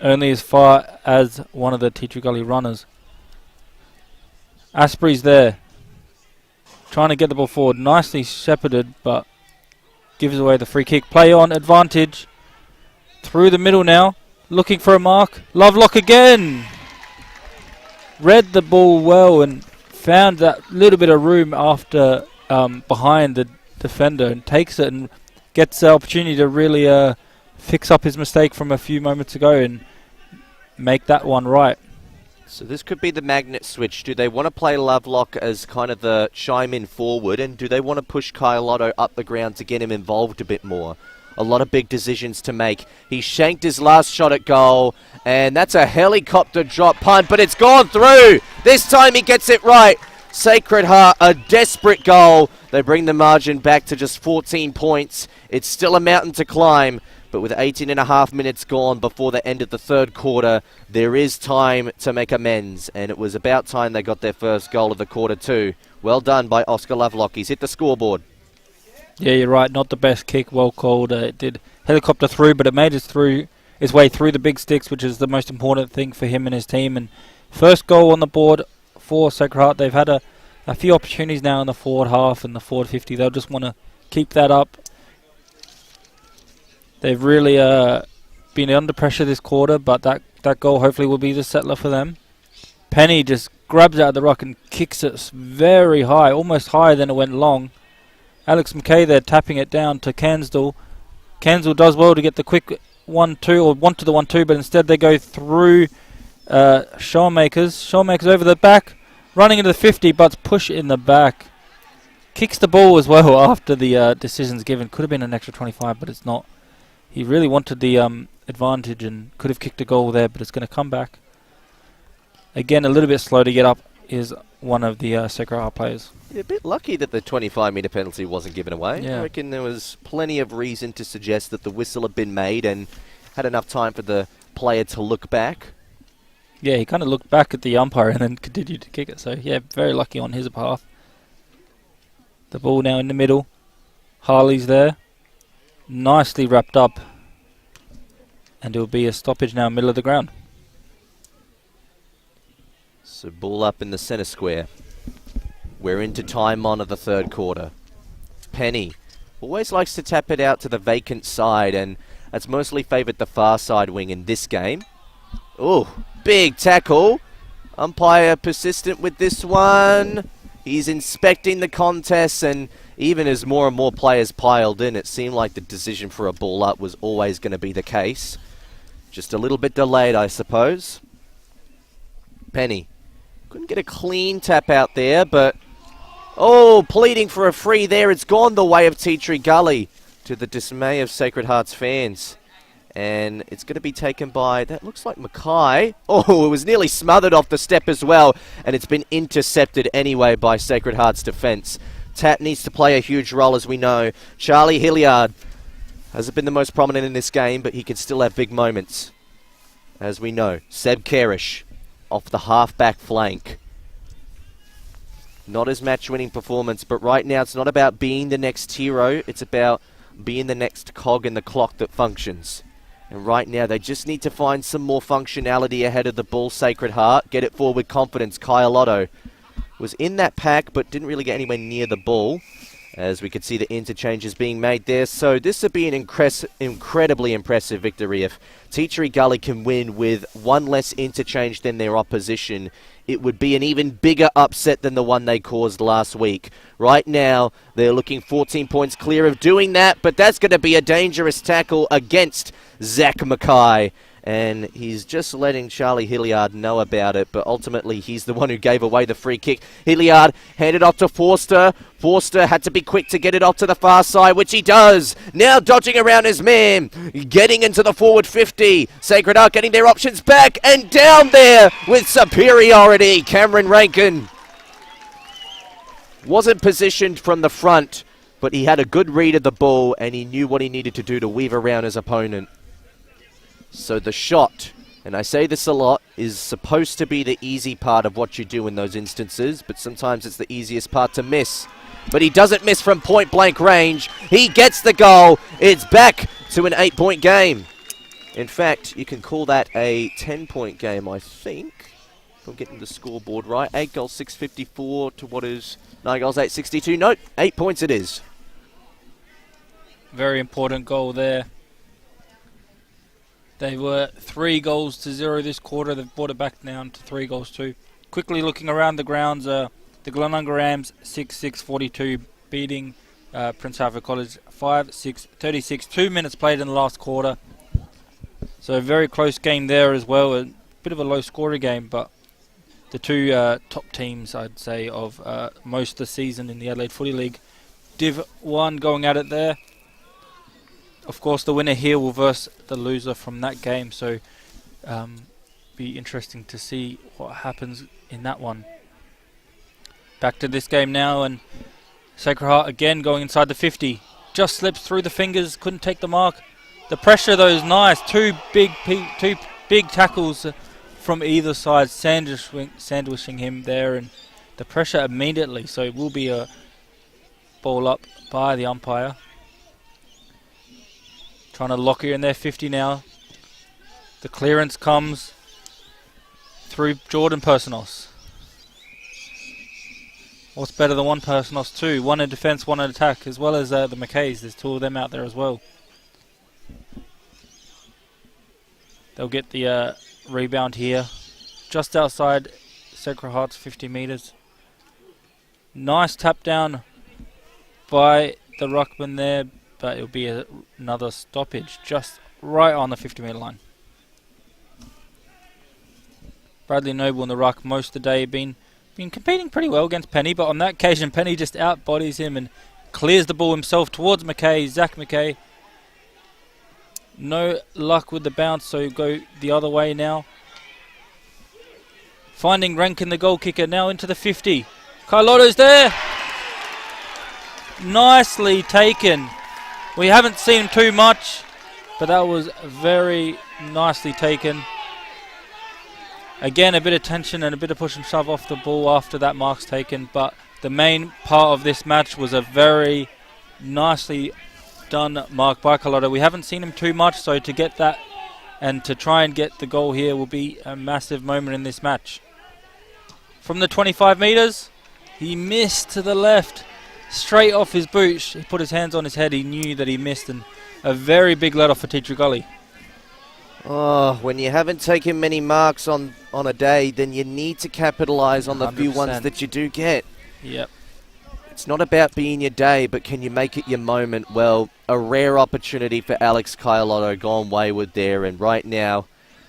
only as far as one of the Tea Tree Gully runners. Asprey's there, trying to get the ball forward, nicely shepherded, but gives away the free kick. Play on, advantage, through the middle now, looking for a mark. Lovelock again! Read the ball well and found that little bit of room after behind the defender, and takes it and gets the opportunity to really fix up his mistake from a few moments ago and make that one right. So this could be the magnet switch. Do they want to play Lovelock as kind of the chime-in forward, and do they want to push Kyle Otto up the ground to get him involved a bit more? A lot of big decisions to make. He shanked his last shot at goal, and that's a helicopter drop punt, but it's gone through! This time he gets it right! Sacred Heart, a desperate goal. They bring the margin back to just 14 points. It's still a mountain to climb, but with 18.5 minutes gone before the end of the third quarter, there is time to make amends, and it was about time they got their first goal of the quarter too. Well done by Oscar Lovelock. He's hit the scoreboard. Yeah, you're right. Not the best kick. Well called. It did helicopter through, but it made its way through the big sticks, which is the most important thing for him and his team. And first goal on the board for Sacred Heart. They've had a few opportunities now in the forward half and the forward 50. They'll just want to keep that up. They've really been under pressure this quarter, but that goal hopefully will be the settler for them. Penny just grabs out of the ruck and kicks it very high, almost higher than it went long. Alex McKay there tapping it down to Cansdell. Cansdell does well to get the quick 1-2, or want to the 1-2, but instead they go through Shawmakers. Shawmakers over the back, running into the 50, but push in the back. Kicks the ball as well after the decisions given. Could have been an extra 25, but it's not. He really wanted the advantage and could have kicked a goal there, but it's going to come back. Again, a little bit slow to get up is one of the Sacred Heart players. Yeah, a bit lucky that the 25-metre penalty wasn't given away. Yeah. I reckon there was plenty of reason to suggest that the whistle had been made and had enough time for the player to look back. Yeah, he kind of looked back at the umpire and then continued to kick it. So, yeah, very lucky on his behalf. The ball now in the middle. Harley's there. Nicely wrapped up. And it will be a stoppage now, middle of the ground. So ball up in the centre square. We're into time on of the third quarter. Penny always likes to tap it out to the vacant side, and that's mostly favoured the far side wing in this game. Oh, big tackle. Umpire persistent with this one. He's inspecting the contest, and even as more and more players piled in, it seemed like the decision for a ball up was always going to be the case. Just a little bit delayed, I suppose. Penny couldn't get a clean tap out there, but oh, pleading for a free there. It's gone the way of Tea Tree Gully, to the dismay of Sacred Hearts fans. And it's going to be taken by, that looks like Mackay. Oh, it was nearly smothered off the step as well. And it's been intercepted anyway by Sacred Hearts defence. Tat needs to play a huge role, as we know. Charlie Hilliard hasn't been the most prominent in this game, but he can still have big moments. As we know, Seb Kerish off the half-back flank. Not his match-winning performance, but right now it's not about being the next hero. It's about being the next cog in the clock that functions. And right now they just need to find some more functionality ahead of the ball, Sacred Heart. Get it forward with confidence. Kyle Otto was in that pack, but didn't really get anywhere near the ball, as we could see the interchanges being made there. So this would be an incredibly impressive victory. If Tea Tree Gully can win with one less interchange than their opposition, it would be an even bigger upset than the one they caused last week. Right now, they're looking 14 points clear of doing that, but that's going to be a dangerous tackle against Zach Mackay. And he's just letting Charlie Hilliard know about it, but ultimately he's the one who gave away the free kick. Hilliard handed off to Forster. Forster had to be quick to get it off to the far side, which he does. Now dodging around his man, getting into the forward 50. Sacred Heart getting their options back, and down there with superiority, Cameron Rankin. Wasn't positioned from the front, but he had a good read of the ball, and he knew what he needed to do to weave around his opponent. So the shot, and I say this a lot, is supposed to be the easy part of what you do in those instances, but sometimes it's the easiest part to miss. But he doesn't miss from point-blank range. He gets the goal. It's back to an 8-point game. In fact, you can call that a 10-point game, I think, if I'm getting the scoreboard right. 8 goals, 654 to what is 9 goals, 862. Nope, 8 points it is. Very important goal there. They were 3-0 this quarter. They've brought it back down to 3-2. Quickly looking around the grounds, the Glenunga Rams 6-6-42 beating Prince Alfred College 5-6-36. 2 minutes played in the last quarter. So a very close game there as well. A bit of a low scoring game, but the two top teams, I'd say, of most of the season in the Adelaide Footy League. Div 1 going at it there. Of course, the winner here will verse the loser from that game, so be interesting to see what happens in that one. Back to this game now, and Sacred Heart again going inside the 50. Just slips through the fingers, couldn't take the mark. The pressure though is nice. Two big tackles from either side, sandwiching him there, and the pressure immediately. So it will be a ball up by the umpire. Trying to lock her in there, 50 now. The clearance comes through Jordan Personos. What's better than one Personos? Two. One in defence, one in attack, as well as the McKays. There's two of them out there as well. They'll get the rebound here. Just outside Sacred Heart's 50 metres. Nice tap down by the ruckman there, but it'll be another stoppage just right on the 50-metre line. Bradley Noble and the ruck most of the day been competing pretty well against Penny, but on that occasion Penny just outbodies him and clears the ball himself towards McKay, Zach McKay. No luck with the bounce, so go the other way now. Finding Rankin, the goal kicker, now into the 50. Carlotto's there. Nicely taken. We haven't seen too much, but that was very nicely taken. Again, a bit of tension and a bit of push and shove off the ball after that mark's taken, but the main part of this match was a very nicely done mark by Carlotto. We haven't seen him too much, so to get that and to try and get the goal here will be a massive moment in this match. From the 25 metres, he missed to the left, straight off his boot. He put his hands on his head, he knew that he missed, and a very big let off for Teacher Gully. Oh, when you haven't taken many marks on a day, then you need to capitalise on the few ones that you do get. Yep. It's not about being your day, but can you make it your moment? Well, a rare opportunity for Alex Carlotto gone wayward there, and right now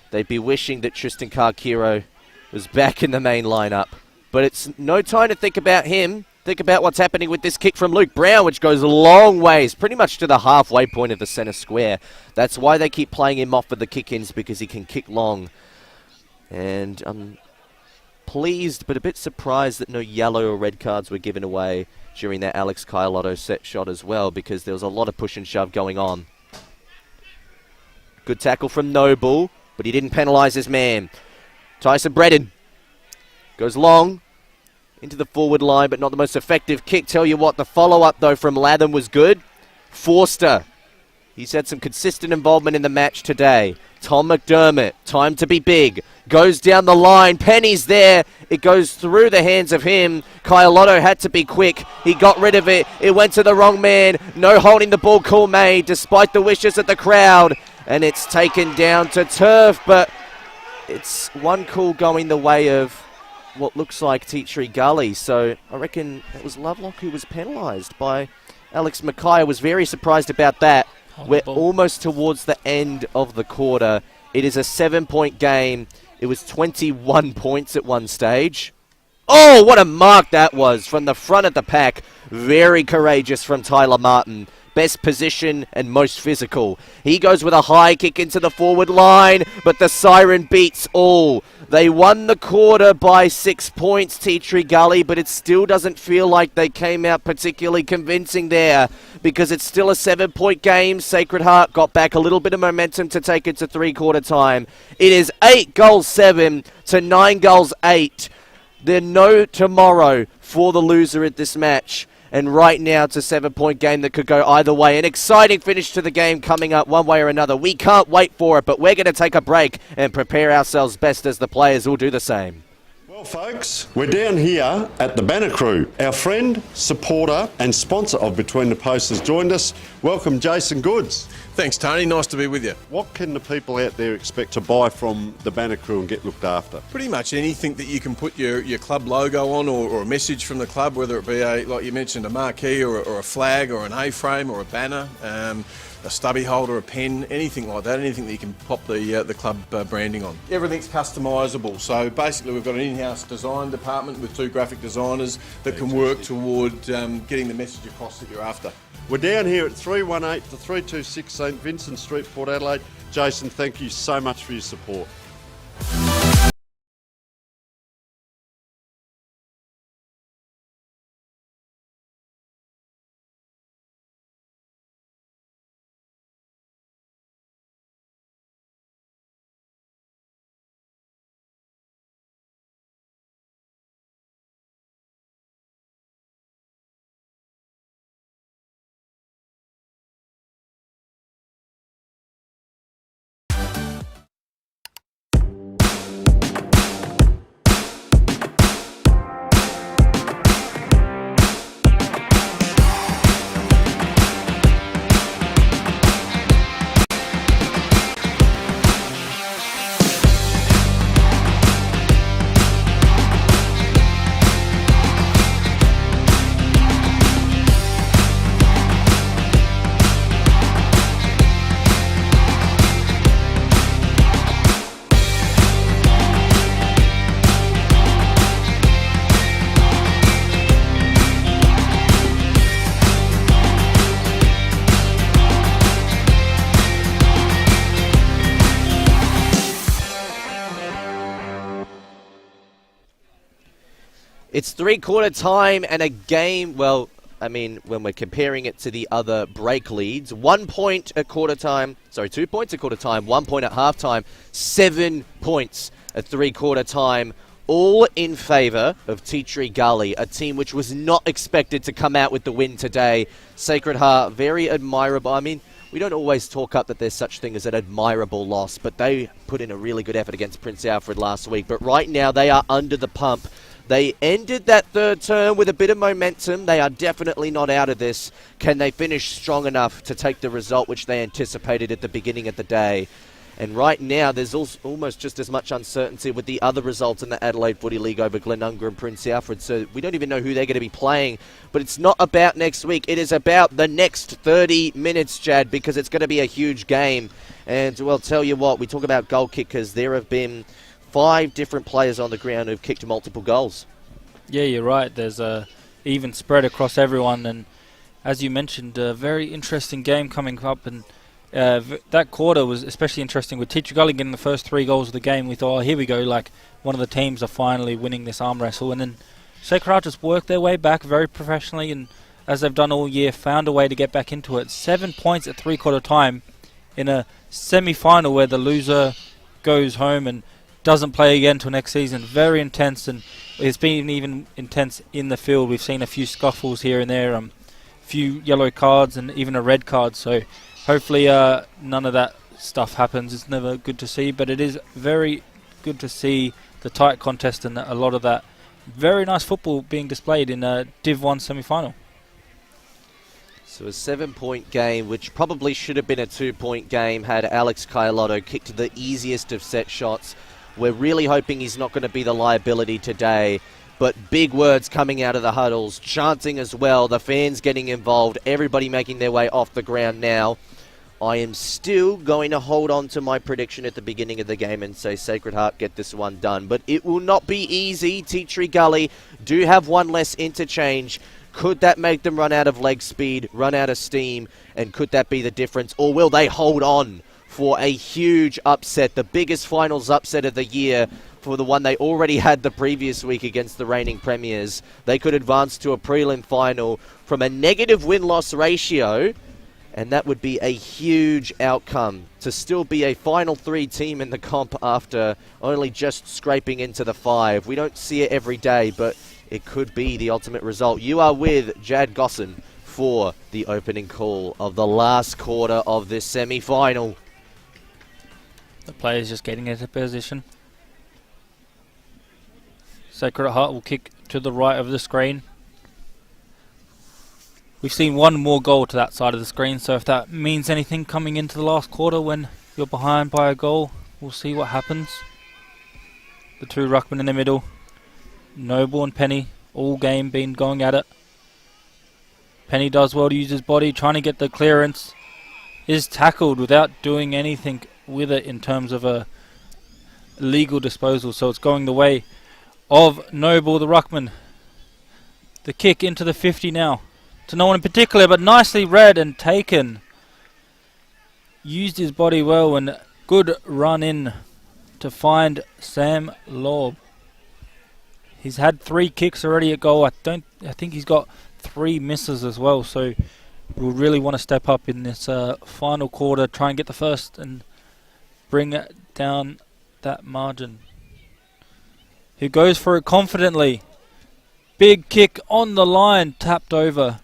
they'd be wishing that Tristan Carquero was back in the main lineup. But it's no time to think about him. Think about what's happening with this kick from Luke Brown, which goes a long ways, pretty much to the halfway point of the centre square. That's why they keep playing him off with the kick-ins, because he can kick long. And I'm pleased, but a bit surprised that no yellow or red cards were given away during that Alex Carlotto set shot as well, because there was a lot of push and shove going on. Good tackle from Noble, but he didn't penalise his man. Tyson Bredden goes long into the forward line, but not the most effective kick. Tell you what, the follow-up, though, from Latham was good. Forster, he's had some consistent involvement in the match today. Tom McDermott, time to be big. Goes down the line. Penny's there. It goes through the hands of him. Carlotto had to be quick. He got rid of it. It went to the wrong man. No holding the ball call made, despite the wishes of the crowd. And it's taken down to turf, but it's one call going the way of what looks like Tea Gully. So I reckon it was Lovelock who was penalised by Alex Mackay. I was very surprised about that. We're almost towards the end of the quarter. It is a 7-point game. It was 21 points at one stage. Oh, what a mark that was from the front of the pack. Very courageous from Tyler Martin. Best position and most physical. He goes with a high kick into the forward line, but the siren beats all. They won the quarter by 6 points, Tea Gully, but it still doesn't feel like they came out particularly convincing there, because it's still a 7-point game. Sacred Heart got back a little bit of momentum to take it to three-quarter time. It is 8-7 to 9-8. There's no tomorrow for the loser at this match. And right now it's a 7-point game that could go either way. An exciting finish to the game coming up one way or another. We can't wait for it, but we're going to take a break and prepare ourselves best as the players will do the same. Well, folks, we're down here at the Banner Crew. Our friend, supporter and sponsor of Between the Posts has joined us. Welcome, Jason Goods. Thanks, Tony. Nice to be with you. What can the people out there expect to buy from the Banner Crew and get looked after? Pretty much anything that you can put your club logo on, or a message from the club, whether it be like you mentioned, a marquee or a flag or an A-frame or a banner, a stubby holder, a pen, anything like that, anything that you can pop the club branding on. Everything's customisable. So basically we've got an in-house design department with 2 graphic designers that can work toward getting the message across that you're after. We're down here at 318 to 326 St Vincent Street, Port Adelaide. Jason, thank you so much for your support. It's three-quarter time and a game, well, I mean, when we're comparing it to the other break leads, 1 point at quarter time, sorry, 2 points at quarter time, 1 point at half time, 7 points at three-quarter time, all in favour of Tea Tree Gully, a team which was not expected to come out with the win today. Sacred Heart, very admirable. I mean, we don't always talk up that there's such thing as an admirable loss, but they put in a really good effort against Prince Alfred last week. But right now, they are under the pump. They ended that third term with a bit of momentum. They are definitely not out of this. Can they finish strong enough to take the result which they anticipated at the beginning of the day? And right now, there's almost just as much uncertainty with the other results in the Adelaide Footy League over Glenunga and Prince Alfred. So we don't even know who they're going to be playing. But it's not about next week. It is about the next 30 minutes, Jad, because it's going to be a huge game. And, well, tell you what, we talk about goal kickers. There have been 5 different players on the ground who've kicked multiple goals. Yeah, you're right. There's a even spread across everyone. And as you mentioned, a very interesting game coming up. And that quarter was especially interesting with Tea Tree Gully getting the first 3 goals of the game. We thought, oh, here we go, like one of the teams are finally winning this arm wrestle. And then Sacred Heart just worked their way back very professionally, and as they've done all year, found a way to get back into it. 7 points at three-quarter time in a semi-final where the loser goes home and doesn't play again until next season. Very intense, and it's been even intense in the field. We've seen a few scuffles here and there, a few yellow cards and even a red card. So hopefully none of that stuff happens. It's never good to see, but it is very good to see the tight contest and a lot of that very nice football being displayed in a Div 1 semi-final. So a 7-point game, which probably should have been a 2-point game, had Alex Caialotto kicked the easiest of set shots. We're really hoping he's not going to be the liability today. But big words coming out of the huddles, chanting as well, the fans getting involved, everybody making their way off the ground now. I am still going to hold on to my prediction at the beginning of the game and say Sacred Heart get this one done. But it will not be easy. Tea Tree Gully do have one less interchange. Could that make them run out of leg speed, run out of steam, and could that be the difference? Or will they hold on for a huge upset, the biggest finals upset of the year, for the one they already had the previous week against the reigning premiers? They could advance to a prelim final from a negative win-loss ratio, and that would be a huge outcome to still be a Final 3 team in the comp after only just scraping into the 5. We don't see it every day, but it could be the ultimate result. You are with Jad Gosson for the opening call of the last quarter of this semi-final. The players just getting into position. Sacred Heart will kick to the right of the screen. We've seen one more goal to that side of the screen, so if that means anything coming into the last quarter when you're behind by a goal, we'll see what happens. The 2 ruckmen in the middle. Noble and Penny, all game been going at it. Penny does well to use his body, trying to get the clearance. Is tackled without doing anything with it in terms of a legal disposal, so it's going the way of Noble, the ruckman. The kick into the 50 now. To no one in particular, but nicely read and taken. Used his body well and good run in to find Sam Lobb. He's had 3 kicks already at goal. I think he's got 3 misses as well, so we'll really want to step up in this final quarter, try and get the first and bring it down that margin. Who goes for it confidently. Big kick on the line, tapped over.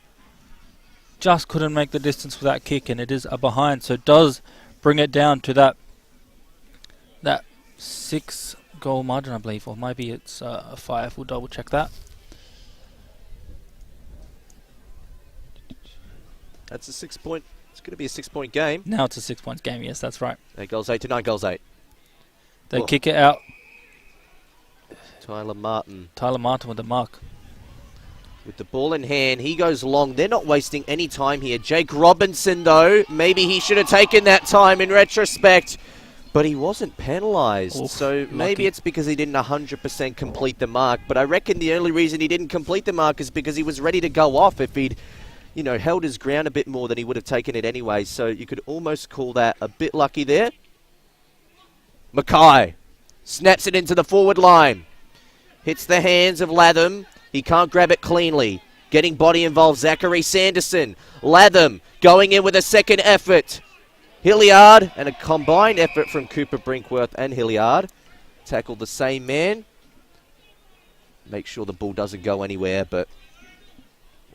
Just couldn't make the distance with that kick, and it is a behind, so it does bring it down to that 6-goal margin, I believe, or maybe it's a 5. We'll double check that. That's a 6-point. It's going to be a 6-point game. Now it's a 6-point game. Yes, that's right. 8 goals, 8 to 9 goals, 8. They kick it out. Tyler Martin with the mark. With the ball in hand, he goes long. They're not wasting any time here. Jake Robinson, though, maybe he should have taken that time in retrospect, but he wasn't penalised. So maybe it's because he didn't 100% complete the mark, but I reckon the only reason he didn't complete the mark is because he was ready to go off. If he'd, held his ground a bit more, then he would have taken it anyway. So you could almost call that a bit lucky there. Mackay snaps it into the forward line. Hits the hands of Latham. He can't grab it cleanly. Getting body involved, Zachary Sanderson. Latham going in with a second effort. Hilliard, and a combined effort from Cooper Brinkworth and Hilliard. tackle the same man. Make sure the ball doesn't go anywhere, but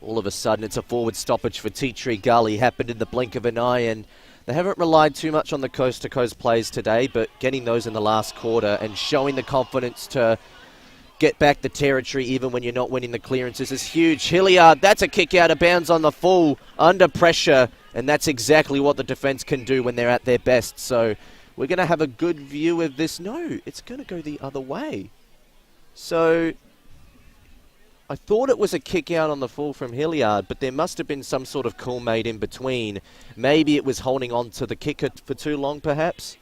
all of a sudden it's a forward stoppage for Tea Tree Gully. Happened in the blink of an eye, and they haven't relied too much on the coast-to-coast plays today, but getting those in the last quarter and showing the confidence to get back the territory even when you're not winning the clearances is huge. Hilliard, that's a kick out of bounds on the full, under pressure, and that's exactly what the defence can do when they're at their best. So we're going to have a good view of this. No, it's going to go the other way. So I thought it was a kick out on the full from Hilliard, but there must have been some sort of call made in between. Maybe it was holding on to the kicker for too long, perhaps.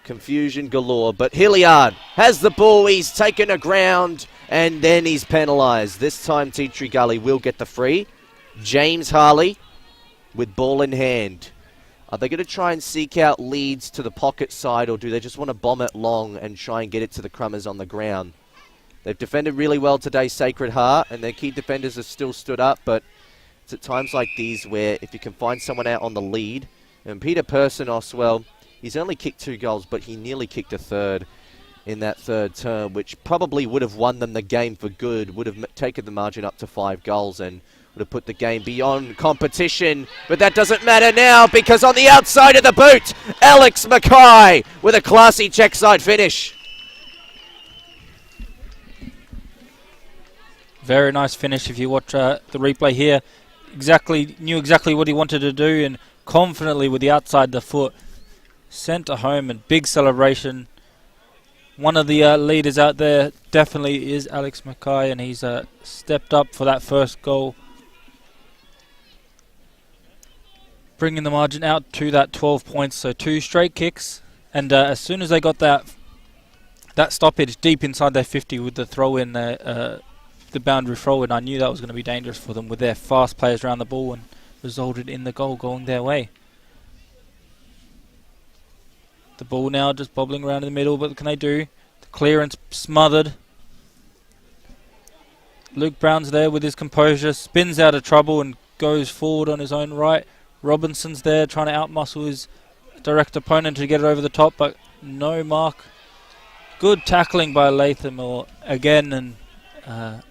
Confusion galore, but Hilliard has the ball. He's taken a ground, and then he's penalised. This time, Tea Tree Gully will get the free. James Harley with ball in hand. Are they going to try and seek out leads to the pocket side, or do they just want to bomb it long and try and get it to the Crummers on the ground? They've defended really well today, Sacred Heart, and their key defenders have still stood up, but it's at times like these where if you can find someone out on the lead, and Peter Personos, well, he's only kicked 2 goals, but he nearly kicked a third in that third term, which probably would have won them the game for good, would have taken the margin up to 5 goals and would have put the game beyond competition. But that doesn't matter now, because on the outside of the boot, Alex Mackay with a classy check side finish. Very nice finish if you watch the replay here. Knew exactly what he wanted to do, and confidently with the outside the foot sent to home, and big celebration. One of the leaders out there definitely is Alex Mackay, and he's stepped up for that first goal, bringing the margin out to that 12 points. So 2 straight kicks, and as soon as they got that stoppage deep inside their 50 with the throw in, the boundary throw in, I knew that was going to be dangerous for them with their fast players around the ball, and resulted in the goal going their way. The ball now just bobbling around in the middle, but what can they do? The clearance smothered. Luke Brown's there with his composure, spins out of trouble and goes forward on his own right. Robinson's there trying to outmuscle his direct opponent to get it over the top, but no mark. Good tackling by Latham again, and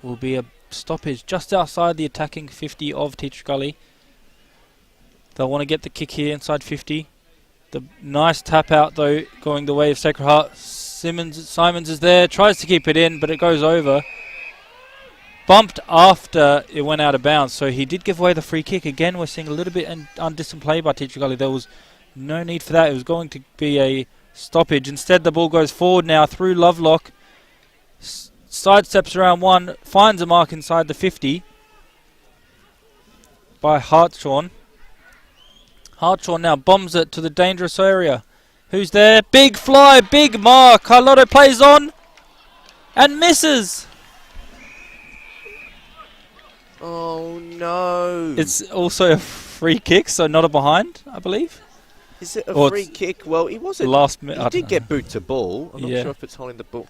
will be a stoppage just outside the attacking 50 of Tea Tree Gully. They'll want to get the kick here inside 50. The nice tap out though, going the way of Sacred Heart. Simons is there, tries to keep it in, but it goes over. Bumped after it went out of bounds, so he did give away the free kick. Again, we're seeing a little bit undisciplined play by Tea Tree Gully. There was no need for that. It was going to be a stoppage. Instead, the ball goes forward now through Lovelock. Sidesteps around one, finds a mark inside the 50 by Hartshorn. Hartshorn now bombs it to the dangerous area. Who's there? Big fly, big mark. Carlotto plays on and misses. Oh no. It's also a free kick, so not a behind, I believe. Is it a free kick? Well, he wasn't. He did get boot to ball. I'm not sure if it's holding the ball.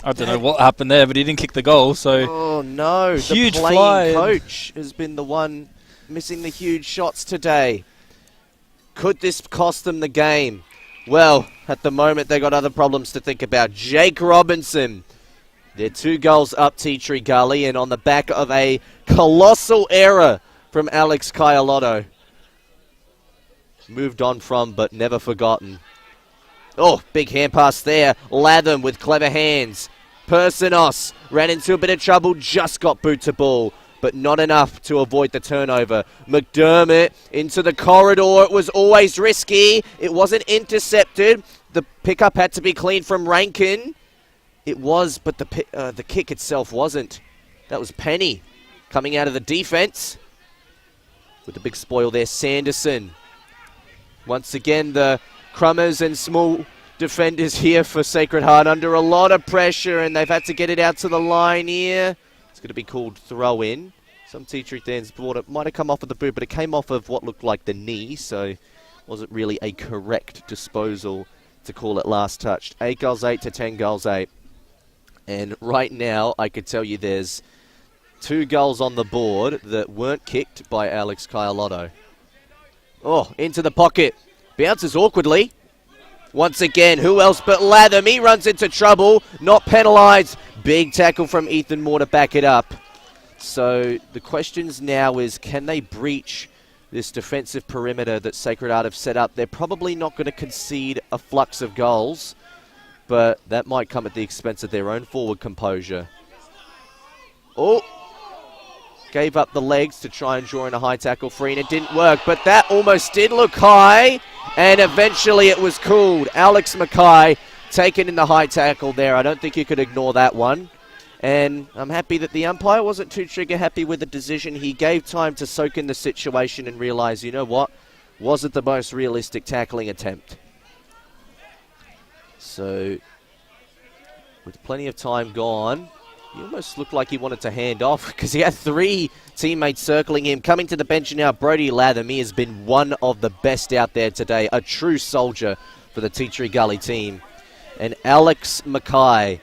I don't know what happened there, but he didn't kick the goal, so... Oh no, huge the playing fly. coach has been the one missing the huge shots today. Could this cost them the game? Well, at the moment they got other problems to think about. Jake Robinson. They're 2 goals up Tea Tree Gully, and on the back of a colossal error from Alex Caialotto. Moved on from, but never forgotten. Oh, big hand pass there. Latham with clever hands. Personos ran into a bit of trouble, just got boot to ball, but not enough to avoid the turnover. McDermott into the corridor. It was always risky. It wasn't intercepted. The pickup had to be clean from Rankin. It was, but the kick itself wasn't. That was Penny coming out of the defense. With the big spoil there, Sanderson. Once again, the Crummers and small defenders here for Sacred Heart under a lot of pressure, and they've had to get it out to the line here. It's going to be called throw in. Some Tea Tree fans thought it might have come off of the boot, but it came off of what looked like the knee, so wasn't really a correct disposal to call it last touched. 8 goals 8 to 10 goals 8. And right now, I could tell you there's 2 goals on the board that weren't kicked by Alex Caialotto. Oh, into the pocket. Bounces awkwardly. Once again, who else but Latham? He runs into trouble, not penalised. Big tackle from Ethan Moore to back it up. So the questions now is, can they breach this defensive perimeter that Sacred Heart have set up? They're probably not going to concede a flux of goals, but that might come at the expense of their own forward composure. Oh, gave up the legs to try and draw in a high tackle free, and it didn't work, but that almost did look high, and eventually it was called. Alex Mackay taken in the high tackle there. I don't think you could ignore that one. And I'm happy that the umpire wasn't too trigger happy with the decision. He gave time to soak in the situation and realize, you know what, wasn't the most realistic tackling attempt. So, with plenty of time gone, he almost looked like he wanted to hand off because he had 3 teammates circling him. Coming to the bench now, Brody Latham. He has been one of the best out there today. A true soldier for the Tea Tree Gully team. And Alex Mackay,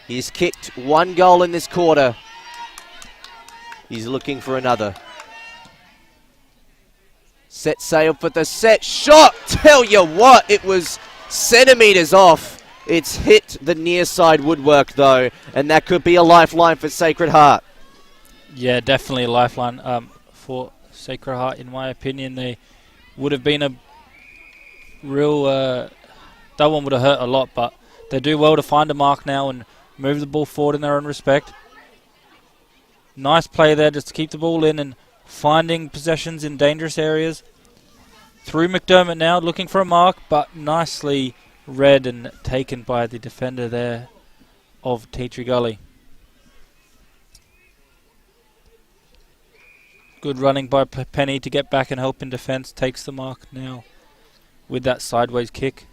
he's kicked 1 goal in this quarter. He's looking for another. Set sail for the set shot. Tell you what, it was centimetres off. It's hit the near side woodwork though, and that could be a lifeline for Sacred Heart. Yeah, definitely a lifeline for Sacred Heart, in my opinion. They would have been a real... that one would have hurt a lot, but they do well to find a mark now and move the ball forward in their own respect. Nice play there just to keep the ball in and finding possessions in dangerous areas. Through McDermott now, looking for a mark, but nicely read and taken by the defender there of Tea Tree Gully. Good running by Penny to get back and help in defence. Takes the mark now with that sideways kick.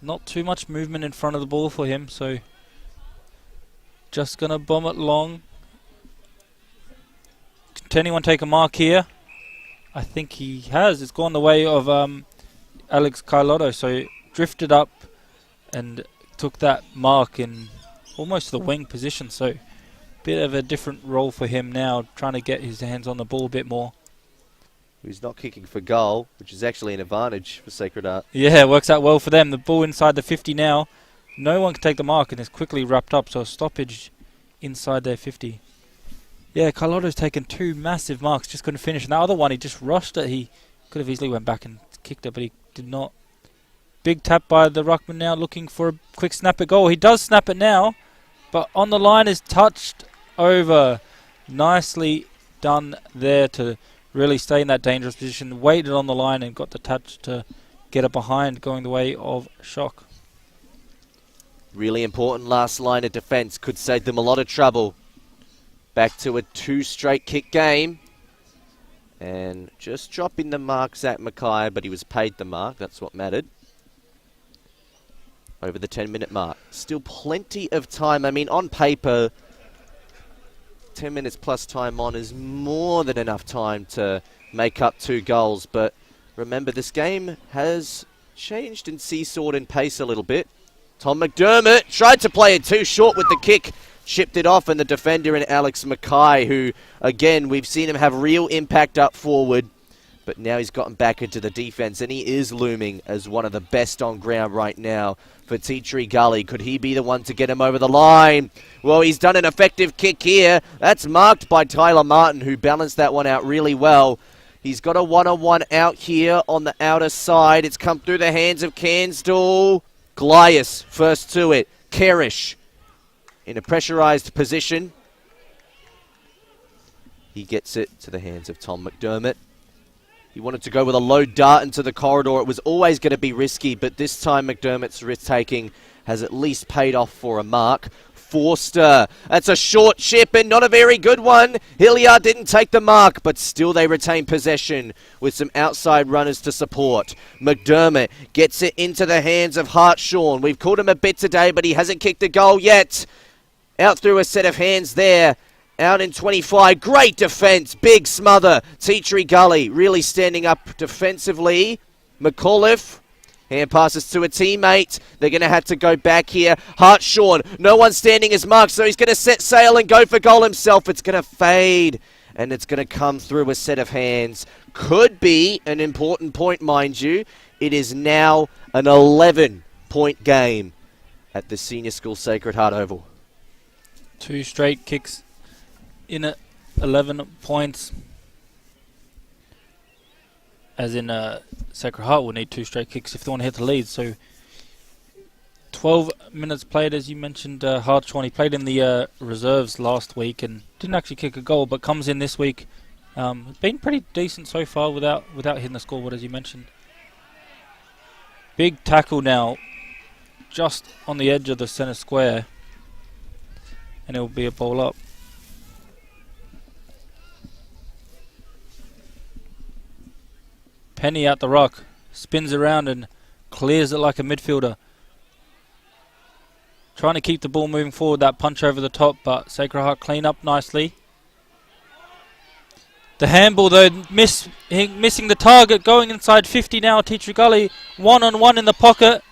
Not too much movement in front of the ball for him, so just going to bomb it long. Can anyone take a mark here? I think he has. It's gone the way of Alex Carlotto, so drifted up and took that mark in almost the wing position, so bit of a different role for him now, trying to get his hands on the ball a bit more. He's not kicking for goal, which is actually an advantage for Sacred Heart. Yeah, it works out well for them. The ball inside the 50 now. No one can take the mark, and it's quickly wrapped up, so a stoppage inside their 50. Yeah, Carlotto's taken 2 massive marks, just couldn't finish. And that other one, he just rushed it. He could have easily went back and kicked it, but he did not. Big tap by the ruckman now, looking for a quick snap at goal. He does snap it now, but on the line is touched over. Nicely done there to really stay in that dangerous position. Waited on the line and got the touch to get it behind, going the way of Shock. Really important last line of defence. Could save them a lot of trouble. Back to a 2 straight kick game. And just dropping the mark, Zach Mackay, but he was paid the mark. That's what mattered. Over the 10-minute mark. Still plenty of time. I mean, on paper, 10 minutes plus time on is more than enough time to make up 2 goals. But remember, this game has changed and seesawed in pace a little bit. Tom McDermott tried to play it too short with the kick. Chipped it off, and the defender in Alex Mackay, who, again, we've seen him have real impact up forward. But now he's gotten back into the defence, and he is looming as one of the best on ground right now for Tea Tree Gully. Could he be the one to get him over the line? Well, he's done an effective kick here. That's marked by Tyler Martin, who balanced that one out really well. He's got a one-on-one out here on the outer side. It's come through the hands of Cansdall. Glias first to it. Kerish in a pressurised position. He gets it to the hands of Tom McDermott. He wanted to go with a low dart into the corridor. It was always going to be risky, but this time McDermott's risk-taking has at least paid off for a mark. Forster, that's a short chip and not a very good one. Hilliard didn't take the mark, but still they retain possession with some outside runners to support. McDermott gets it into the hands of Hartshawn. We've called him a bit today, but he hasn't kicked a goal yet. Out through a set of hands there. Out in 25. Great defence. Big smother. Tea Tree Gully really standing up defensively. McAuliffe. Hand passes to a teammate. They're going to have to go back here. Hartshawn. No one standing his mark, so he's going to set sail and go for goal himself. It's going to fade. And it's going to come through a set of hands. Could be an important point, mind you. It is now an 11-point game at the Senior School Sacred Heart Oval. 2 straight kicks in at 11 points. As in Sacred Heart will need 2 straight kicks if they want to hit the lead. So 12 minutes played, as you mentioned. Hartshorn, he played in the reserves last week and didn't actually kick a goal, but comes in this week. Been pretty decent so far without hitting the scoreboard, as you mentioned. Big tackle now, just on the edge of the centre square, and it will be a ball up. Penny out the ruck, spins around and clears it like a midfielder. Trying to keep the ball moving forward, that punch over the top, but Sacred Heart clean up nicely. The handball though, missing the target, going inside 50 now. Teacher Gully, 1-on-1 in the pocket,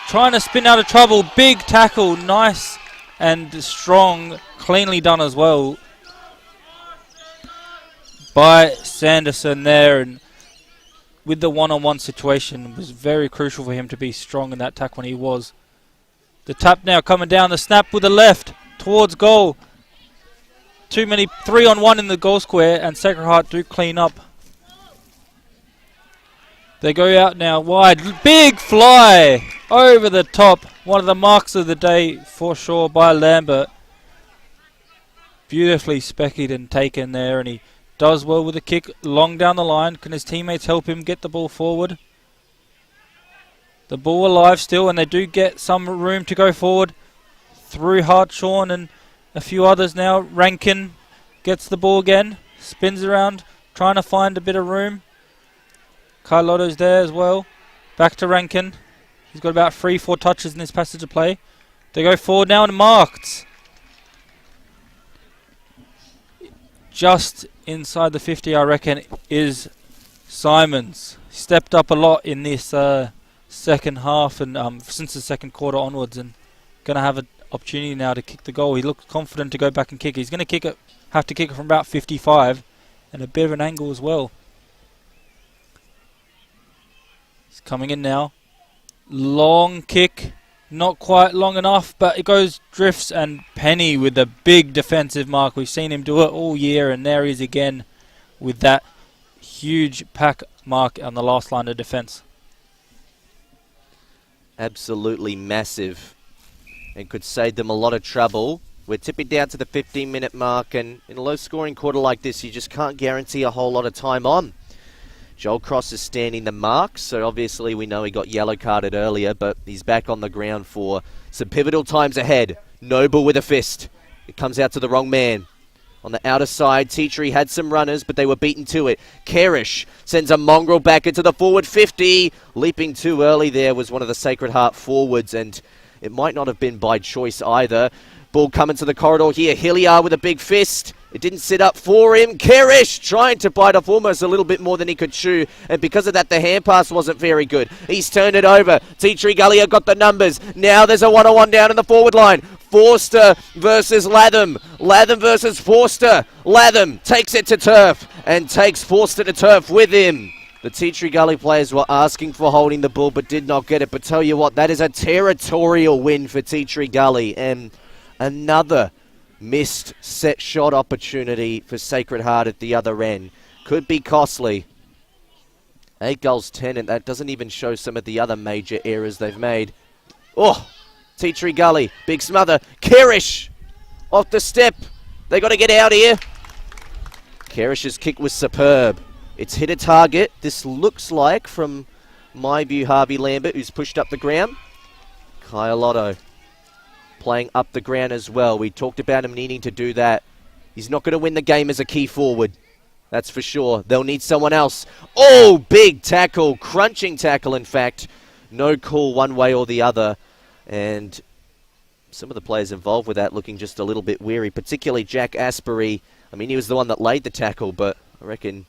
trying to spin out of trouble. Big tackle, nice and strong, cleanly done as well by Sanderson there, and with the 1-on-1 situation, it was very crucial for him to be strong in that tackle when he was. The tap now coming down, the snap with the left towards goal. Too many 3-on-1 in the goal square, and Sacred Heart do clean up. They go out now wide. Big fly over the top. One of the marks of the day for sure by Lambert. Beautifully speckied and taken there, and he does well with the kick long down the line. Can his teammates help him get the ball forward? The ball alive still, and they do get some room to go forward through Hartshorn and a few others now. Rankin gets the ball again, spins around, trying to find a bit of room. Carlotto's there as well. Back to Rankin. He's got about 3-4 touches in this passage of play. They go forward now and marked. Just inside the 50, I reckon, is Simons. Stepped up a lot in this second half and since the second quarter onwards, and going to have an opportunity now to kick the goal. He looks confident to go back and kick it. He's going to have to kick it from about 55 and a bit of an angle as well. He's coming in now. Long kick, not quite long enough, but it goes, drifts, and Penny with a big defensive mark. We've seen him do it all year, and there he is again with that huge pack mark on the last line of defence. Absolutely massive, and could save them a lot of trouble. We're tipping down to the 15-minute mark, and in a low-scoring quarter like this, you just can't guarantee a whole lot of time on. Joel Cross is standing the mark, so obviously we know he got yellow carded earlier, but he's back on the ground for some pivotal times ahead. Noble with a fist. It comes out to the wrong man. On the outer side, Teachery had some runners, but they were beaten to it. Kerish sends a mongrel back into the forward 50. Leaping too early there was one of the Sacred Heart forwards, and it might not have been by choice either. Ball coming to the corridor here. Hilliard with a big fist. It didn't sit up for him. Kerish trying to bite off almost a little bit more than he could chew, and because of that, the hand pass wasn't very good. He's turned it over. Teachery Gully have got the numbers. Now there's a 1-on-1 down in the forward line. Forster versus Latham. Latham versus Forster. Latham takes it to turf and takes Forster to turf with him. The Teachery Gully players were asking for holding the ball but did not get it. But tell you what, that is a territorial win for Teachery Gully, and another missed set shot opportunity for Sacred Heart at the other end. Could be costly. 8 goals, 10, and that doesn't even show some of the other major errors they've made. Oh! Teachery Gully, big smother. Kerish off the step. They got to get out here. Kerish's kick was superb. It's hit a target. This looks like, from my view, Harvey Lambert, who's pushed up the ground. Kyle Otto playing up the ground as well. We talked about him needing to do that. He's not going to win the game as a key forward. That's for sure. They'll need someone else. Oh, big tackle. Crunching tackle, in fact. No call one way or the other. And some of the players involved with that looking just a little bit weary, particularly Jack Asbury. I mean, he was the one that laid the tackle, but I reckon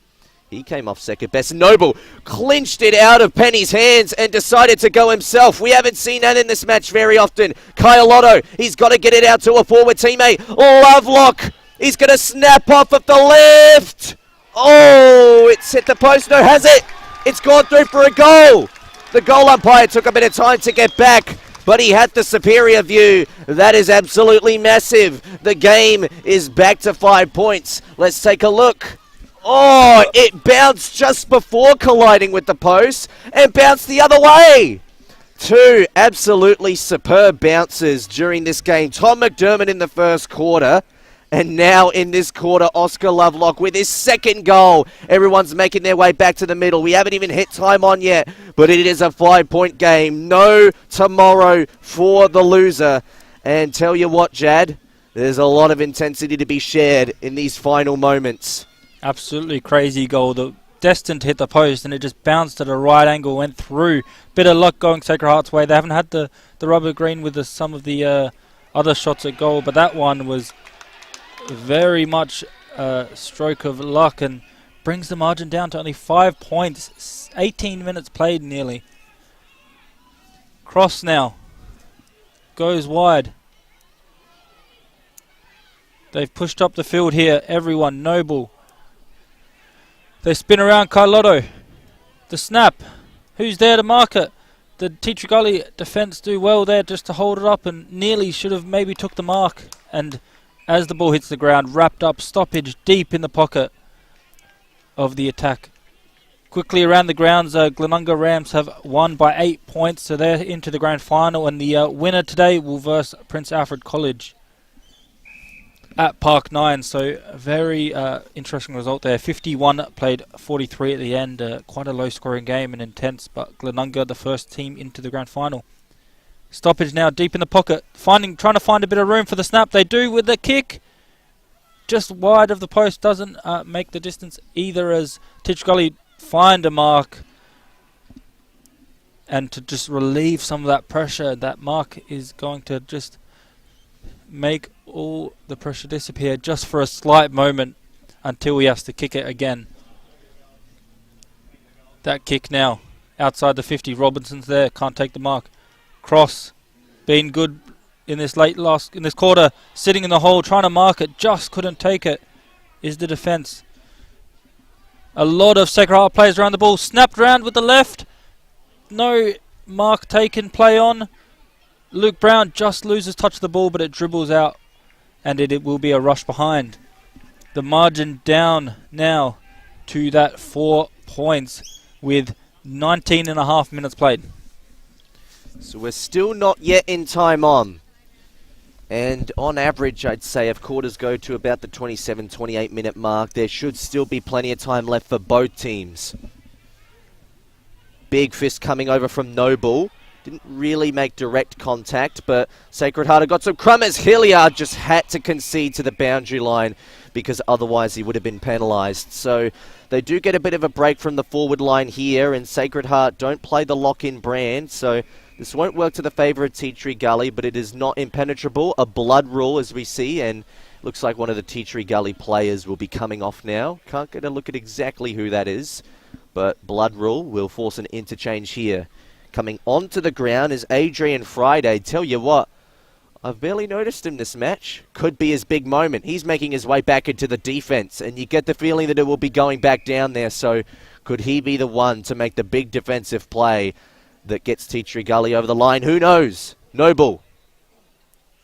he came off second best. Noble clinched it out of Penny's hands and decided to go himself. We haven't seen that in this match very often. Kyle Otto, he's got to get it out to a forward teammate. Lovelock, he's going to snap off of the left. Oh, it's hit the post. No, has it? It's gone through for a goal. The goal umpire took a bit of time to get back, but he had the superior view. That is absolutely massive. The game is back to 5 points. Let's take a look. Oh, it bounced just before colliding with the post and bounced the other way. 2 absolutely superb bounces during this game. Tom McDermott in the first quarter. And now in this quarter, Oscar Lovelock with his second goal. Everyone's making their way back to the middle. We haven't even hit time on yet, but it is a 5-point game. No tomorrow for the loser. And tell you what, Jad, there's a lot of intensity to be shared in these final moments. Absolutely crazy goal. Destined to hit the post, and it just bounced at a right angle, went through. Bit of luck going Sacred Heart's way. They haven't had the rubber green with some of the other shots at goal, but that one was very much a stroke of luck and brings the margin down to only 5 points. 18 minutes played nearly. Cross now. Goes wide. They've pushed up the field here. Everyone. Noble. They spin around Carlotto. The snap. Who's there to mark it? The Teacher Gully defence do well there just to hold it up, and nearly should have maybe took the mark. And as the ball hits the ground, wrapped up, stoppage deep in the pocket of the attack. Quickly around the grounds, Glenunga Rams have won by 8 points, so they're into the grand final, and the winner today will verse Prince Alfred College at Park 9, so a very interesting result there. 51 played 43 at the end, quite a low scoring game and intense, but Glenunga the first team into the grand final. Stoppage now deep in the pocket, trying to find a bit of room for the snap. They do with the kick, just wide of the post, doesn't make the distance either, as Teacher Gully find a mark, and to just relieve some of that pressure. That mark is going to just make all the pressure disappear just for a slight moment until he has to kick it again. That kick now outside the 50. Robinson's there, can't take the mark. Cross, been good in this in this quarter, sitting in the hole, trying to mark it, just couldn't take it, is the defence. A lot of Sacred Heart players around the ball, snapped round with the left, no mark taken, play on. Luke Brown just loses touch of the ball, but it dribbles out, and it will be a rush behind. The margin down now to that 4 points with 19.5 minutes played. So we're still not yet in time on. And on average, I'd say if quarters go to about the 27-28 minute mark, there should still be plenty of time left for both teams. Big fist coming over from Noble. Didn't really make direct contact, but Sacred Heart got some crummers. Hilliard just had to concede to the boundary line because otherwise he would have been penalised. So they do get a bit of a break from the forward line here, and Sacred Heart don't play the lock-in brand, so this won't work to the favour of Tea Tree Gully, but it is not impenetrable. A blood rule, as we see, and looks like one of the Tea Tree Gully players will be coming off now. Can't get a look at exactly who that is, but blood rule will force an interchange here. Coming onto the ground is Adrian Friday. Tell you what, I've barely noticed him this match. Could be his big moment. He's making his way back into the defence, and you get the feeling that it will be going back down there, so could he be the one to make the big defensive play that gets Tea Tree Gully over the line? Who knows? Noble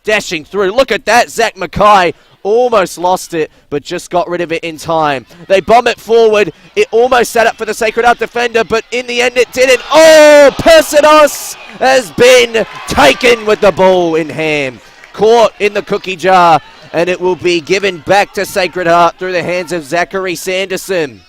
dashing through. Look at that. Zach Mackay almost lost it, but just got rid of it in time. They bomb it forward. It almost set up for the Sacred Heart defender, but in the end it didn't. Oh, Persinos has been taken with the ball in hand. Caught in the cookie jar, and it will be given back to Sacred Heart through the hands of Zachary Sanderson.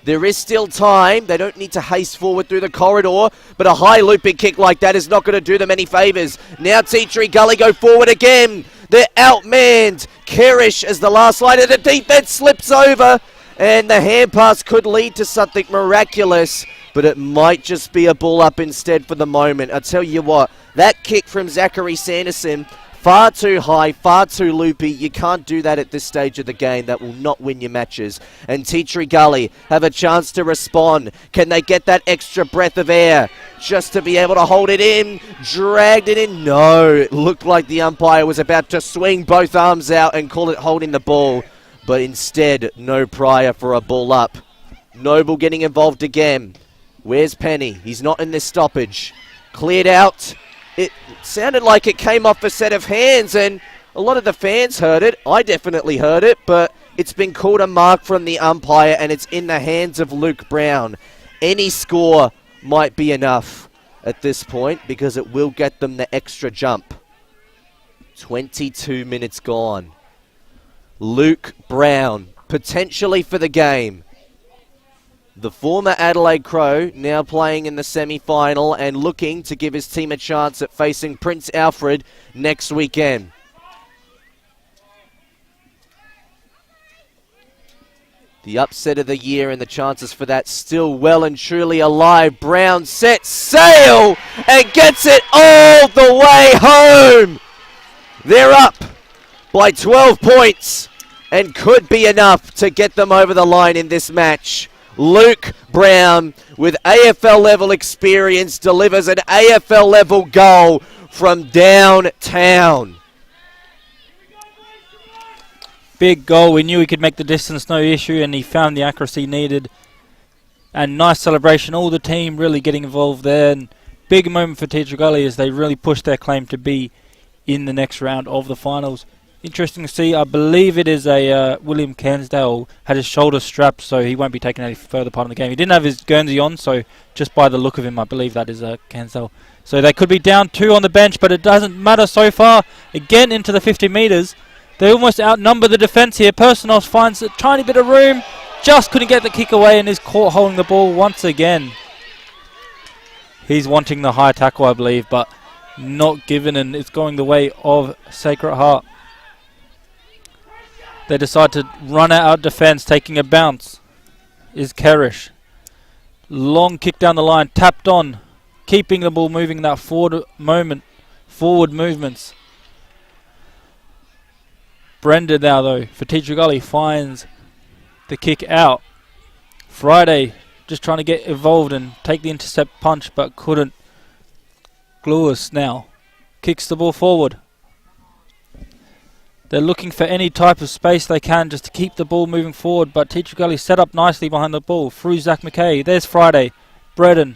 There is still time. They don't need to haste forward through the corridor, but a high looping kick like that is not going to do them any favours. Now Tea Tree Gully go forward again. They're outmanned. Kerish as the last line of the defense slips over, and the hand pass could lead to something miraculous, but it might just be a ball up instead for the moment. I tell you what, that kick from Zachary Sanderson, far too high, far too loopy. You can't do that at this stage of the game. That will not win your matches. And Tea Tree Gully have a chance to respond. Can they get that extra breath of air just to be able to hold it in? Dragged it in. No, it looked like the umpire was about to swing both arms out and call it holding the ball. But instead, no prior for a ball up. Noble getting involved again. Where's Penny? He's not in this stoppage. Cleared out. It sounded like it came off a set of hands, and a lot of the fans heard it. I definitely heard it, but it's been called a mark from the umpire, and it's in the hands of Luke Brown. Any score might be enough at this point because it will get them the extra jump. 22 minutes gone. Luke Brown, potentially for the game. The former Adelaide Crow now playing in the semi-final and looking to give his team a chance at facing Prince Alfred next weekend. The upset of the year and the chances for that still well and truly alive. Brown sets sail and gets it all the way home. They're up by 12 points and could be enough to get them over the line in this match. Luke Brown, with AFL level experience, delivers an AFL level goal from downtown. Big goal. We knew he could make the distance, no issue, and he found the accuracy needed. And nice celebration. All the team really getting involved there. And big moment for Teacher Gully as they really pushed their claim to be in the next round of the finals. Interesting to see. I believe it is a William Cairnsdale had his shoulder strapped, so he won't be taking any further part in the game. He didn't have his Guernsey on, so just by the look of him, I believe that is Cairnsdale. So they could be down 2 on the bench, but it doesn't matter so far. Again into the 50 metres. They almost outnumber the defence here. Personos finds a tiny bit of room. Just couldn't get the kick away and is caught holding the ball once again. He's wanting the high tackle, I believe, but not given, and it's going the way of Sacred Heart. They decide to run out defence, taking a bounce. Is Kerish. Long kick down the line, tapped on, keeping the ball moving in that forward movements. Brenda now, though, for Teacher Gully, finds the kick out. Friday just trying to get involved and take the intercept punch, but couldn't. Gluis now kicks the ball forward. They're looking for any type of space they can just to keep the ball moving forward, but Teacher Gully set up nicely behind the ball through Zach McKay. There's Friday. Bredden.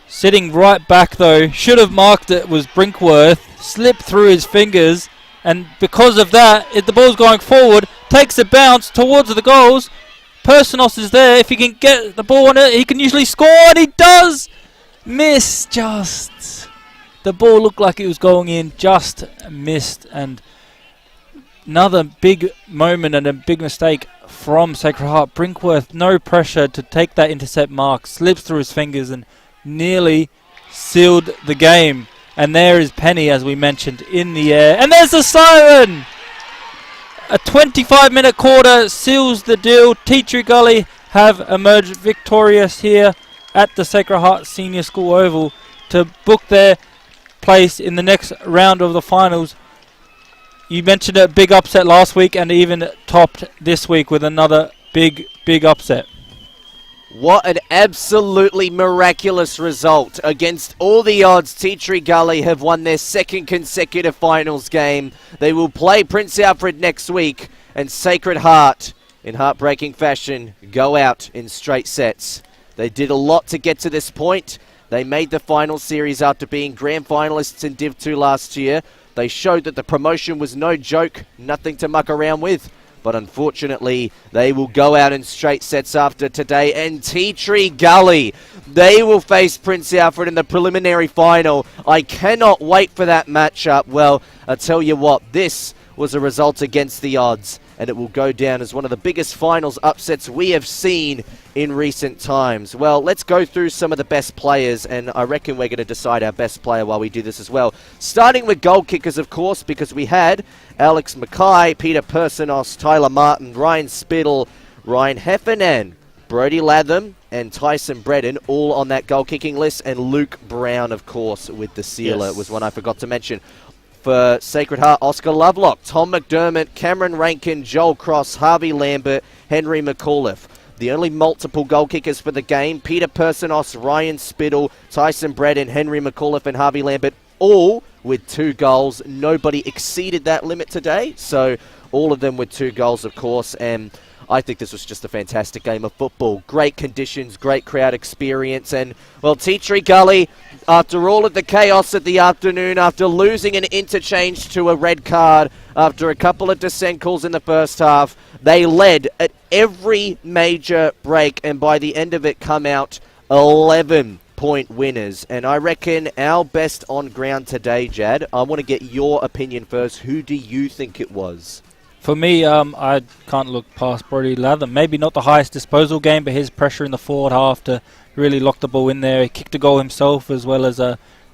Sitting right back, though. Should have marked it, was Brinkworth. Slipped through his fingers, and because of that, if the ball's going forward, takes a bounce towards the goals. Personos is there. If he can get the ball on it, he can usually score, and he does! Miss just. The ball looked like it was going in, just missed, and another big moment and a big mistake from Sacred Heart. Brinkworth, no pressure to take that intercept mark, slips through his fingers and nearly sealed the game. And there is Penny, as we mentioned, in the air. And there's the siren! A 25-minute quarter seals the deal. Teacher Gully have emerged victorious here at the Sacred Heart Senior School Oval to book their place in the next round of the finals. You mentioned a big upset last week and even topped this week with another big upset. What an absolutely miraculous result. Against all the odds, Teacher Gully have won their second consecutive finals game. They will play Prince Alfred next week, and Sacred Heart, in heartbreaking fashion, go out in straight sets. They did a lot to get to this point. They made the final series after being grand finalists in Div 2 last year. They showed that the promotion was no joke, nothing to muck around with. But unfortunately, they will go out in straight sets after today. And Teacher Gully, they will face Prince Alfred in the preliminary final. I cannot wait for that matchup. Well, I tell you what, this was a result against the odds, and it will go down as one of the biggest finals upsets we have seen in recent times. Well, let's go through some of the best players, and I reckon we're going to decide our best player while we do this as well. Starting with goal kickers, of course, because we had Alex Mackay, Peter Personos, Tyler Martin, Ryan Spittle, Ryan Heffernan, Brody Latham, and Tyson Bredden all on that goal kicking list, and Luke Brown, of course, with the sealer, Yes. was one I forgot to mention. For Sacred Heart, Oscar Lovelock, Tom McDermott, Cameron Rankin, Joel Cross, Harvey Lambert, Henry McAuliffe. The only multiple goal kickers for the game, Peter Personos, Ryan Spittle, Tyson Bredden, Henry McAuliffe, and Harvey Lambert, all with 2 goals. Nobody exceeded that limit today, so all of them with 2 goals, of course. And I think this was just a fantastic game of football. Great conditions, great crowd experience, and, well, Tea Tree Gully, after all of the chaos of the afternoon, after losing an interchange to a red card, after a couple of dissent calls in the first half, they led at every major break, and by the end of it come out 11-point winners. And I reckon our best on ground today, Jad, I want to get your opinion first. Who do you think it was? For me, I can't look past Brody Latham. Maybe not the highest disposal game, but his pressure in the forward half to really lock the ball in there. He kicked a goal himself, as well as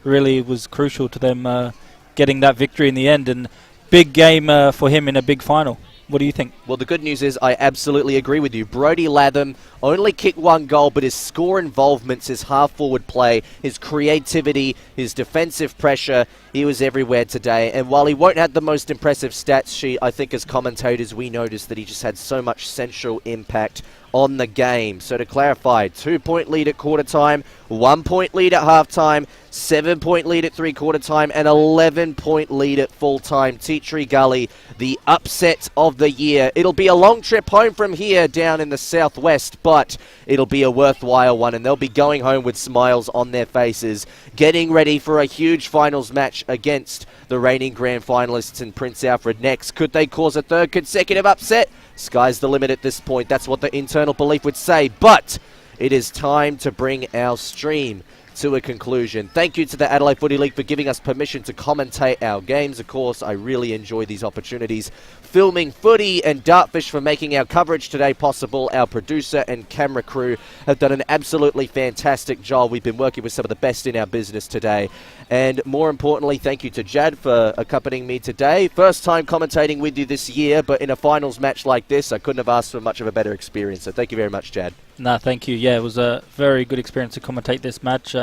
really was crucial to them getting that victory in the end. And big game for him in a big final. What do you think? Well, the good news is I absolutely agree with you. Brody Latham only kicked one goal, but his score involvements, his half-forward play, his creativity, his defensive pressure, he was everywhere today. And while he won't have the most impressive stats sheet, I think as commentators we noticed that he just had so much central impact on the game. So to clarify, 2-point lead at quarter time, 1-point lead at half time, 7-point lead at three-quarter time, and 11-point lead at full time. Tea Tree Gully, the upset of the year. It'll be a long trip home from here down in the southwest, but it'll be a worthwhile one, and they'll be going home with smiles on their faces, getting ready for a huge finals match against the reigning grand finalists in Prince Alfred next. Could they cause a third consecutive upset? Sky's the limit at this point. That's what the internal belief would say. But it is time to bring our stream to a conclusion. Thank you to the Adelaide Footy League for giving us permission to commentate our games. Of course, I really enjoy these opportunities. Filming Footy and Dartfish for making our coverage today possible. Our producer and camera crew have done an absolutely fantastic job. We've been working with some of the best in our business today. And more importantly, thank you to Jad for accompanying me today. First time commentating with you this year, but in a finals match like this, I couldn't have asked for much of a better experience. So thank you very much, Jad. No, thank you. Yeah, it was a very good experience to commentate this match.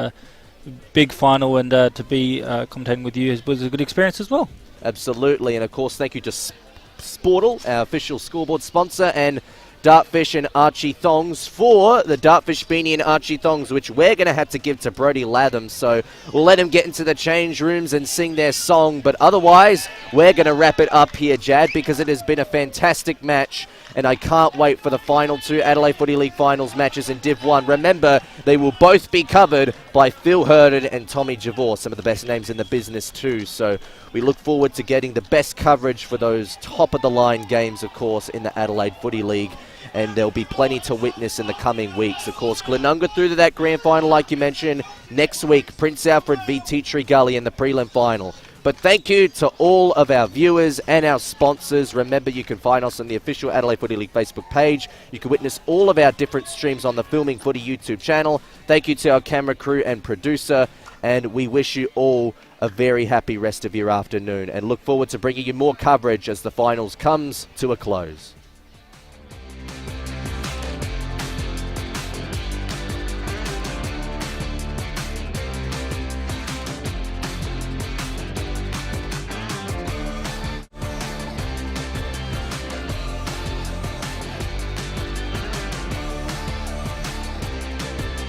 Big final, and to be commentating with you was a good experience as well. Absolutely, and of course, thank you to Sportle, our official scoreboard sponsor, and Dartfish and Archie Thongs for the Dartfish Beanie and Archie Thongs, which we're going to have to give to Brody Latham. So we'll let him get into the change rooms and sing their song. But otherwise, we're going to wrap it up here, Jad, because it has been a fantastic match. And I can't wait for the final two Adelaide Footy League finals matches in Div 1. Remember, they will both be covered by Phil Herden and Tommy Javor, some of the best names in the business too. So we look forward to getting the best coverage for those top-of-the-line games, of course, in the Adelaide Footy League. And there'll be plenty to witness in the coming weeks. Of course, Glenunga through to that grand final, like you mentioned. Next week, Prince Alfred v Tea Tree Gully in the prelim final. But thank you to all of our viewers and our sponsors. Remember, you can find us on the official Adelaide Footy League Facebook page. You can witness all of our different streams on the Filming Footy YouTube channel. Thank you to our camera crew and producer. And we wish you all a very happy rest of your afternoon. And look forward to bringing you more coverage as the finals comes to a close.